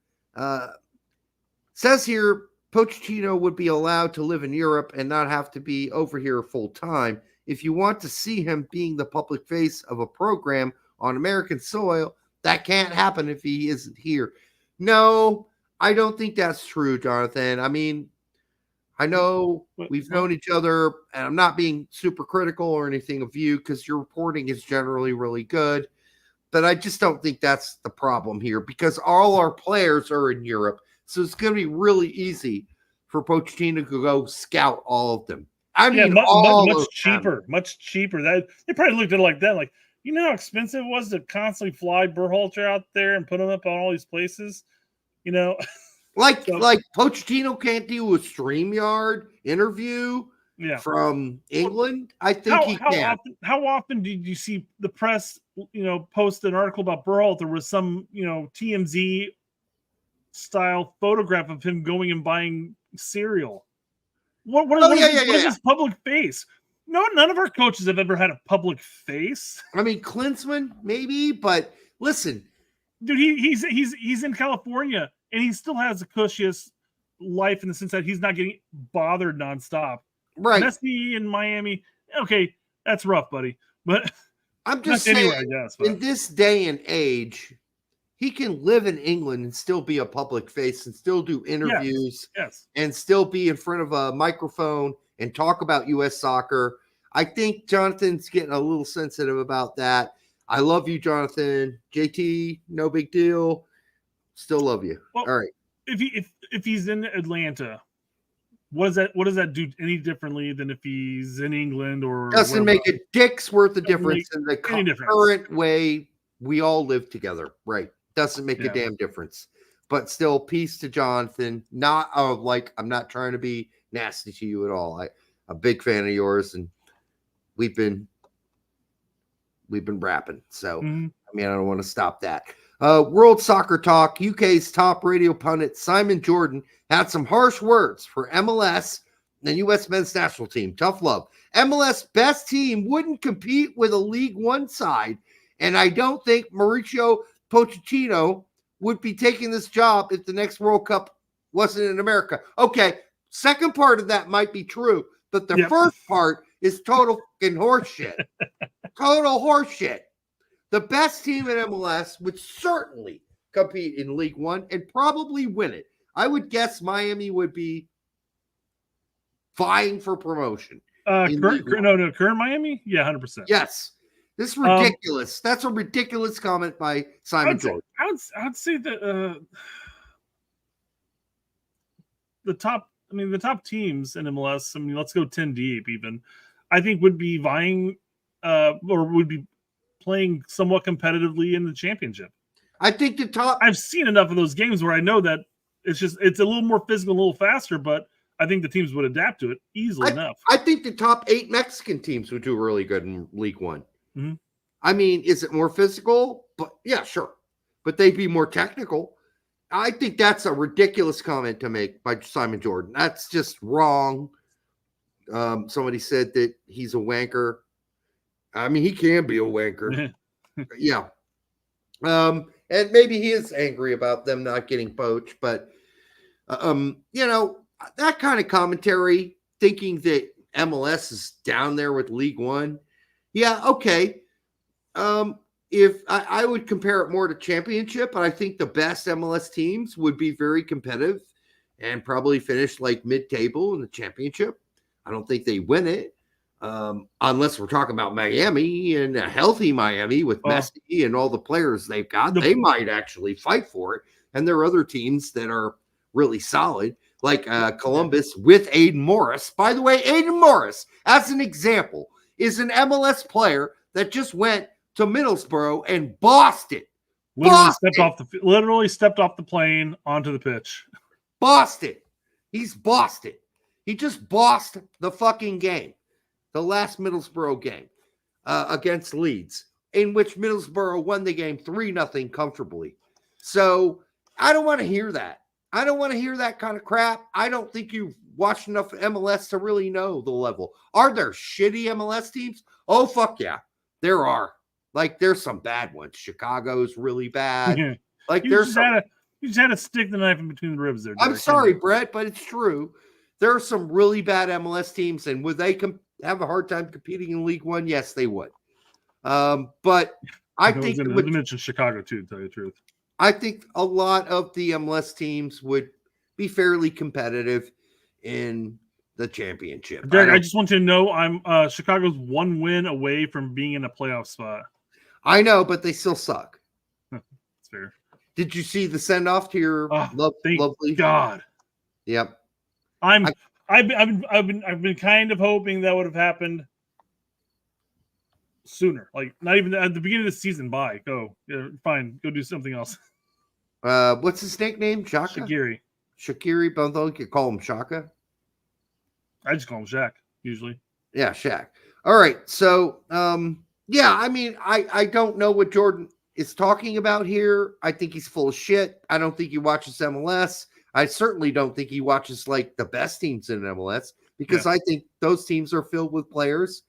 says here, Pochettino would be allowed to live in Europe and not have to be over here full time. If you want to see him being the public face of a program on American soil, that can't happen if he isn't here. No, I don't think that's true, Jonathan. I mean, I know we've known each other, and I'm not being super critical or anything of you because your reporting is generally really good. But I just don't think that's the problem here because all our players are in Europe. So it's going to be really easy for Pochettino to go scout all of them. I mean, much cheaper. That they probably looked at it like that. Like, you know how expensive it was to constantly fly Berhalter out there and put him up on all these places? You know? Like Pochettino can't do a StreamYard interview from England. I think he can. How often did you see the press, post an article about Berhalter with some, TMZ style photograph of him going and buying cereal? What is his public face? No, none of our coaches have ever had a public face. I mean, Klinsmann maybe, but listen, dude, he's in California. And he still has the cushiest life in the sense that he's not getting bothered nonstop. Right. Messi in Miami, okay, that's rough, buddy. But I'm just saying, in this day and age, he can live in England and still be a public face and still do interviews and still be in front of a microphone and talk about U.S. soccer. I think Jonathan's getting a little sensitive about that. I love you, Jonathan. JT, no big deal. Still love you. Well, all right. If he's in Atlanta, what does that do any differently than if he's in England or doesn't make a dick's worth of difference in the current way we all live together. Right. Doesn't make a damn difference. But still, peace to Jonathan. Not I'm not trying to be nasty to you at all. I'm a big fan of yours, and we've been rapping. So I mean, I don't want to stop that. World Soccer Talk, UK's top radio pundit Simon Jordan had some harsh words for MLS and U.S. men's national team. Tough love. MLS best team wouldn't compete with a League One side, and I don't think Mauricio Pochettino would be taking this job if the next World Cup wasn't in America. Okay, second part of that might be true, but the first part is total fucking horseshit. Total horseshit. The best team in MLS would certainly compete in League One and probably win it. I would guess Miami would be vying for promotion. Current Miami? Yeah, 100%. Yes. This is ridiculous. That's a ridiculous comment by Simon Jordan. I'd say that the top teams in MLS, I mean, let's go 10 deep even, I think would be vying or would be playing somewhat competitively in the championship. I think I've seen enough of those games where I know that it's a little more physical, a little faster, but I think the teams would adapt to it easily enough. I think the top 8 Mexican teams would do really good in League One. Mm-hmm. I mean, is it more physical? But yeah, sure. But they'd be more technical. I think that's a ridiculous comment to make by Simon Jordan. That's just wrong. Somebody said that he's a wanker. I mean, he can be a wanker. Yeah. And maybe he is angry about them not getting poached, but that kind of commentary, thinking that MLS is down there with League One. Yeah, okay. If I would compare it more to championship, but I think the best MLS teams would be very competitive and probably finish like mid-table in the championship. I don't think they win it unless we're talking about Miami and a healthy Miami with Messi and all the players they've got. They might actually fight for it. And there are other teams that are really solid, like Columbus with Aiden Morris. By the way, Aiden Morris, as an example, is an MLS player that just went to Middlesbrough and bossed it. Literally stepped off the plane onto the pitch. Bossed it. He's bossed it. He just bossed the fucking game. The last Middlesbrough game against Leeds, in which Middlesbrough won the game 3-0 comfortably. So I don't want to hear that. I don't want to hear that kind of crap. I don't think you've watched enough MLS to really know the level. Are there shitty MLS teams? Oh, fuck yeah. There are. Like, there's some bad ones. Chicago's really bad. Like, you just had to stick the knife in between the ribs there. I'm sorry, Brett, but it's true. There are some really bad MLS teams, and would they have a hard time competing in League One? Yes, they would. But I think you mentioned Chicago too, to tell you the truth. I think a lot of the MLS teams would be fairly competitive in the championship. Derek, I just want you to know I'm Chicago's 1 win away from being in a playoff spot. I know, but they still suck. That's fair. Did you see the send off to your lovely God? Yep. I've been kind of hoping that would have happened sooner. Like, not even at the beginning of the season. Bye. Go. Yeah, fine. Go do something else. What's his nickname? Shaka? Shaqiri, but you call him Shaka. I just call him Shaq usually. Yeah, Shaq. All right. So, yeah, I mean, I don't know what Jordan is talking about here. I think he's full of shit. I don't think he watches MLS. I certainly don't think he watches like the best teams in MLS, because I think those teams are filled with players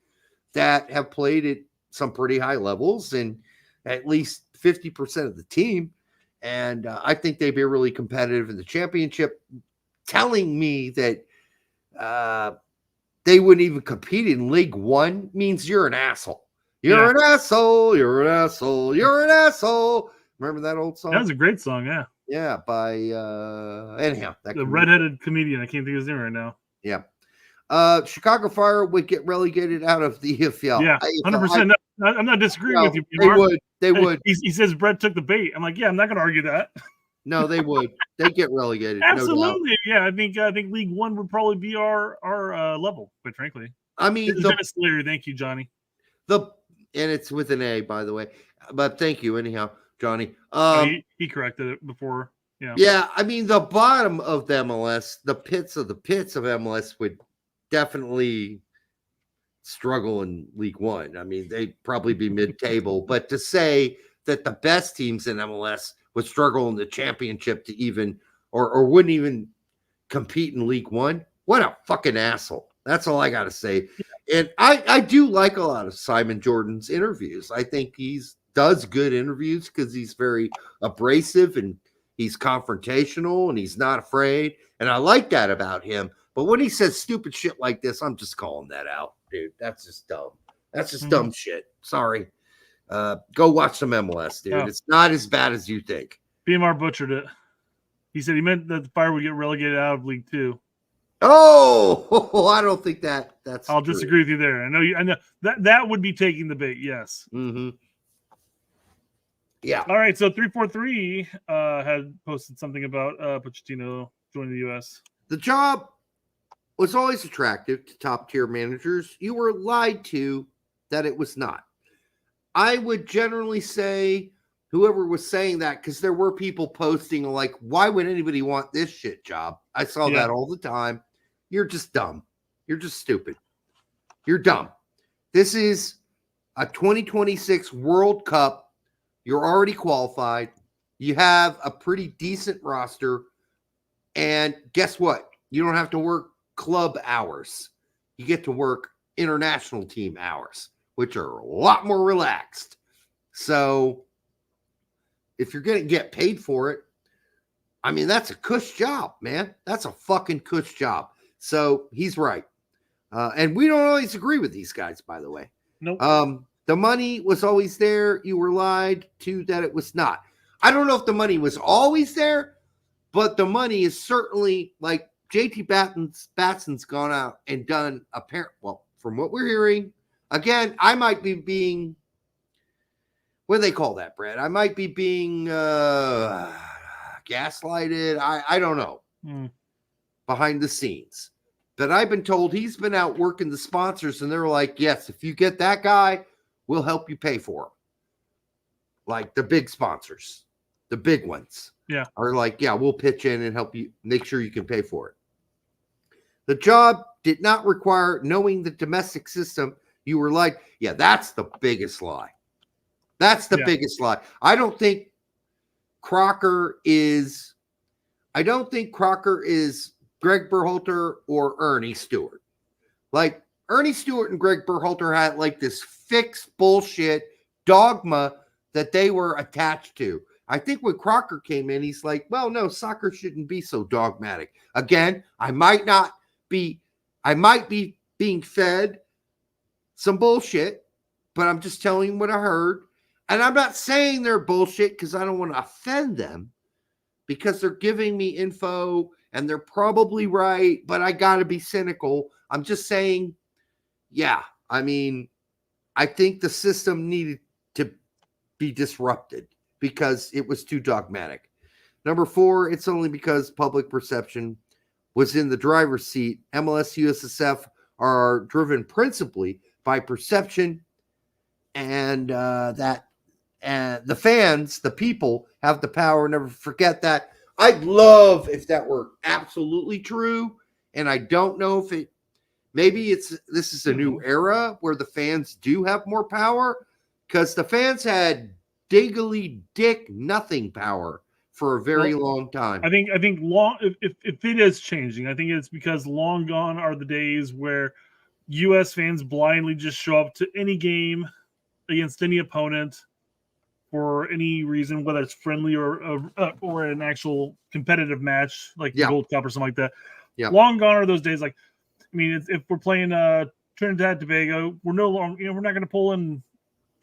that have played at some pretty high levels, and at least 50% of the team. And I think they'd be really competitive in the championship. Telling me that they wouldn't even compete in League One means you're an asshole. You're an asshole. You're an asshole. You're an asshole. Remember that old song? That was a great song, yeah. Yeah, by anyhow. The redheaded comedian. I can't think of his name right now. Yeah. Chicago Fire would get relegated out of the EFL. Yeah, 100%. I'm not disagreeing with you. They would. He says Brett took the bait. I'm like, yeah, I'm not going to argue that. No, they would. They get relegated. Absolutely. No, yeah, I think League One would probably be our level, quite frankly. I mean, Larry, thank you, Johnny. And it's with an A, by the way. But thank you anyhow, Johnny. He corrected it before. Yeah. Yeah, I mean, the bottom of the MLS, the pits of MLS would definitely struggle in League One. I mean, they'd probably be mid-table. But to say that the best teams in MLS would struggle in the championship to even or wouldn't even compete in League One, what a fucking asshole. That's all I got to say. And I do like a lot of Simon Jordan's interviews. I think he does good interviews because he's very abrasive and he's confrontational and he's not afraid. And I like that about him. But when he says stupid shit like this, I'm just calling that out, dude. That's just dumb. That's just dumb shit. Sorry. Go watch some MLS, dude. It's not as bad as you think. BMR butchered it. He said he meant that the Fire would get relegated out of League Two. Oh, I don't think that's. I'll disagree with you there. I know that would be taking the bait. Yes. Mm-hmm. Yeah. All right. So 343 had posted something about Pochettino joining the U.S. The job was always attractive to top tier managers. You were lied to that it was not. I would generally say whoever was saying that, because there were people posting like, why would anybody want this shit job? I saw that all the time. you're just dumb. You're just stupid. You're dumb. This is a 2026 World Cup. You're already qualified. You have a pretty decent roster. And guess what? You don't have to work club hours. You get to work international team hours, which are a lot more relaxed. So if you're going to get paid for it, I mean, that's a cush job, man. That's a fucking cush job. So he's right. And we don't always agree with these guys, by the way. Nope. The money was always there. You were lied to that it was not. I don't know if the money was always there, but the money is certainly, like, JT Batson's gone out and done well, from what we're hearing, again, I might be being, what do they call that, Brad? I might be being gaslighted. I don't know. Behind the scenes. But I've been told he's been out working the sponsors, and they're like, yes, if you get that guy, we'll help you pay for him. Like the big sponsors, the big ones. Yeah. Are like, yeah, we'll pitch in and help you make sure you can pay for it. The job did not require knowing the domestic system. You were like, yeah, that's the biggest lie. That's the biggest lie. I don't think Crocker is Gregg Berhalter or Ernie Stewart. Like, Ernie Stewart and Gregg Berhalter had like this fixed bullshit dogma that they were attached to. I think when Crocker came in, he's like, well, no, soccer shouldn't be so dogmatic. Again, I might be being fed some bullshit, but I'm just telling you what I heard. And I'm not saying they're bullshit because I don't want to offend them, because they're giving me info and they're probably right, but I got to be cynical. I'm just saying, yeah, I mean, I think the system needed to be disrupted because it was too dogmatic. Number 4, it's only because public perception was in the driver's seat. MLS USSF are driven principally by perception, and the fans, the people, have the power. Never forget that. I'd love if that were absolutely true, and I don't know if it. Maybe this is a new era where the fans do have more power, because the fans had diggly dick nothing power for a very long time. I think if it is changing, I think it's because long gone are the days where U.S. fans blindly just show up to any game against any opponent for any reason, whether it's friendly or an actual competitive match like the Gold Cup or something like that. Yeah. Long gone are those days. Like, I mean, if we're playing Trinidad Tobago, we're no longer, we're not going to pull in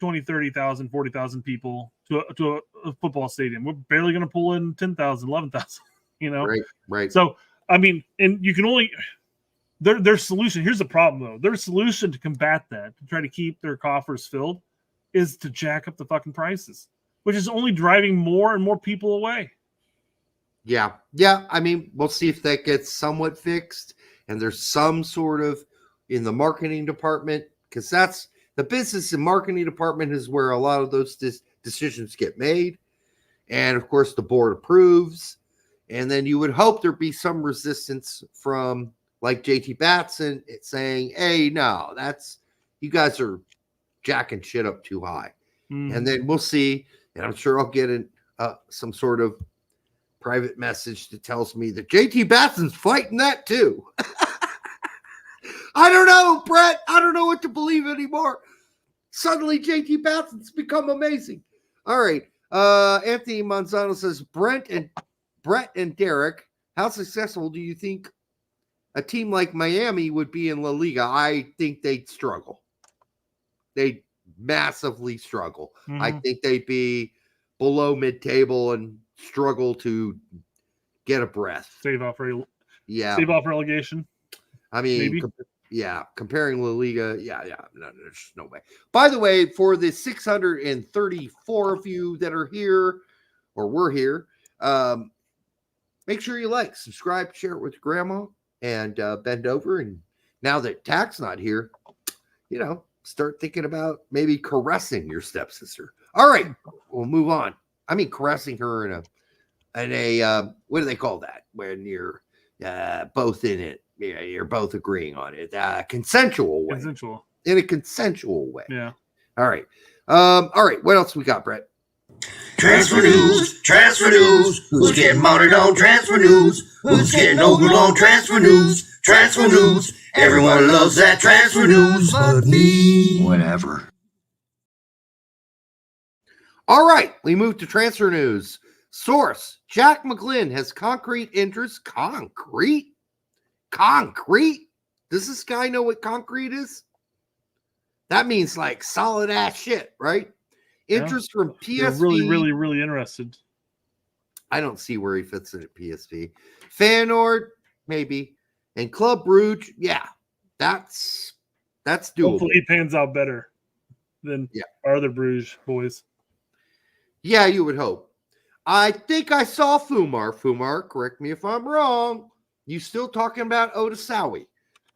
20, 30,000, 40,000 people to a football stadium. We're barely going to pull in 10,000, 11,000, Right. So, I mean, and you can only, their solution, here's the problem though. Their solution to combat that, to try to keep their coffers filled, is to jack up the fucking prices, which is only driving more and more people away. Yeah. I mean, we'll see if that gets somewhat fixed, and there's some sort of in the marketing department, because that's the business and marketing department is where a lot of those decisions get made. And of course, the board approves. And then you would hope there'd be some resistance from like JT Batson saying, hey, no, you guys are jacking shit up too high. And then we'll see. And I'm sure I'll get some sort of private message that tells me that JT Batson's fighting that too. I don't know, Brett. I don't know what to believe anymore. Suddenly, JT Batson's become amazing. All right. Anthony Manzano says, Brett and Derek, how successful do you think a team like Miami would be in La Liga? I think they'd struggle. They'd massively struggle. I think they'd be below mid-table and struggle to get a breath. Save off relegation. I mean, comparing La Liga, no, there's no way. By the way, for the 634 of you that are here, or were here, make sure you like, subscribe, share it with grandma, and bend over. And now that Tak's not here, start thinking about maybe caressing your stepsister. All right, we'll move on. I mean, caressing her in a what do they call that when you're both in it? Yeah, you're both agreeing on it. Consensual way. Consensual. In a consensual way. Yeah. All right. All right. What else we got, Brett? Transfer news, transfer news. Who's getting mounted on transfer news? Who's getting over on transfer news? Transfer news. Everyone loves that transfer news, but me. Whatever. All right. We move to transfer news. Source: Jack McGlynn has concrete interest. Concrete? Does this guy know what concrete is? That means like solid ass shit, right? Interest from PSV. They're really interested. I don't see where he fits in at PSV. Feyenoord, maybe. And Club Brugge, yeah. That's doable. Hopefully he pans out better than our other Bruges boys. Yeah, you would hope. I think I saw Fumar. Fumar, correct me if I'm wrong. You still talking about Odasawi.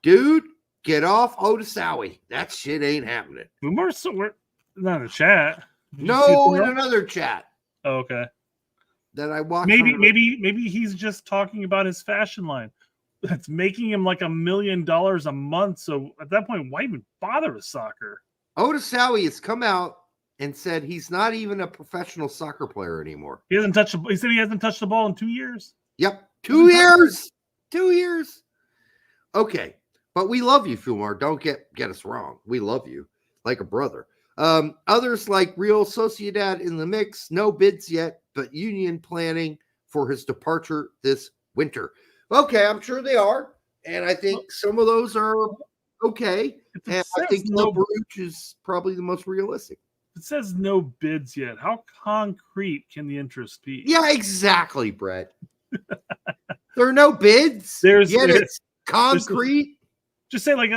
Dude, get off Odasawi. That shit ain't happening. Fumar's somewhere, not in a chat. No, in another chat. Oh, okay. That I watched. Maybe he's just talking about his fashion line. That's making him like $1 million a month. So at that point, why even bother with soccer? Odasawi has come out and said he's not even a professional soccer player anymore. He said he hasn't touched the ball in 2 years. Yep. 2 years. 2 years. Okay. But we love you, Fumar. Don't get us wrong. We love you like a brother. Others like Real Sociedad in the mix. No bids yet, but Union planning for his departure this winter. Okay, I'm sure they are. And I think some of those are okay. And I think Club Brugge is probably the most realistic. It says no bids yet. How concrete can the interest be? Yeah, exactly, Brett. There are no bids. It's concrete. Just say like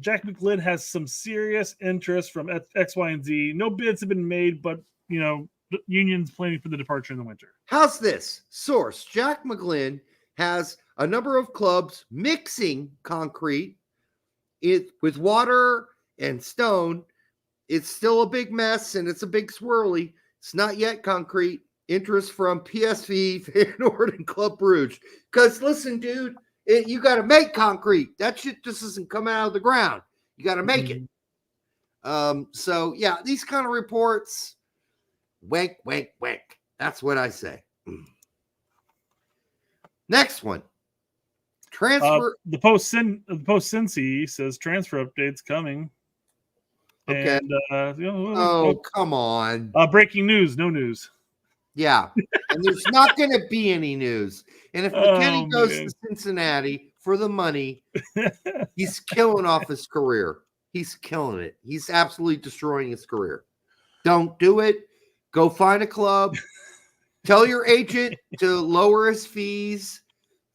Jack McGlynn has some serious interest from X, Y, and Z. No bids have been made, but Union's planning for the departure in the winter. How's this? Source: Jack McGlynn has a number of clubs mixing concrete with water and stone. It's still a big mess and it's a big swirly. It's not yet concrete. Interest from PSV, Feyenoord, and Club Brugge. Because listen, dude, you got to make concrete. That shit just doesn't come out of the ground. You got to make it. So yeah, these kind of reports, wank, wank, wank. That's what I say. Next one. Transfer. The post Cincy says transfer updates coming. Okay. And, come on. Breaking news. No news. Yeah. And there's not going to be any news. And if McKenny goes to Cincinnati for the money, he's killing off his career. He's killing it. He's absolutely destroying his career. Don't do it. Go find a club. Tell your agent to lower his fees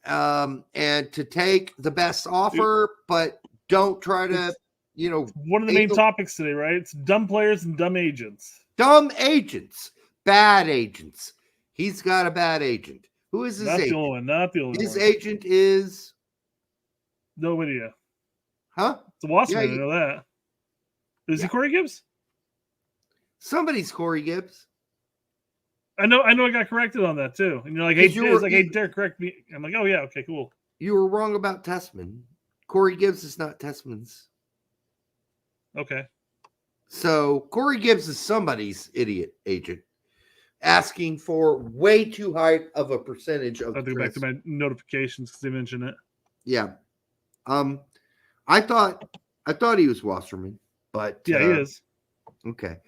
and to take the best offer, but don't try to, one of the main topics today, right? It's dumb players and dumb agents. Dumb agents. Bad agents. He's got a bad agent. Who is his agent? Not the only one. His agent is no idea. Huh? It's a Wasserman, I know that. Is he Corey Gibbs? Somebody's Corey Gibbs. I know I got corrected on that too. And you're like, hey, Derek, correct me. I'm like, oh yeah, okay, cool. You were wrong about Tessman. Corey Gibbs is not Tessman's. Okay. So Corey Gibbs is somebody's idiot agent asking for way too high of a percentage of. I'll go back to my notifications because they mentioned it. Yeah. I thought he was Wasserman, but yeah, he is. Okay.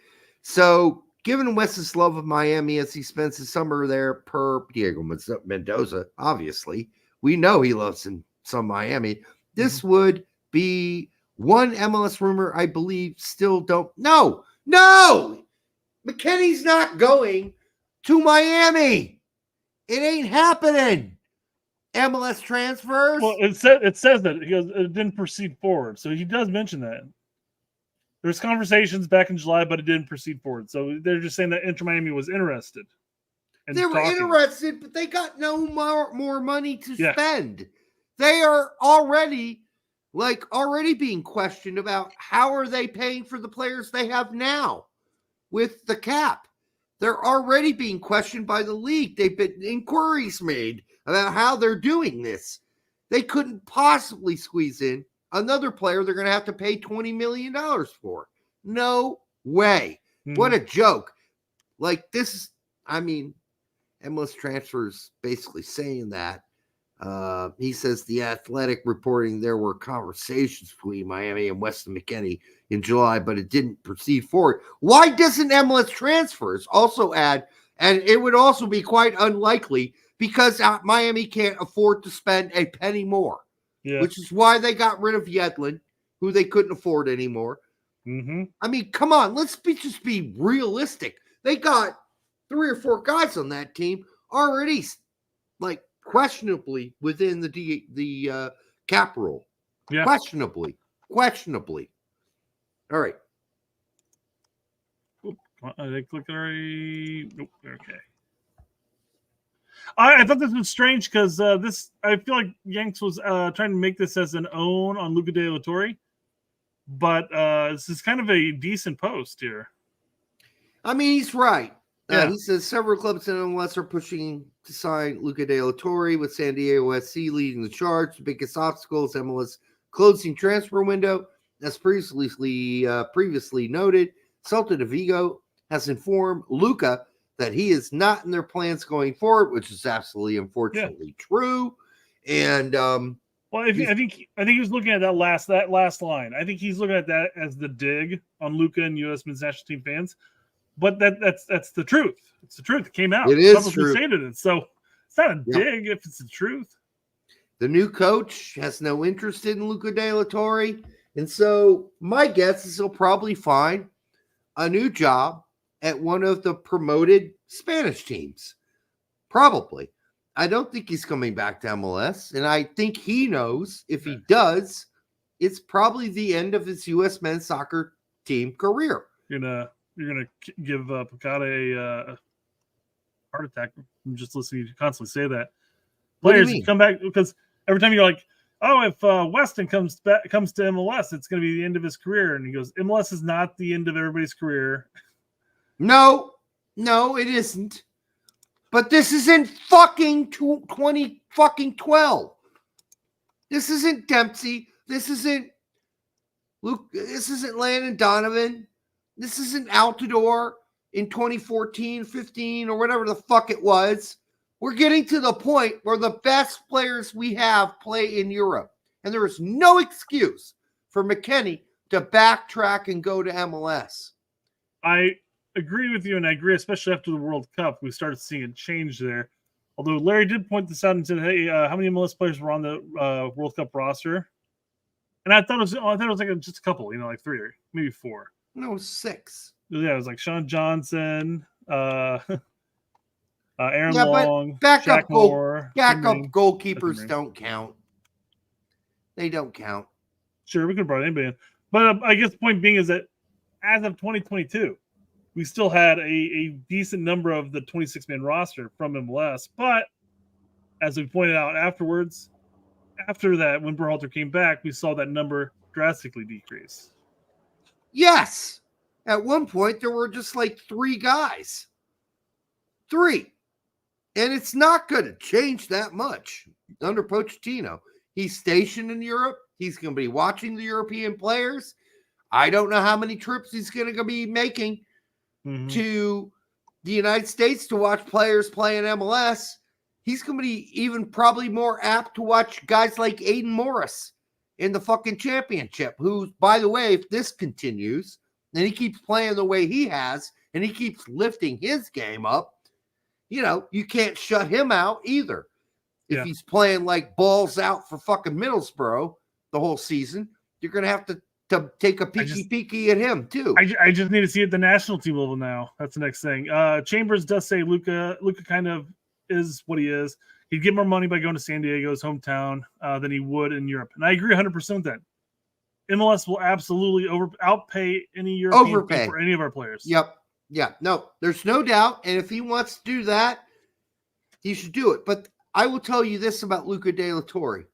So given Wes's love of Miami as he spends his summer there per Diego Mendoza, obviously, we know he loves some Miami. This would be one MLS rumor I believe still don't. No! McKenny's not going to Miami. It ain't happening. MLS transfers. Well, it says that it didn't proceed forward. So he does mention that. There's conversations back in July, but it didn't proceed forward. So they're just saying that Inter Miami was interested. They were interested, but they got no more money to spend. They are already being questioned about how are they paying for the players they have now with the cap. They're already being questioned by the league. They've been inquiries made about how they're doing this. they couldn't possibly squeeze in another player they're going to have to pay $20 million for. No way. What a joke. Like this, I mean, MLS Transfers basically saying that. He says the Athletic reporting there were conversations between Miami and Weston McKennie in July, but it didn't proceed forward. Why doesn't MLS Transfers also add, and it would also be quite unlikely because Miami can't afford to spend a penny more, which is why they got rid of Yedlin, who they couldn't afford anymore. I mean, come on, let's just be realistic. They got 3 or 4 guys on that team already, like, questionably within the cap rule. Yeah. Questionably. All right. I think click already. Nope. Okay. I thought this was strange because I feel like Yanks was trying to make this as an own on Luca De La Torre, but this is kind of a decent post here. I mean, he's right. He says several clubs in MLS are pushing to sign Luca De La Torre, with San Diego SC leading the charge. The biggest obstacle is MLS closing transfer window. As previously noted, Celta de Vigo has informed Luca that he is not in their plans going forward, which is absolutely, unfortunately, true. And well, I think he was looking at that last line. I think he's looking at that as the dig on Luca and U.S. men's national team fans. But that's the truth. It's the truth. It came out. It is true. Stated it. So it's not a dig if it's the truth. The new coach has no interest in Luca De La Torre. And so my guess is he'll probably find a new job at one of the promoted Spanish teams. Probably. I don't think he's coming back to MLS. And I think he knows if he does, it's probably the end of his U.S. men's soccer team career. You're gonna give Picada a heart attack from just listening to you constantly say that. Players come back because every time you're like, "Oh, if Weston comes to MLS, it's going to be the end of his career," and he goes, "MLS is not the end of everybody's career." No, it isn't. But this isn't fucking 2012. This isn't Dempsey. This isn't Luke. This isn't Landon Donovan. This isn't Altidore in 2014, 15, or whatever the fuck it was. We're getting to the point where the best players we have play in Europe. And there is no excuse for McKennie to backtrack and go to MLS. I agree with you, and I agree, especially after the World Cup. We started seeing a change there. Although Larry did point this out and said, "Hey, how many MLS players were on the World Cup roster?" And I thought it was like just a couple, like 3 or maybe 4. No, 6. Yeah, it was like Sean Johnson, Aaron Long, but backup Moore, goalkeepers don't count. They don't count. Sure, we could have brought anybody in. But I guess the point being is that as of 2022, we still had a decent number of the 26-man roster from MLS. But as we pointed out afterwards, after that, when Berhalter came back, we saw that number drastically decrease. Yes. At one point, there were just like 3 guys. 3. And it's not going to change that much under Pochettino. He's stationed in Europe. He's going to be watching the European players. I don't know how many trips he's going to be making to the United States to watch players play in MLS. He's going to be even probably more apt to watch guys like Aiden Morris in the fucking championship, who, by the way, if this continues and he keeps playing the way he has and he keeps lifting his game up, you can't shut him out either. If he's playing like balls out for fucking Middlesbrough the whole season, you're going to have to take a peeky at him too. I just need to see it at the national team level now. That's the next thing. Chambers does say Luca kind of is what he is. He'd get more money by going to San Diego, his hometown, than he would in Europe. And I agree 100% with that. MLS will absolutely outpay any European team for any of our players. Yep. Yeah. No, there's no doubt. And if he wants to do that, he should do it. But I will tell you this about Luca De La Torre.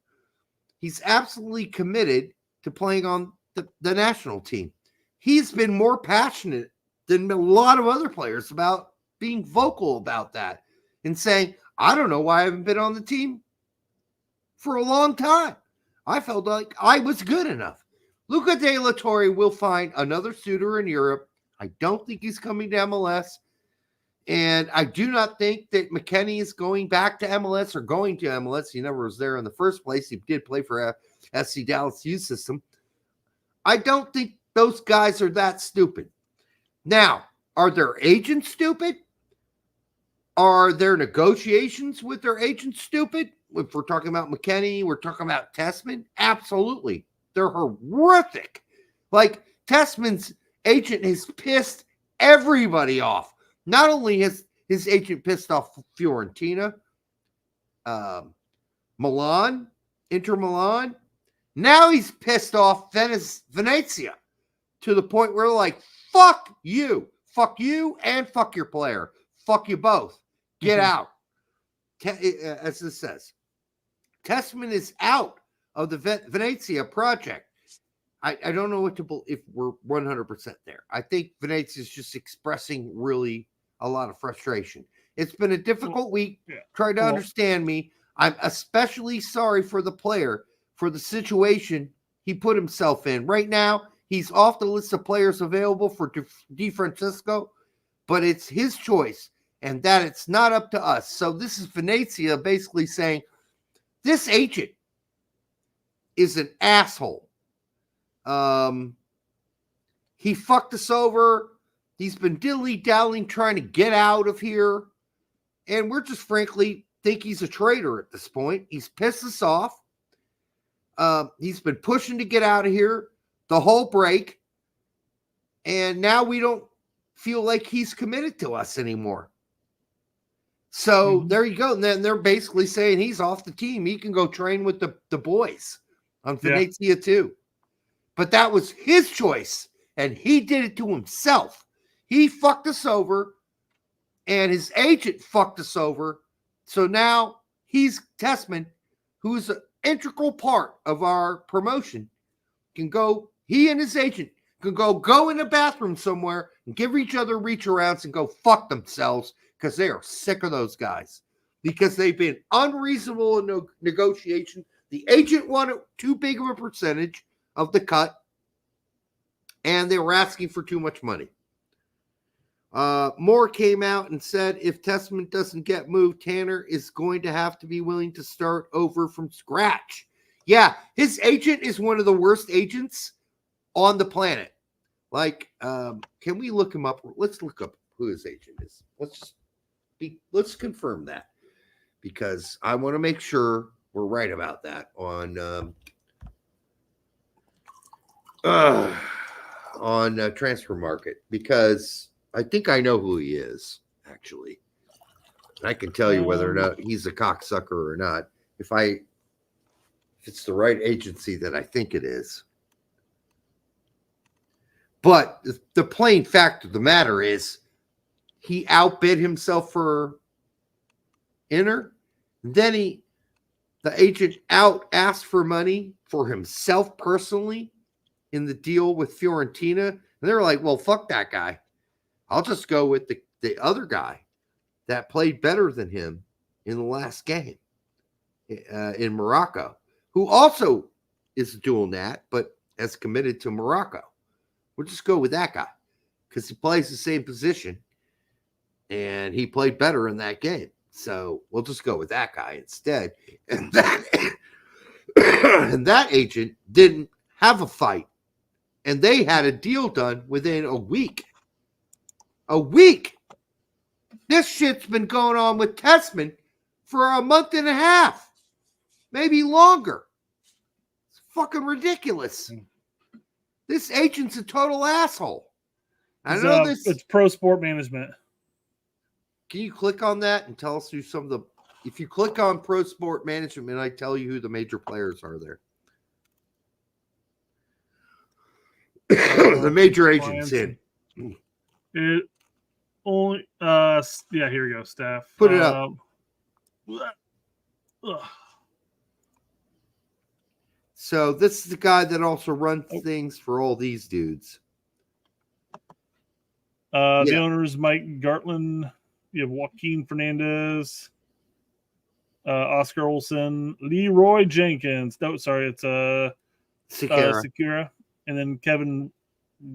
He's absolutely committed to playing on the national team. He's been more passionate than a lot of other players about being vocal about that and saying, I don't know why I haven't been on the team for a long time. I felt like I was good enough. Luca De La Torre will find another suitor in Europe. I don't think he's coming to MLS. And I do not think that McKennie is going back to MLS or going to MLS. He never was there in the first place. He did play for SC Dallas youth system. I don't think those guys are that stupid. Now, are their agents stupid? Are their negotiations with their agents stupid? If we're talking about McKennie, we're talking about Tessman. Absolutely. They're horrific. Like, Tessman's agent has pissed everybody off. Not only has his agent pissed off Fiorentina, Milan, Inter Milan, now he's pissed off Venezia to the point where, like, fuck you, and fuck your player. Fuck you both. Get out. As it says, Tessman is out of the Venezia project. I don't know what to believe if we're 100% there. I think Venezia is just expressing really a lot of frustration. It's been a difficult week. Try to understand me. I'm especially sorry for the player for the situation he put himself in. Right now, he's off the list of players available for Di Francesco, but it's his choice, and that it's not up to us. So this is Venezia basically saying, this agent is an asshole. He fucked us over. He's been dilly-dallying trying to get out of here. And we're just frankly think he's a traitor at this point. He's pissed us off. He's been pushing to get out of here the whole break. And now we don't feel like he's committed to us anymore. So there you go. And then they're basically saying he's off the team. He can go train with the boys on Venezia too. But that was his choice. And he did it to himself. He fucked us over, and his agent fucked us over. So now he's Tessman, who's an integral part of our promotion, can go, he and his agent can go in the bathroom somewhere and give each other reach arounds and go fuck themselves because they are sick of those guys. Because they've been unreasonable in negotiation. The agent wanted too big of a percentage of the cut, and they were asking for too much money. Moore came out and said if Tessman doesn't get moved, Tanner is going to have to be willing to start over from scratch. Yeah, his agent is one of the worst agents on the planet. Like, can we look him up? Let's look up who his agent is. Let's confirm that, because I want to make sure we're right about that on Transfer Market, because I think I know who he is, actually. I can tell you whether or not he's a cocksucker or not. If it's the right agency that I think it is. But the plain fact of the matter is he outbid himself for Inter. Then the agent asked for money for himself personally in the deal with Fiorentina. And they're like, well, fuck that guy. I'll just go with the other guy that played better than him in the last game in Morocco, who also is a dual nat, but has committed to Morocco. We'll just go with that guy because he plays the same position and he played better in that game. So we'll just go with that guy instead. And that agent didn't have a fight. And they had a deal done within a week. A week. This shit's been going on with Tessman for a month and a half. Maybe longer. It's fucking ridiculous. This agent's a total asshole. I know this. It's Pro Sport Management. Can you click on that and tell us who some of the... If you click on Pro Sport Management, I tell you who the major players are there. The major agents in. It only here we go, staff. Put it up. So this is the guy that also runs things for all these dudes. The owner is Mike Gartland. You have Joaquin Fernandez. Oscar Olsen, Leroy Jenkins. No, sorry, it's Sekira, and then Kevin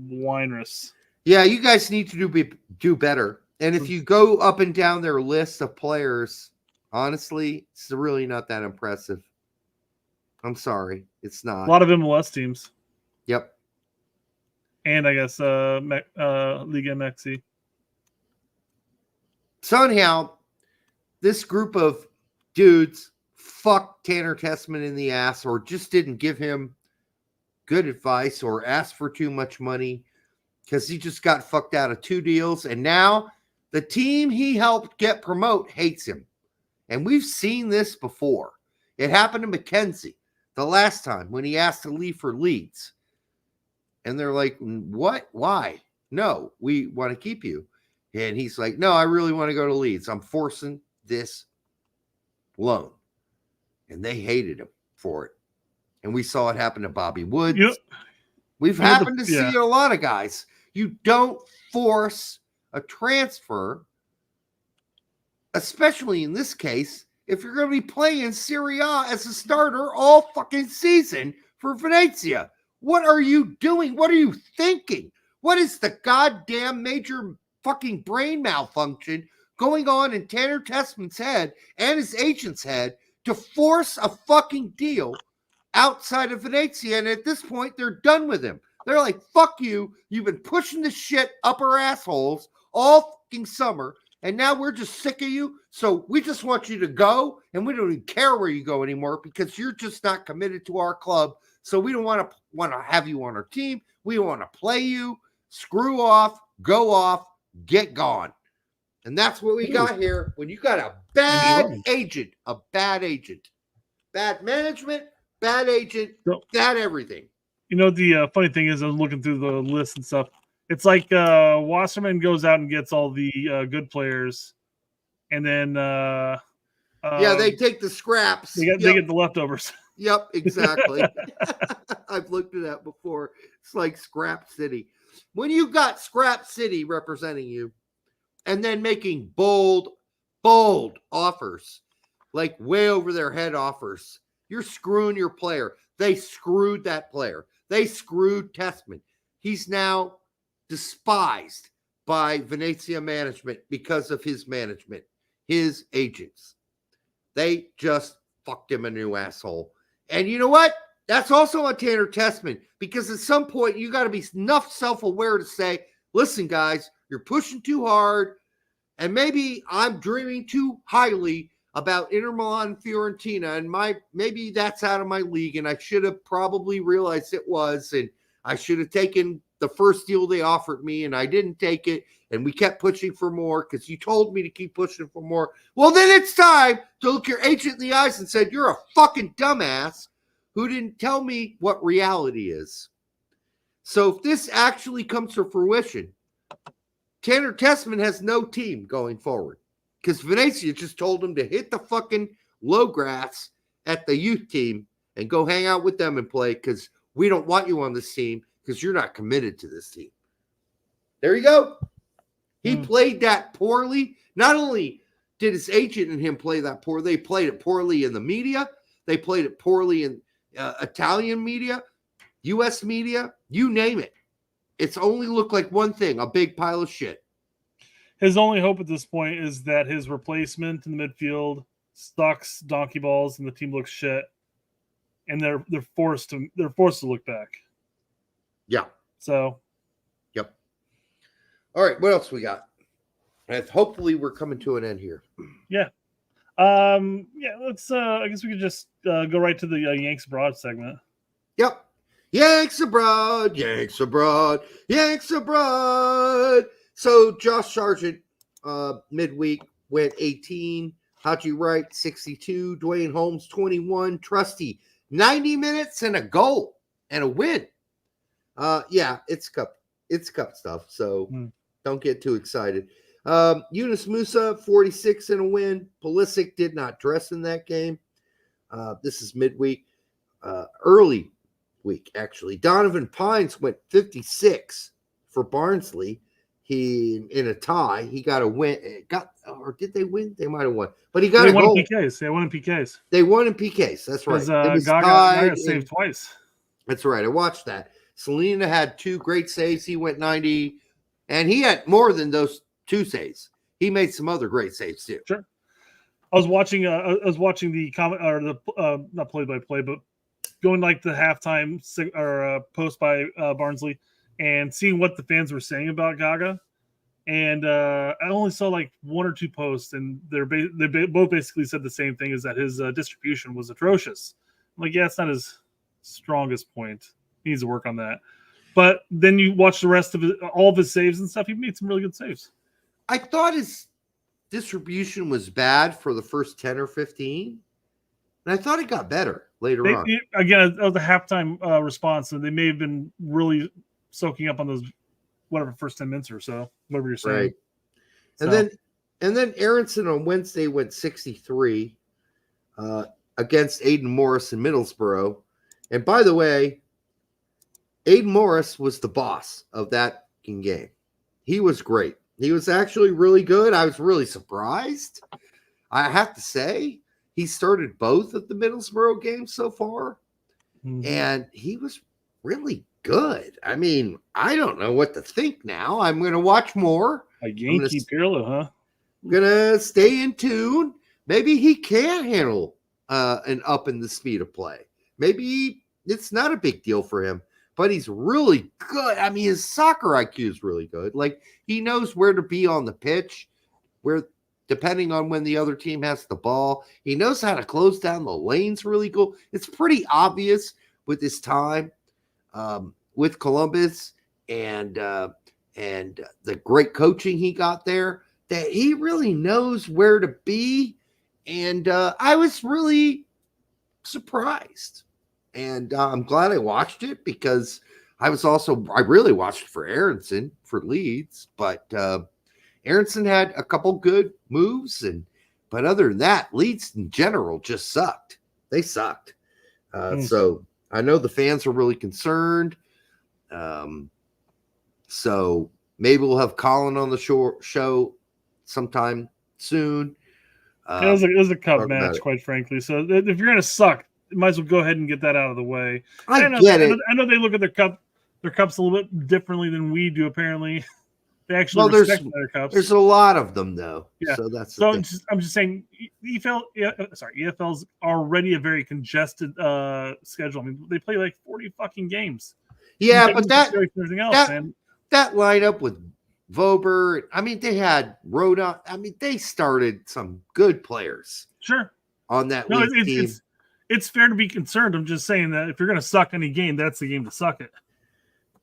Weinrich. Yeah, you guys need to do better. And if you go up and down their list of players, honestly, it's really not that impressive. I'm sorry, it's not. A lot of MLS teams. Yep. And I guess Liga MXC. So anyhow, this group of dudes fucked Tanner Tessman in the ass, or just didn't give him good advice, or asked for too much money, because he just got fucked out of 2 deals. And now the team he helped get promote hates him. And we've seen this before. It happened to McKenzie the last time when he asked to leave for Leeds. And they're like, what? Why? No, we want to keep you. And he's like, no, I really want to go to Leeds. I'm forcing this loan. And they hated him for it. And we saw it happen to Bobby Woods. Yep. We've happened to see a lot of guys. You don't force a transfer, especially in this case, if you're going to be playing Serie A as a starter all fucking season for Venezia. What are you doing? What are you thinking? What is the goddamn major fucking brain malfunction going on in Tanner Tessman's head and his agent's head to force a fucking deal outside of Venezia? And at this point, they're done with him. They're like, fuck you. You've been pushing this shit up our assholes all fucking summer, and now we're just sick of you. So we just want you to go, and we don't even care where you go anymore because you're just not committed to our club. So we don't want to have you on our team. We don't want to play you. Screw off, go off, get gone. And that's what we got here. When you got a bad agent, bad management, bad agent, bad everything. You know, the funny thing is, I was looking through the list and stuff. It's like Wasserman goes out and gets all the good players, and then they take the scraps. They get the leftovers. Yep, exactly. I've looked at that before. It's like Scrap City. When you got Scrap City representing you, and then making bold offers, like way over their head offers, you're screwing your player. They screwed that player. They screwed Tessman. He's now despised by Venezia management because of his management, his agents. They just fucked him a new asshole. And you know what? That's also on Tanner Tessman, because at some point you got to be enough self-aware to say, listen, guys, you're pushing too hard, and maybe I'm dreaming too highly about Inter Milan and Fiorentina, and maybe that's out of my league, and I should have probably realized it was, and I should have taken the first deal they offered me, and I didn't take it, and we kept pushing for more because you told me to keep pushing for more. Well, then it's time to look your agent in the eyes and said, you're a fucking dumbass who didn't tell me what reality is. So if this actually comes to fruition, Tanner Tessman has no team going forward because Venezia just told him to hit the fucking low grass at the youth team and go hang out with them and play because we don't want you on this team because you're not committed to this team. There you go. He played that poorly. Not only did his agent and him play that poor, they played it poorly in the media. They played it poorly in Italian media, U.S. media, you name it. It's only looked like one thing, a big pile of shit. His only hope at this point is that his replacement in the midfield sucks donkey balls and the team looks shit, and they're forced to look back. Yeah. So. Yep. All right. What else we got? And hopefully we're coming to an end here. Yeah. Let's I guess we could just go right to the Yanks Abroad segment. Yep. Yanks Abroad, Yanks Abroad, Yanks Abroad. So Josh Sargent midweek went 18, Haji Wright 62, Dwayne Holmes 21, Trusty 90 minutes and a goal and a win. It's cup stuff, so don't get too excited. Yunus Musa 46 and a win. Pulisic did not dress in that game. This is midweek, early week actually. Donovan Pines went 56 for Barnsley, he in a tie. He got a win. Or did they win? They might have won, but he got they a won goal. In PKs. They won in PKs. They won in PKs. That's right. It was Gaga saved twice. That's right. I watched that. Selena had 2 great saves. He went 90, and he had more than those 2 saves. He made some other great saves too. Sure. I was watching the comment or the not play by play, but going like the halftime or post by Barnsley and seeing what the fans were saying about Gaga. And I only saw like 1 or 2 posts, and they both basically said the same thing: is that his distribution was atrocious. I'm like, yeah, it's not his strongest point. He needs to work on that. But then you watch the rest of all of his saves and stuff. He made some really good saves. I thought his distribution was bad for the first 10 or 15, and I thought it got better later on. Again, that was the halftime response, and they may have been really soaking up on those first 10 minutes or so, whatever you're saying. Right. So. And then Aronson on Wednesday went 63 against Aiden Morris in Middlesbrough. And by the way, Aiden Morris was the boss of that game. He was great. He was actually really good. I was really surprised. I have to say, he started both of the Middlesbrough games so far, and he was really good. I mean, I don't know what to think now. I'm going to watch more. A Yankee Pirlo, huh? I'm going to stay in tune. Maybe he can handle an up in the speed of play. Maybe it's not a big deal for him, but he's really good. I mean, his soccer IQ is really good. Like, he knows where to be on the pitch, where depending on when the other team has the ball. He knows how to close down the lanes really good. It's pretty obvious with his time with Columbus and the great coaching he got there that he really knows where to be. And I was really surprised. And I'm glad I watched it because I really watched it for Aronson for Leeds, but Aronson had a couple good moves, but other than that, Leeds in general just sucked. They sucked. So I know the fans are really concerned. So maybe we'll have Colin on the show sometime soon. It was a cup match, quite frankly. So if you're going to suck, you might as well go ahead and get that out of the way. I know they look at their cups a little bit differently than we do, apparently. They actually respect their cups. There's a lot of them, though. Yeah. So that's I'm just saying, EFL's already a very congested schedule. I mean, they play like 40 fucking games. Yeah, but that lineup with Vober, I mean, they had Rhoda. I mean, they started some good players. Sure. On that team. It's fair to be concerned. I'm just saying that if you're going to suck any game, that's the game to suck it.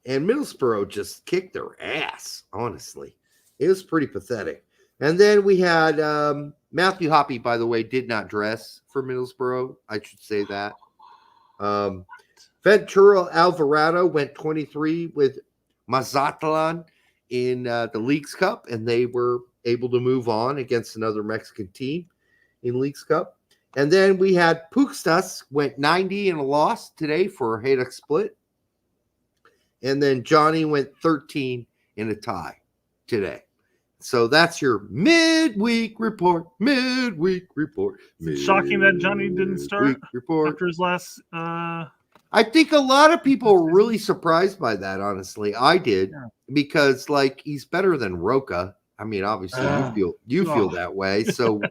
And Middlesbrough just kicked their ass, honestly. It was pretty pathetic. And then we had Matthew Hoppe, by the way, did not dress for Middlesbrough. I should say that. Ventura Alvarado went 23 with Mazatlan in the Leagues Cup, and they were able to move on against another Mexican team in Leagues Cup. And then we had Puxtas went 90 in a loss today for Hajduk Split. And then Johnny went 13 in a tie today. So that's your midweek report. Shocking that Johnny didn't start after his last. I think a lot of people were really surprised by that, honestly. I did, because like he's better than Roca. I mean, obviously you feel that way. So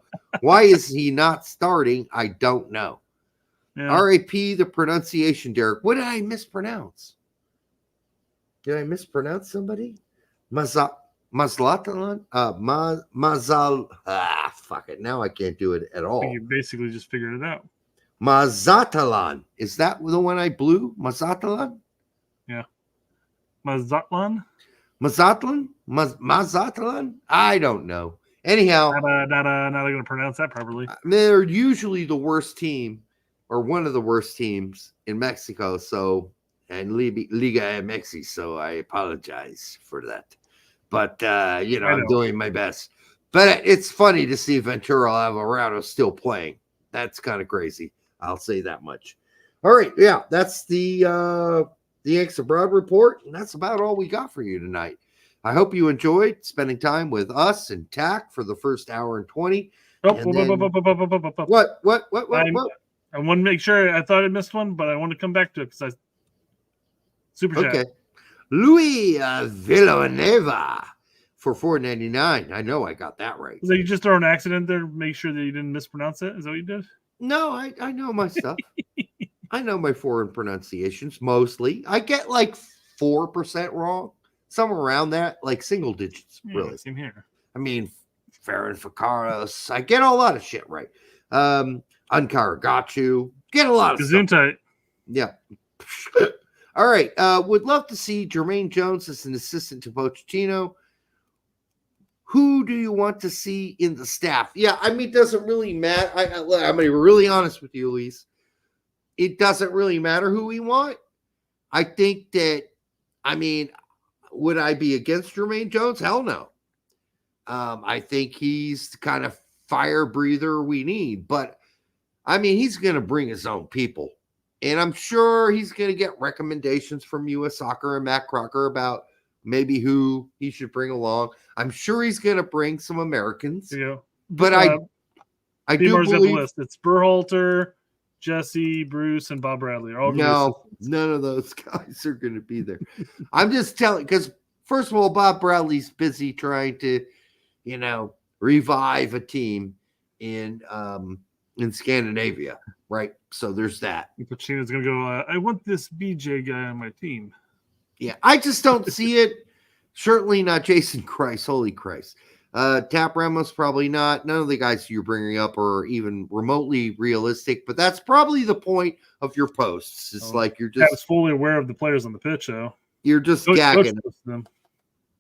why is he not starting? I don't know. Yeah. RAP the pronunciation, Derek. What did I mispronounce? Did I mispronounce somebody? Mazatalan? Fuck it. Now I can't do it at all. You basically just figured it out. Mazatalan. Is that the one I blew? Mazatalan? Yeah. Mazatlan? Mazatlan? I don't know. Anyhow. Not going to pronounce that properly. They're usually the worst team or one of the worst teams in Mexico. So, and Liga MX, so I apologize for that. But, I'm doing my best. But it's funny to see Ventura Alvarado still playing. That's kind of crazy. I'll say that much. All right. Yeah, that's the Yanks Abroad report. And that's about all we got for you tonight. I hope you enjoyed spending time with us and TAC for the first hour and 20. Oh, And then- What? I want to make sure. I thought I missed one, but I want to come back to it because super chat. Okay. Louis Villanueva for $4.99. I know I got that right. So you just throw an accident there, make sure that you didn't mispronounce it. Is that what you did? No, I know my stuff. I know my foreign pronunciations mostly. I get like 4% wrong, somewhere around that, like single digits. Really, same here. I mean, Farron Fakaros. I get a lot of shit right. Unkaragachu. Get a lot of stuff. Yeah. All right. Would love to see jermaine Jones as an assistant to Pochettino. Who do you want to see in the staff? Yeah, I mean, it doesn't really matter. I'm going to be really honest with you, Luis. It doesn't really matter who we want. I think that, I mean, would I be against Jermaine Jones? Hell no. I think he's the kind of fire breather we need. But, I mean, he's going to bring his own people. And I'm sure he's going to get recommendations from U.S. Soccer and Matt Crocker about maybe who he should bring along. I'm sure he's going to bring some Americans. Yeah. But I do believe list. It's Berhalter, Jesse, Bruce, and Bob Bradley. All none of those guys are going to be there. I'm just telling, because first of all, Bob Bradley's busy trying to, revive a team in Scandinavia, right? So there's that. Pochettino's going to go, I want this BJ guy on my team. Yeah, I just don't see it. Certainly not Jason Christ. Holy Christ. Tap Ramos, probably not. None of the guys you're bringing up are even remotely realistic, but that's probably the point of your posts. It's like you're just fully aware of the players on the pitch, though. You're just gagging.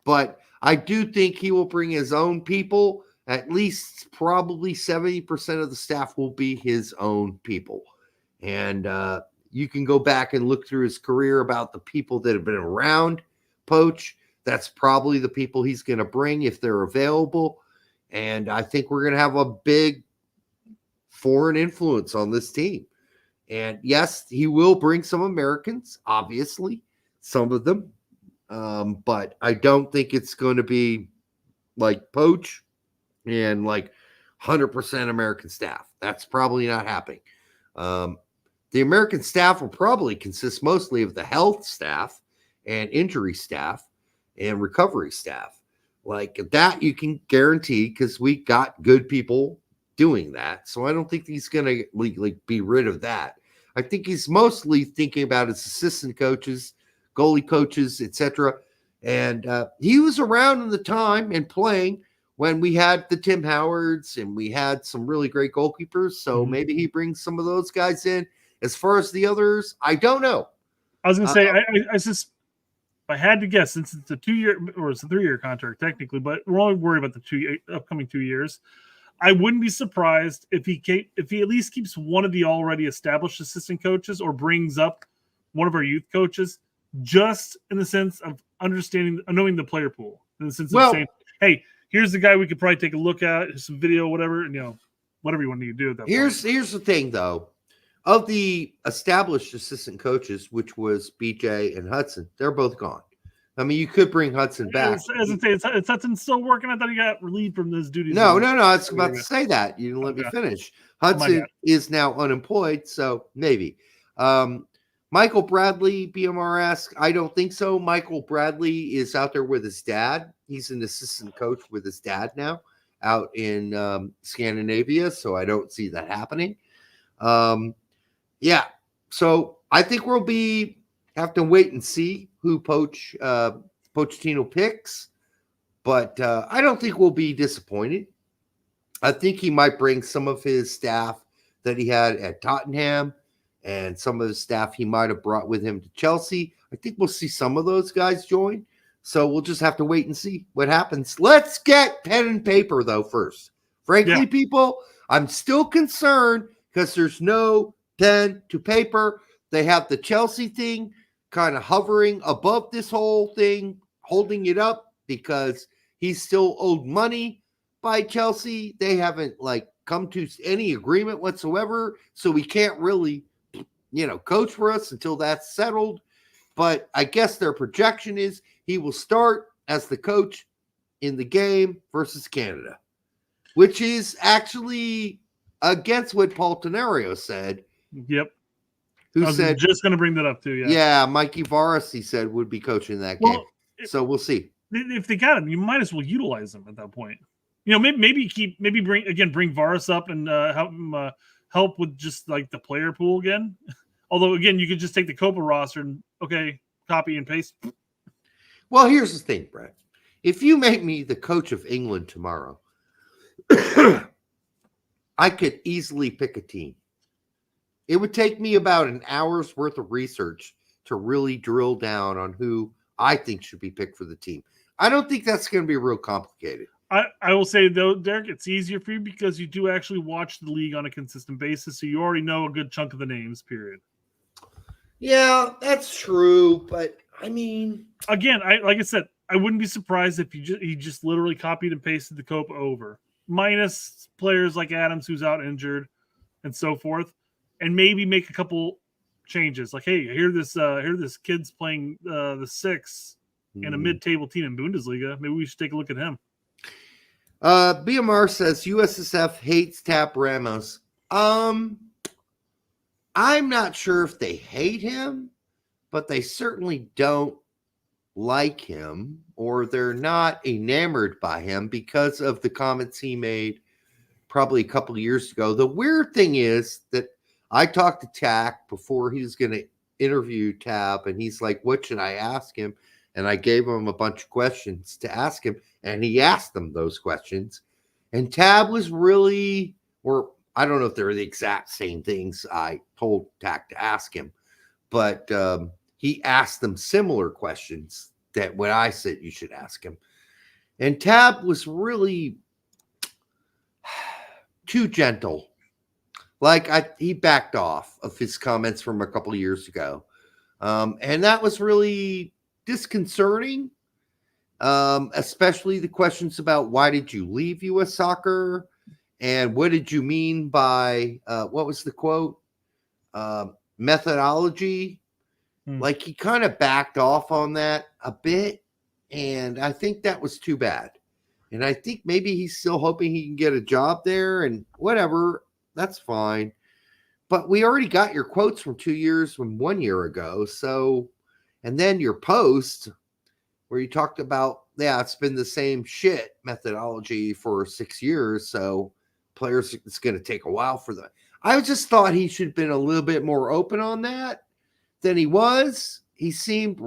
But I do think he will bring his own people. At least probably 70% of the staff will be his own people. And you can go back and look through his career about the people that have been around Poach. That's probably the people he's going to bring if they're available. And I think we're going to have a big foreign influence on this team. And yes, he will bring some Americans, obviously, some of them. But I don't think it's going to be like Poach and like 100% American staff. That's probably not happening. The American staff will probably consist mostly of the health staff and injury staff and recovery staff. Like that you can guarantee because we got good people doing that. So I don't think he's going to like be rid of that. I think he's mostly thinking about his assistant coaches, goalie coaches, etc. And he was around in the time and playing when we had the Tim Howards and we had some really great goalkeepers. So maybe he brings some of those guys in. As far as the others, I don't know. I was going to say, I just, if I had to guess, since it's a 2-year or it's a 3-year contract technically, but we're only worried about the upcoming 2 years. I wouldn't be surprised if he at least keeps one of the already established assistant coaches or brings up one of our youth coaches, just in the sense of knowing the player pool, in the sense of saying, hey, here's the guy we could probably take a look at, some video, whatever, and whatever you want to do at that point. Here's the thing, though. Of the established assistant coaches, which was BJ and Hudson, they're both gone. I mean, you could bring Hudson back. Is Hudson still working? I thought he got relieved from those duties. No. I was about to say that. You didn't let me finish. Hudson is now unemployed, so maybe. Michael Bradley, BMR-esque, I don't think so. Michael Bradley is out there with his dad. He's an assistant coach with his dad now out in Scandinavia, so I don't see that happening. Yeah, so I think we'll have to wait and see who Pochettino picks, but I don't think we'll be disappointed. I think he might bring some of his staff that he had at Tottenham and some of the staff he might have brought with him to Chelsea. I think we'll see some of those guys join, so we'll just have to wait and see what happens. Let's get pen and paper, though, first. Frankly, people, I'm still concerned because there's no pen to paper. They have the Chelsea thing kind of hovering above this whole thing, holding it up because he's still owed money by Chelsea. They haven't come to any agreement whatsoever, so we can't really, coach for us until that's settled. But I guess their projection is he will start as the coach in the game versus Canada, which is actually against what Paul Tenorio said. Yep. Who I was said just going to bring that up too. Yeah, Mikey Varas, he said, would be coaching that game. So we'll see. If they got him, you might as well utilize him at that point. Maybe bring Varas up and help with just like the player pool again. Although again, you could just take the Copa roster and copy and paste. Well, here's the thing, Brett. If you make me the coach of England tomorrow, I could easily pick a team. It would take me about an hour's worth of research to really drill down on who I think should be picked for the team. I don't think that's going to be real complicated. I will say, though, Derek, it's easier for you because you do actually watch the league on a consistent basis, so you already know a good chunk of the names, period. Yeah, that's true, but I mean... Again, like I said, I wouldn't be surprised if he just literally copied and pasted the Copa over, minus players like Adams, who's out injured, and so forth. And maybe make a couple changes. Like, hey, here this kid's playing the 6 in a mid-table team in Bundesliga. Maybe we should take a look at him. BMR says USSF hates Tap Ramos. I'm not sure if they hate him, but they certainly don't like him, or they're not enamored by him because of the comments he made probably a couple of years ago. The weird thing is that I talked to Tack before he was going to interview Tab, and he's like, what should I ask him? And I gave him a bunch of questions to ask him, and he asked them those questions. And Tab was really, or I don't know if they're the exact same things I told Tack to ask him, but he asked them similar questions that what I said you should ask him. And Tab was really too gentle. He backed off of his comments from a couple of years ago. And that was really disconcerting, especially the questions about why did you leave U.S. Soccer and what did you mean by, what was the quote? Methodology. Like he kind of backed off on that a bit. And I think that was too bad. And I think maybe he's still hoping he can get a job there and whatever. That's fine. But we already got your quotes from 2 years from 1 year ago. So, and then your post where you talked about, it's been the same shit methodology for 6 years. So players, it's going to take a while for them. I just thought he should have been a little bit more open on that than he was. He seemed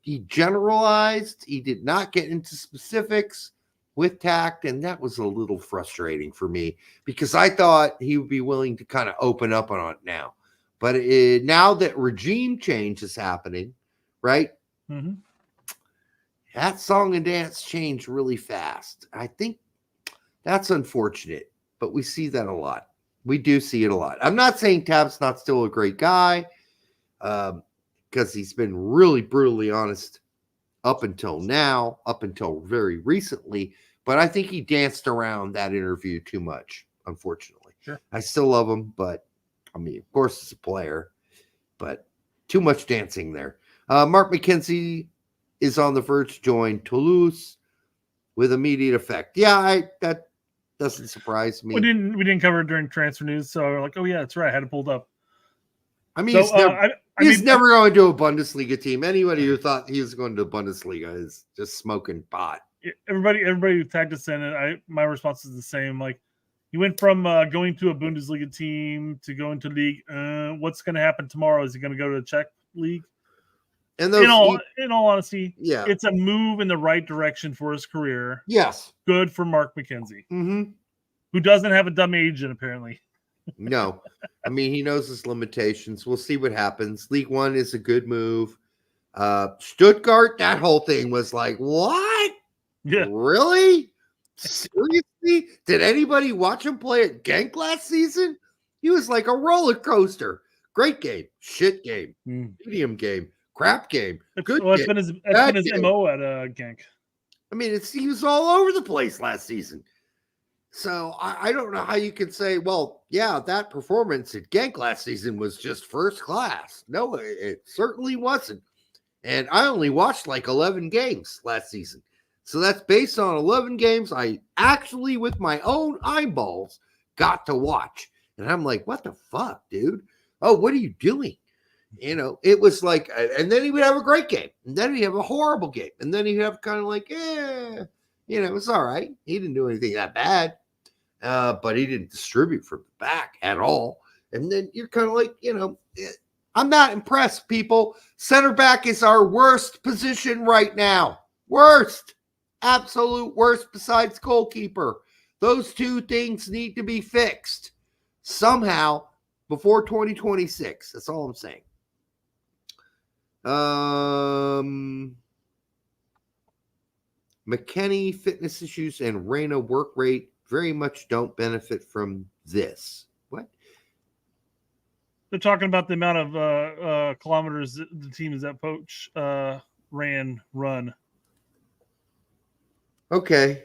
he generalized. He did not get into specifics with tact, and that was a little frustrating for me because I thought he would be willing to kind of open up on it now. But now that regime change is happening, right? Mm-hmm. That song and dance changed really fast. I think that's unfortunate, but we see that a lot. We do see it a lot. I'm not saying Tab's not still a great guy because he's been really brutally honest up until now, up until very recently. But I think he danced around that interview too much, unfortunately. Sure. I still love him, but I mean, of course, he's a player, but too much dancing there. Mark McKenzie is on the verge to join Toulouse with immediate effect. Yeah, that doesn't surprise me. We didn't cover it during transfer news, so we're like, oh yeah, that's right. I had it pulled up. I mean, he's never going to a Bundesliga team. Anybody who thought he was going to Bundesliga is just smoking pot. Everybody who tagged us in, and my response is the same. Like, he went from going to a Bundesliga team to going to league. What's going to happen tomorrow? Is he going to go to the Czech league? And in all honesty, yeah, it's a move in the right direction for his career. Yes, good for Mark McKenzie, who doesn't have a dumb agent apparently. No, I mean, he knows his limitations. We'll see what happens. League One is a good move. Stuttgart, that whole thing was like, what? Yeah, really? Seriously? Did anybody watch him play at Genk last season? He was like a roller coaster. Great game, shit game, medium game, crap game, good game. It's been his MO at Genk. I mean, he was all over the place last season. So I don't know how you can say, well, yeah, that performance at Genk last season was just first class. No, it certainly wasn't. And I only watched like 11 games last season. So that's based on 11 games I actually, with my own eyeballs, got to watch. And I'm like, what the fuck, dude? Oh, what are you doing? You know, it was like, and then he would have a great game. And then he'd have a horrible game. And then he'd have kind of like, you know, it's all right. He didn't do anything that bad. But he didn't distribute from the back at all. And then you're kind of like, you know, I'm not impressed, people. Center back is our worst position right now. Worst. Absolute worst besides goalkeeper. Those two things need to be fixed somehow before 2026. That's all I'm saying. McKennie fitness issues and Reyna work rate very much don't benefit from this. What? They're talking about the amount of kilometers the teams that Poach run. Okay.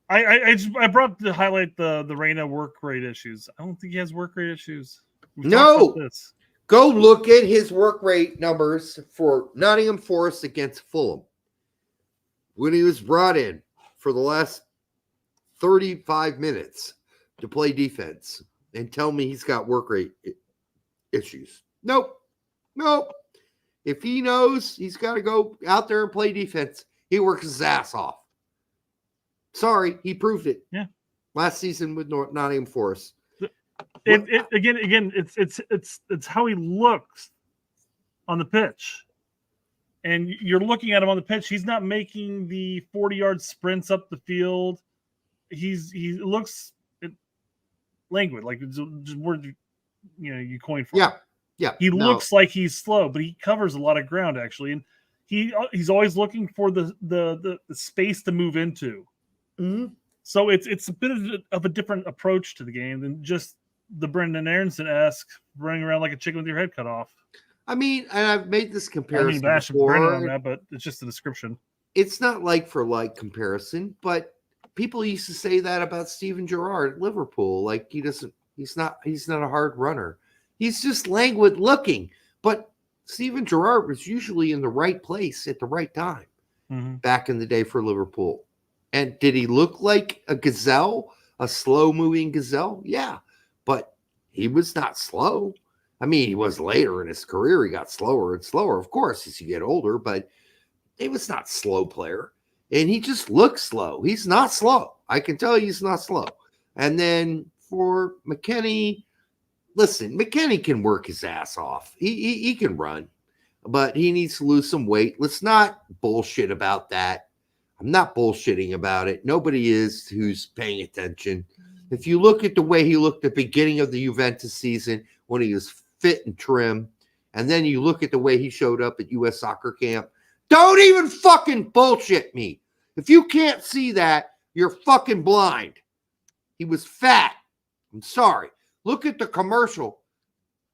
I brought to highlight the Reyna work rate issues. I don't think he has work rate issues. No. Go look at his work rate numbers for Nottingham Forest against Fulham when he was brought in for the last 35 minutes to play defense, and tell me he's got work rate issues. Nope. If he knows he's got to go out there and play defense, he works his ass off. Sorry, he proved it. Yeah. Last season with Nottingham Forest. Again, it's how he looks on the pitch. And you're looking at him on the pitch. He's not making the 40-yard sprints up the field. He looks languid, like it's just word you coin for. Yeah. He looks like he's slow, but he covers a lot of ground actually, and he's always looking for the space to move into. Mm-hmm. So it's a bit of a different approach to the game than just the Brendan Aronson-esque running around like a chicken with your head cut off. I mean, and I've made this comparison. I mean, bash before. Brendan on that, but it's just a description. It's not like for like comparison, but people used to say that about Steven Gerrard at Liverpool. Like he's not a hard runner. He's just languid looking. But Steven Gerrard was usually in the right place at the right time back in the day for Liverpool. And did he look like a gazelle, a slow moving gazelle? Yeah, but he was not slow. I mean, he was later in his career. He got slower and slower, of course, as you get older, but he was not a slow player. And he just looks slow. He's not slow. I can tell you he's not slow. And then for McKennie, listen, McKennie can work his ass off. He can run, but he needs to lose some weight. Let's not bullshit about that. I'm not bullshitting about it. Nobody is who's paying attention. If you look at the way he looked at the beginning of the Juventus season when he was fit and trim, and then you look at the way he showed up at U.S. Soccer Camp, don't even fucking bullshit me. If you can't see that, you're fucking blind. He was fat. I'm sorry. Look at the commercial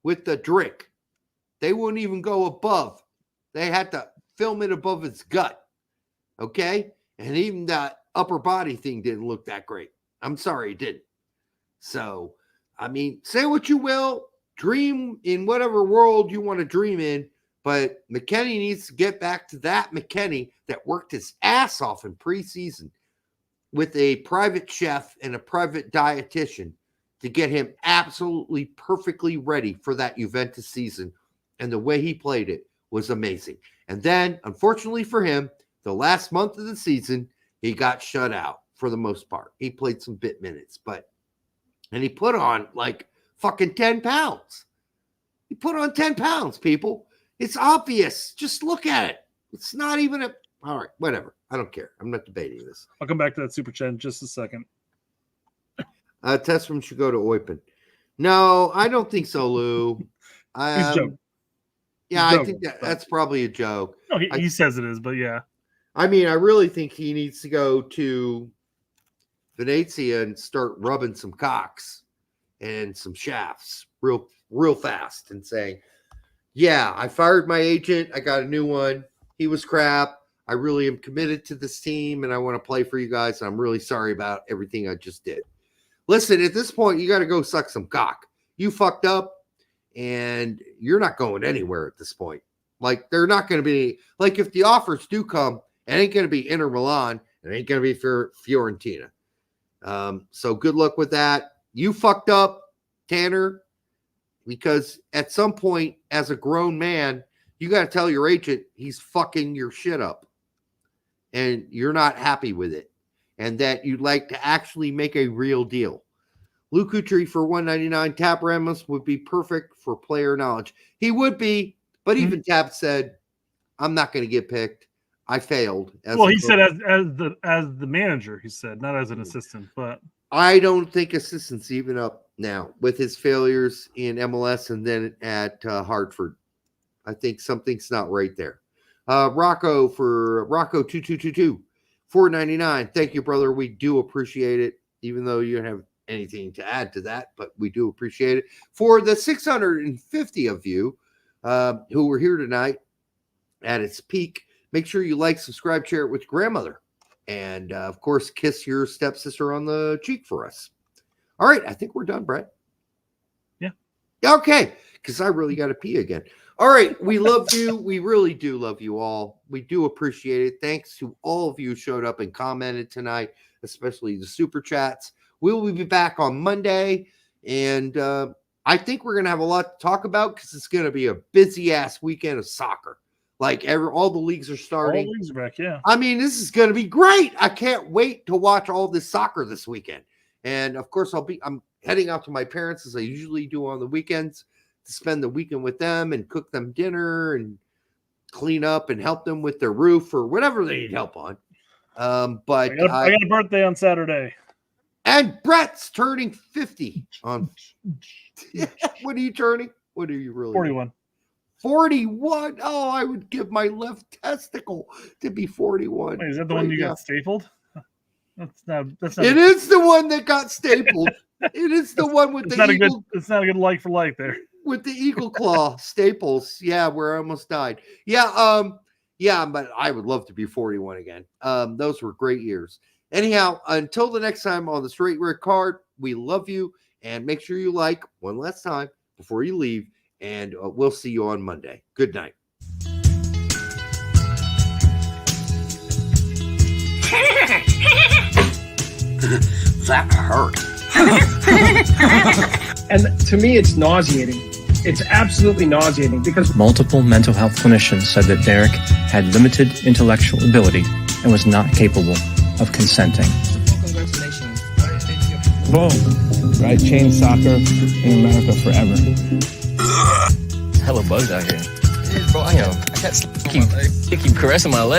with the drink. They wouldn't even go above. They had to film it above his gut. Okay? And even that upper body thing didn't look that great. I'm sorry, it didn't. So, I mean, say what you will. Dream in whatever world you want to dream in. But McKennie needs to get back to that McKennie that worked his ass off in preseason with a private chef and a private dietitian to get him absolutely perfectly ready for that Juventus season. And the way he played it was amazing. And then, unfortunately for him, the last month of the season, he got shut out for the most part. He played some bit minutes, and he put on like fucking 10 pounds. He put on 10 pounds, people. It's obvious. Just look at it. It's not even all right, whatever. I don't care. I'm not debating this. I'll come back to that super chat in just a second. Testament should go to Oypen. No, I don't think so, Lou. He's joking. Yeah, He's I think that's probably a joke. No, he says it is, but yeah. I mean, I really think he needs to go to Venezia and start rubbing some cocks and some shafts real fast and saying, yeah, I fired my agent. I got a new one. He was crap. I really am committed to this team and I want to play for you guys. I'm really sorry about everything I just did. Listen, at this point, you got to go suck some cock. You fucked up and you're not going anywhere at this point. Like, they're not going to be like, if the offers do come It ain't going to be Inter Milan. It ain't going to be Fiorentina. So good luck with that. You fucked up, Tanner, because at some point, as a grown man, you got to tell your agent he's fucking your shit up and you're not happy with it and that you'd like to actually make a real deal. Luke Kutry for $199. Tab Ramos would be perfect for player knowledge. He would be, but even Tab said, I'm not going to get picked. I failed. He said as the manager, he said, not as an assistant, but I don't think assistant's even up now with his failures in MLS and then at Hartford. I think something's not right there. Rocco for Rocco 2222, $4.99. Thank you, brother. We do appreciate it, even though you don't have anything to add to that, but we do appreciate it. For the 650 of you who were here tonight at its peak, make sure you like, subscribe, share it with grandmother, and of course, kiss your stepsister on the cheek for us. All right, I think we're done, Brett. Yeah. Okay, because I really got to pee again. All right, we love you. We really do love you all. We do appreciate it. Thanks to all of you who showed up and commented tonight, especially the super chats. We will be back on Monday, and I think we're going to have a lot to talk about because it's going to be a busy-ass weekend of soccer. Like all the leagues are starting. All the leagues are back, yeah. I mean, this is going to be great. I can't wait to watch all this soccer this weekend. And of course, I'm heading out to my parents as I usually do on the weekends to spend the weekend with them and cook them dinner and clean up and help them with their roof or whatever they need help on. But I got a birthday on Saturday. And Brett's turning 50 on. What are you turning? What are you really? 41. 41. Oh, I would give my left testicle to be 41. Wait, is that the one you got stapled? That's not. It is the one that got stapled. It is the one with the eagle. It's not a good like for like there. With the eagle claw staples. Yeah, where I almost died. Yeah, but I would love to be 41 again. Those were great years. Anyhow, until the next time on the Straight Red Card, we love you, and make sure you like one last time before you leave, and we'll see you on Monday. Good night. That hurt. And to me, it's nauseating. It's absolutely nauseating because multiple mental health clinicians said that Derek had limited intellectual ability and was not capable of consenting. Congratulations. Boom. Right? Change soccer in America forever. Hella bugs out here. Bro, I can't keep caressing my leg.